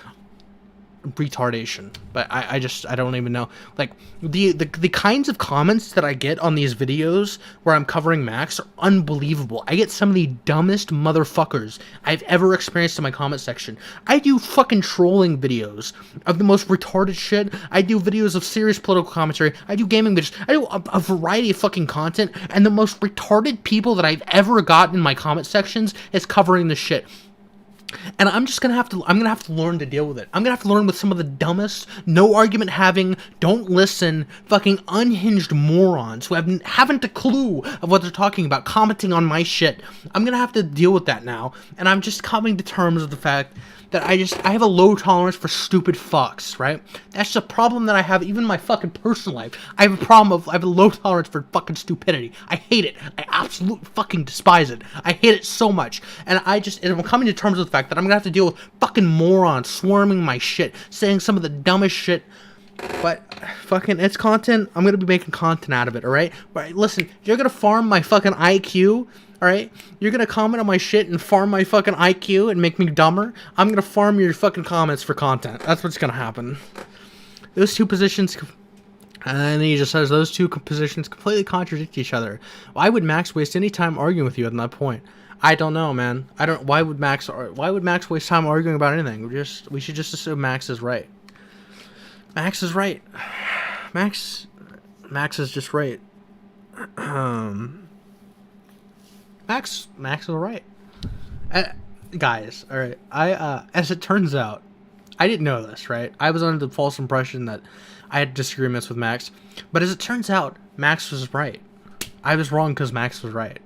retardation. But I don't even know, like, the kinds of comments that I get on these videos where I'm covering Max are unbelievable. I get some of the dumbest motherfuckers I've ever experienced in my comment section. I do fucking trolling videos of the most retarded shit. I do videos of serious political commentary. I do gaming videos. I do a variety of fucking content, and the most retarded people that I've ever gotten in my comment sections is covering this shit. And I'm gonna have to learn to deal with it. I'm gonna have to learn with some of the dumbest, no argument having, don't listen, fucking unhinged morons who haven't a clue of what they're talking about, commenting on my shit. I'm gonna have to deal with that now, and I'm just coming to terms with the fact that I have a low tolerance for stupid fucks, right? That's a problem that I have even in my fucking personal life. I have a low tolerance for fucking stupidity. I hate it. I absolutely fucking despise it. I hate it so much. And I'm coming to terms with the fact that I'm gonna have to deal with fucking morons swarming my shit, saying some of the dumbest shit. But fucking, it's content. I'm gonna be making content out of it, alright? But listen, you're gonna farm my fucking IQ, alright? You're gonna comment on my shit and farm my fucking IQ and make me dumber. I'm gonna farm your fucking comments for content. That's what's gonna happen. Those two positions... And then he just says those two positions completely contradict each other. Why would Max waste any time arguing with you at that point? I don't know, man. Why would Max waste time arguing about anything? We should just assume Max is right. Max is right. Max is just right. Max is right. Guys, all right. As it turns out, I didn't know this, right? I was under the false impression that I had disagreements with Max, but as it turns out, Max was right. I was wrong because Max was right.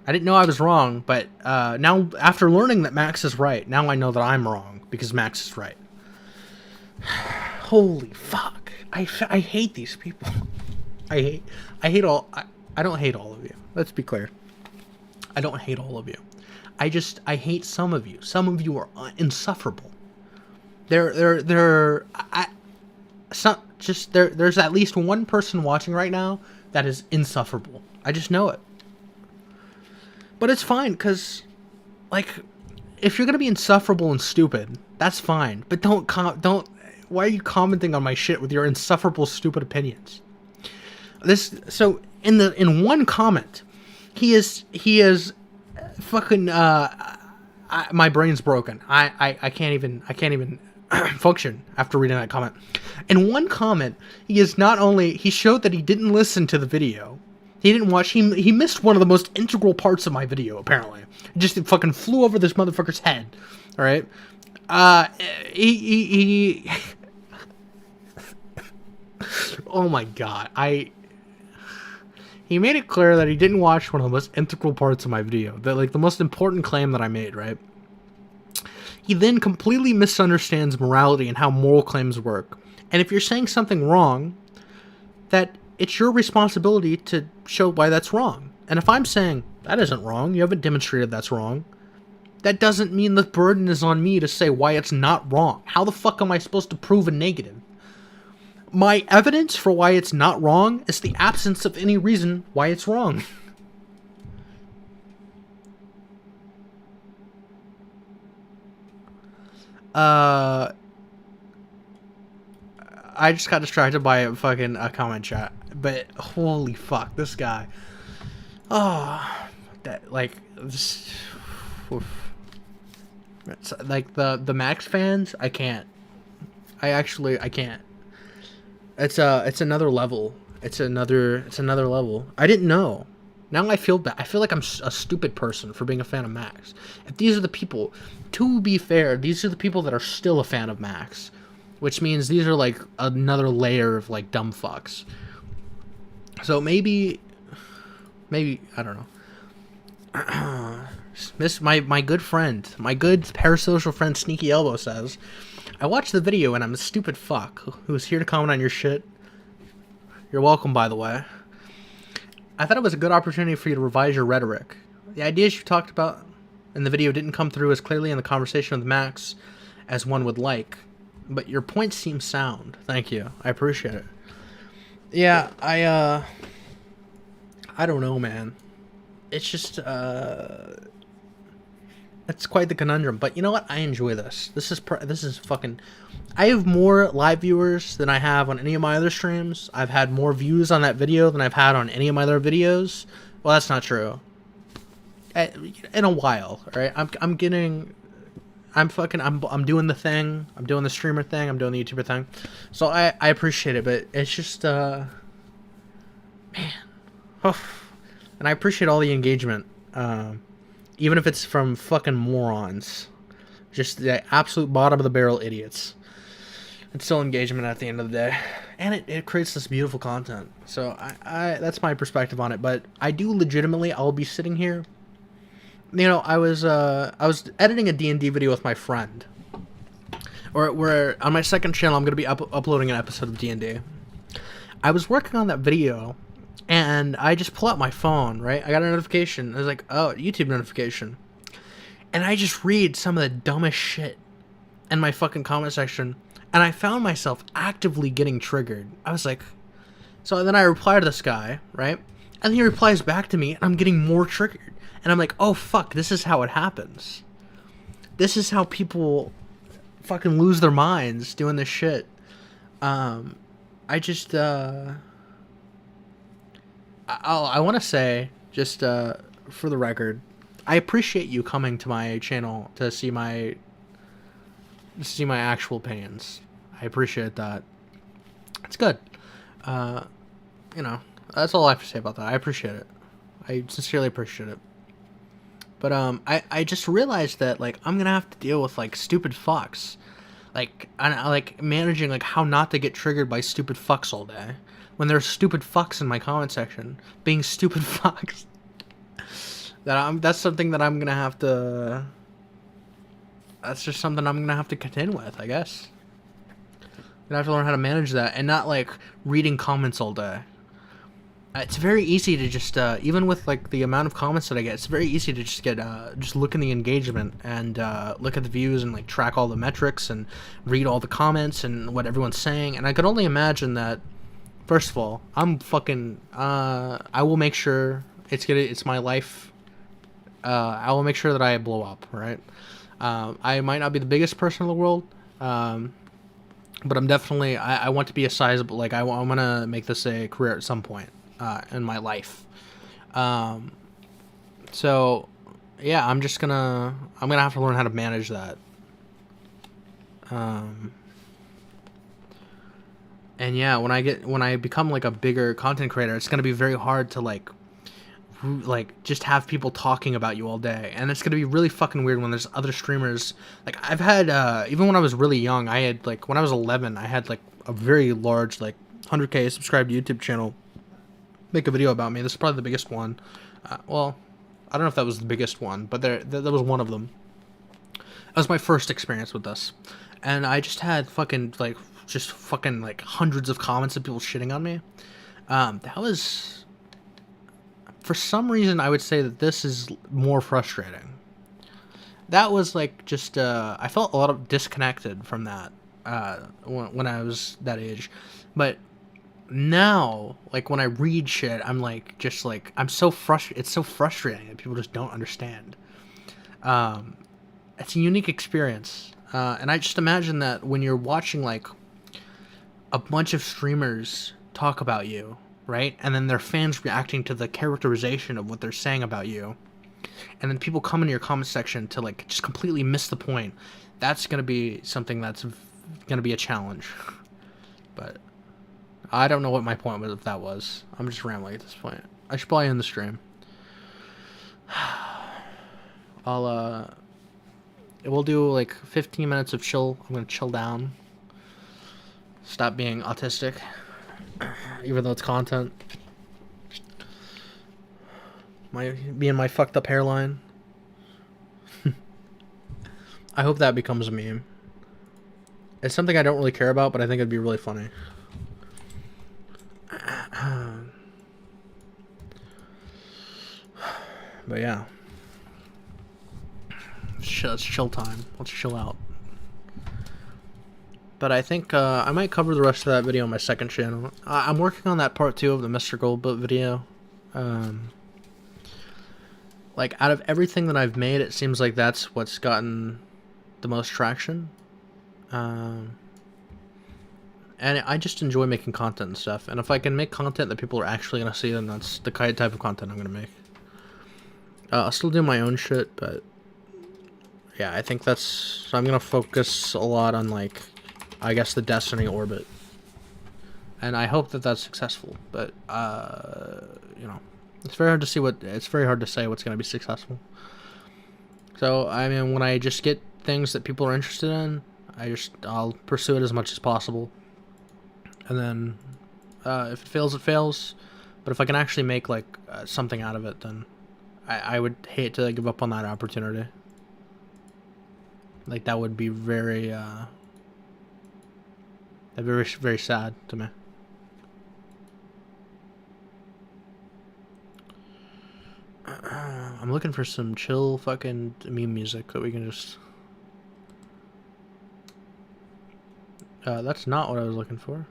I didn't know I was wrong, but now after learning that Max is right, now I know that I'm wrong because Max is right. Holy fuck! I hate these people. I don't hate all of you. Let's be clear. I don't hate all of you. I hate some of you. Some of you are insufferable. There's at least one person watching right now that is insufferable. I just know it. But it's fine, because, like, if you're gonna be insufferable and stupid, that's fine. But why are you commenting on my shit with your insufferable, stupid opinions? In one comment, he is fucking, my brain's broken. I can't even function after reading that comment. In one comment, he showed that he didn't listen to the video. He didn't watch. He missed one of the most integral parts of my video, apparently. It just fucking flew over this motherfucker's head. All right. He oh my god. He made it clear that he didn't watch one of the most integral parts of my video. The most important claim that I made, right? He then completely misunderstands morality and how moral claims work. And if you're saying something wrong, that it's your responsibility to show why that's wrong. And if I'm saying That isn't wrong. You haven't demonstrated that's wrong. That doesn't mean the burden is on me to say why it's not wrong. How the fuck am I supposed to prove a negative? My evidence for why it's not wrong is the absence of any reason why it's wrong. I just got distracted by a fucking comment chat. But holy fuck, this guy. Oh, that like this. Oof. It's, like the Max fans, I can't. I can't. It's another level. It's another level. I didn't know. Now I feel bad. I feel like I'm a stupid person for being a fan of Max. If these are the people, to be fair, these are the people that are still a fan of Max, which means these are like another layer of like dumb fucks. So maybe I don't know. My good friend, my good parasocial friend Sneaky Elbow says, I watched the video and I'm a stupid fuck who's here to comment on your shit. You're welcome, by the way. I thought it was a good opportunity for you to revise your rhetoric. The ideas you talked about in the video didn't come through as clearly in the conversation with Max as one would like, but your points seem sound. Thank you. I appreciate it. Yeah, I don't know, man. It's just, it's quite the conundrum, but you know what? I enjoy this. This is fucking... I have more live viewers than I have on any of my other streams. I've had more views on that video than I've had on any of my other videos. Well, that's not true. In a while, right? I'm doing the thing. I'm doing the streamer thing. I'm doing the YouTuber thing. So I appreciate it, but it's just, man. And I appreciate all the engagement. Even if it's from fucking morons. Just the absolute bottom of the barrel idiots. It's still engagement at the end of the day. And it creates this beautiful content. So I that's my perspective on it. But I do legitimately, I'll be sitting here. You know, I was editing a D&D video with my friend. Where on my second channel, I'm going to be uploading an episode of D&D. I was working on that video. And I just pull out my phone, right? I got a notification. I was like, oh, YouTube notification. And I just read some of the dumbest shit in my fucking comment section. And I found myself actively getting triggered. I was like... So then I reply to this guy, right? And he replies back to me, and I'm getting more triggered. And I'm like, oh, fuck, this is how it happens. This is how people fucking lose their minds doing this shit. I just... I want to say, just for the record, I appreciate you coming to my channel to see my actual opinions. I appreciate that. It's good. You know, that's all I have to say about that. I appreciate it. I sincerely appreciate it. But I just realized that like I'm gonna have to deal with like stupid fucks, like I like managing like how not to get triggered by stupid fucks all day. When there's stupid fucks in my comment section, being stupid fucks, that's something that I'm gonna have to. That's just something I'm gonna have to contend with, I guess. I'm gonna have to learn how to manage that and not like reading comments all day. It's very easy to just, even with like the amount of comments that I get, it's very easy to just get, just look in the engagement and look at the views and like track all the metrics and read all the comments and what everyone's saying. And I could only imagine that. First of all, I'm fucking, I will make sure it's my life. I will make sure that I blow up, right? I might not be the biggest person in the world, but I'm definitely, I want to be a sizable, like, I want to make this a career at some point, in my life. So, yeah, I'm gonna have to learn how to manage that. And yeah, when I become like a bigger content creator, it's gonna be very hard to like just have people talking about you all day, and it's gonna be really fucking weird when there's other streamers. Like I've had even when I was really young, I had like when I was 11, I had like a very large like 100K subscribed YouTube channel make a video about me. This is probably the biggest one. Well, I don't know if that was the biggest one, but that was one of them. That was my first experience with this, and I just had fucking like hundreds of comments of people shitting on me. That for some reason, I would say that this is more frustrating. That was like just I felt a lot of disconnected from that when I was that age, but now like when I read shit, I'm like just like I'm so frustrated. It's so frustrating that people just don't understand. It's a unique experience, and I just imagine that when you're watching like a bunch of streamers talk about you, right, and then their fans reacting to the characterization of what they're saying about you. And then people come into your comment section to like just completely miss the point. That's gonna be something that's gonna be a challenge. But I don't know what my point was if that was. I'm just rambling at this point. I should probably end the stream. We'll do like 15 minutes of chill. I'm gonna chill down. Stop being autistic, even though it's content. Me and my fucked up hairline. I hope that becomes a meme. It's something I don't really care about, but I think it'd be really funny. But yeah. It's chill time. Let's chill out. But I think I might cover the rest of that video on my second channel. I'm working on that part 2 of the MrGirl boat video. Like, out of everything that I've made, it seems like that's what's gotten the most traction. And I just enjoy making content and stuff. And if I can make content that people are actually going to see, then that's the type of content I'm going to make. I'll still do my own shit, but... yeah, I think that's... so I'm going to focus a lot on, like, I guess the Destiny orbit. And I hope that that's successful, but, you know... it's very hard to see it's very hard to say what's going to be successful. So, I mean, when I just get things that people are interested in, I'll pursue it as much as possible. And then, if it fails, it fails. But if I can actually make, like, something out of it, then I would hate to give up on that opportunity. Like, that would be very, that'd be very, very sad to me. I'm looking for some chill fucking meme music that we can just... that's not what I was looking for.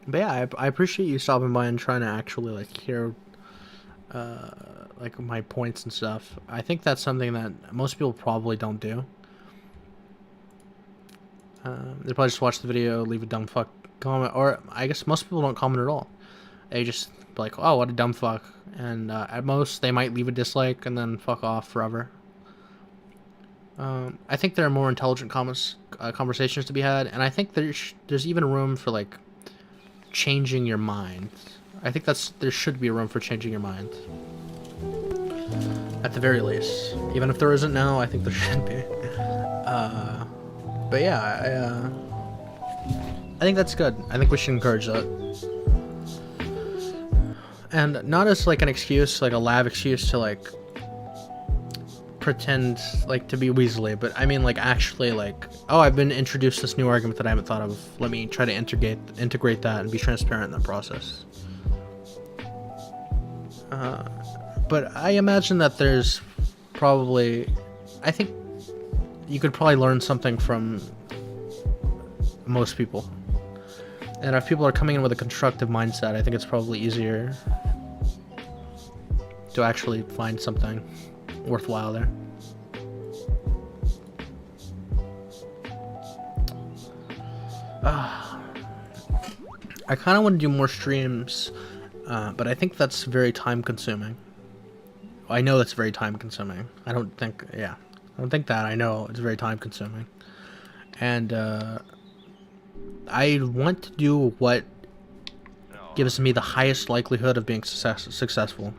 But yeah, I appreciate you stopping by and trying to actually, like, hear, like, my points and stuff. I think that's something that most people probably don't do. They probably just watch the video, leave a dumb fuck comment, or I guess most people don't comment at all. They just be like, oh, what a dumb fuck, and at most they might leave a dislike and then fuck off forever. I think there are more intelligent conversations to be had, and I think there's even room for, like, changing your mind. I think there should be room for changing your mind, at the very least. Even if there isn't now, I think there should be. But yeah, I think that's good. I think we should encourage that. And not as, like, an excuse, like a lab excuse to, like, pretend, like, to be weaselly, but I mean, like, actually, like, oh, I've been introduced to this new argument that I haven't thought of. Let me try to integrate that and be transparent in that process. But I imagine that there's probably... I think you could probably learn something from most people. And if people are coming in with a constructive mindset, I think it's probably easier to actually find something worthwhile there. I kind of want to do more streams, but I think that's very time consuming. I know that's very time consuming. I don't think that. I know it's very time consuming. And I want to do what gives me the highest likelihood of being successful.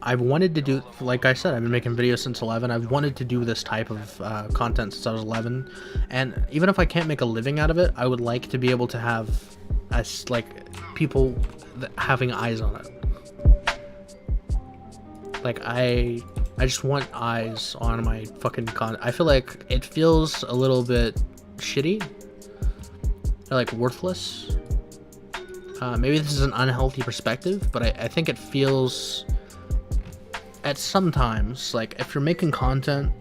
I've wanted to do, like I said, I've been making videos since 11. I've wanted to do this type of content since I was 11. And even if I can't make a living out of it, I would like to be able to have, people having eyes on it. Like, I just want eyes on my fucking content. I feel like it feels a little bit shitty. They're like worthless. Maybe this is an unhealthy perspective, but I think it feels at sometimes like if you're making content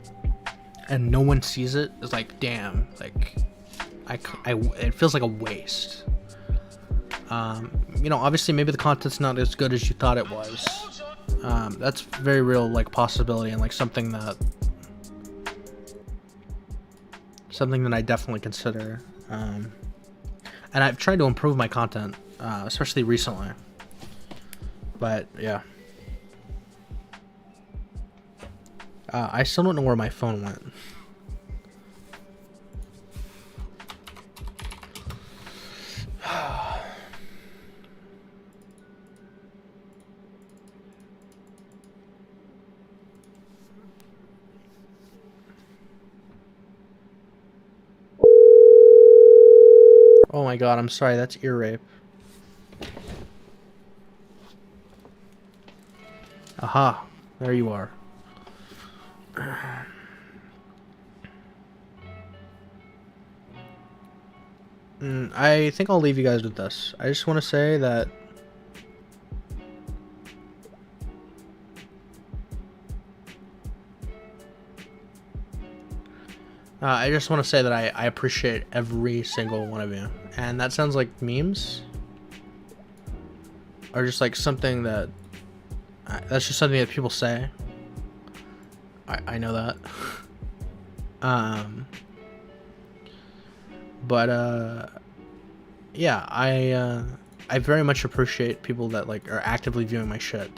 and no one sees it, it's like, damn, like it feels like a waste. You know, obviously maybe the content's not as good as you thought it was. That's very real, like, possibility, and like something that I definitely consider. And I've tried to improve my content, especially recently. But yeah, I still don't know where my phone went. Oh my god, I'm sorry, that's ear rape. Aha, there you are. I think I'll leave you guys with this. I just want to say that I just want to say that I appreciate every single one of you. And that sounds like memes. Or just like something that... that's just something that people say. I know that. Yeah, I very much appreciate people that like are actively viewing my shit.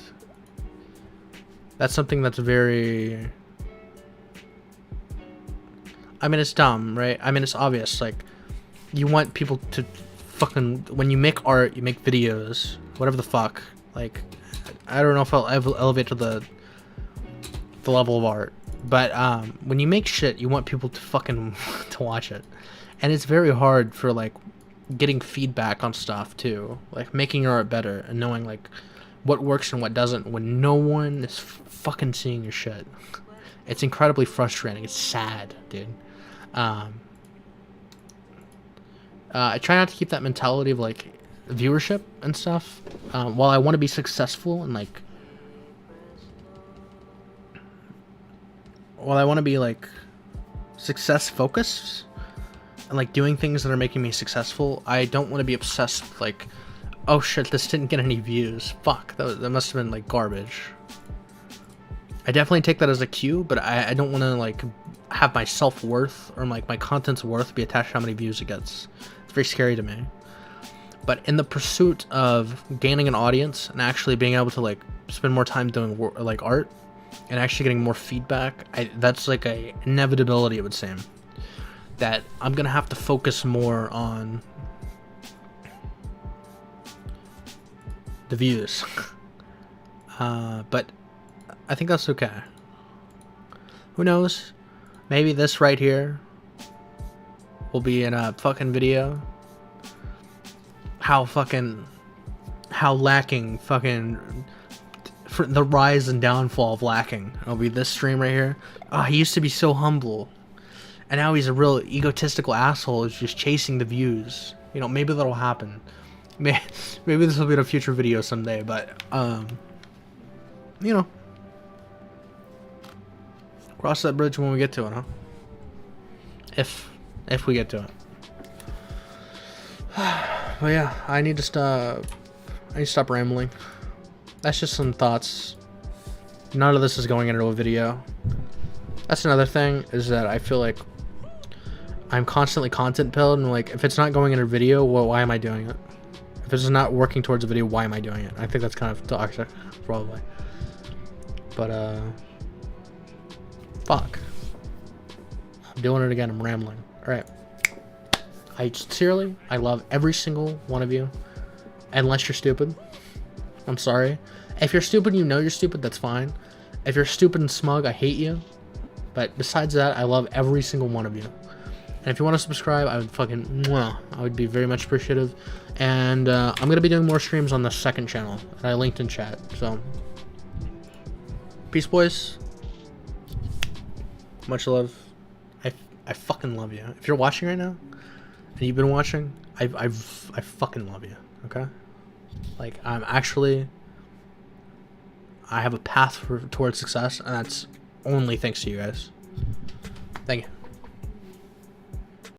That's something that's very... I mean, it's dumb, right? I mean, it's obvious. Like, you want people to fucking... When you make art, you make videos, whatever the fuck. Like, I don't know if I'll elevate to the level of art. But when you make shit, you want people to fucking to watch it. And it's very hard for, like, getting feedback on stuff, too. Like, making your art better and knowing, like, what works and what doesn't when no one is fucking seeing your shit. It's incredibly frustrating. It's sad, dude. I try not to keep that mentality of like viewership and stuff. While I want to be successful and like, while I want to be like success focused and like doing things that are making me successful, I don't want to be obsessed with like, oh shit, this didn't get any views. Fuck, that must have been like garbage. I definitely take that as a cue, but I don't want to like have my self-worth or like my content's worth be attached to how many views it gets. It's very scary to me. But in the pursuit of gaining an audience and actually being able to like spend more time doing like art and actually getting more feedback, that's like a inevitability, it would seem, that I'm gonna have to focus more on the views. But I think that's okay. Who knows? Maybe this right here will be in a fucking video. How lacking fucking for the rise and downfall of lacking. It'll be this stream right here. Oh, he used to be so humble, and now he's a real egotistical asshole who's just chasing the views. You know, maybe that'll happen. Maybe this will be in a future video someday. But you know. Cross that bridge when we get to it, huh? If we get to it. But yeah, I need to stop rambling. That's just some thoughts. None of this is going into a video. That's another thing, is that I feel like I'm constantly content pilled, and like if it's not going into a video, well, why am I doing it? If it's not working towards a video, why am I doing it? I think that's kind of toxic, probably. But fuck. I'm doing it again. I'm rambling. Alright. I love every single one of you. Unless you're stupid. I'm sorry. If you're stupid, you know you're stupid, that's fine. If you're stupid and smug, I hate you. But besides that, I love every single one of you. And if you want to subscribe, I would fucking... I would be very much appreciative. And I'm going to be doing more streams on the second channel that I linked in chat. So, peace, boys. Much love. I fucking love you. If you're watching right now, and you've been watching, I fucking love you. Okay, like I have a path towards success, and that's only thanks to you guys. Thank you.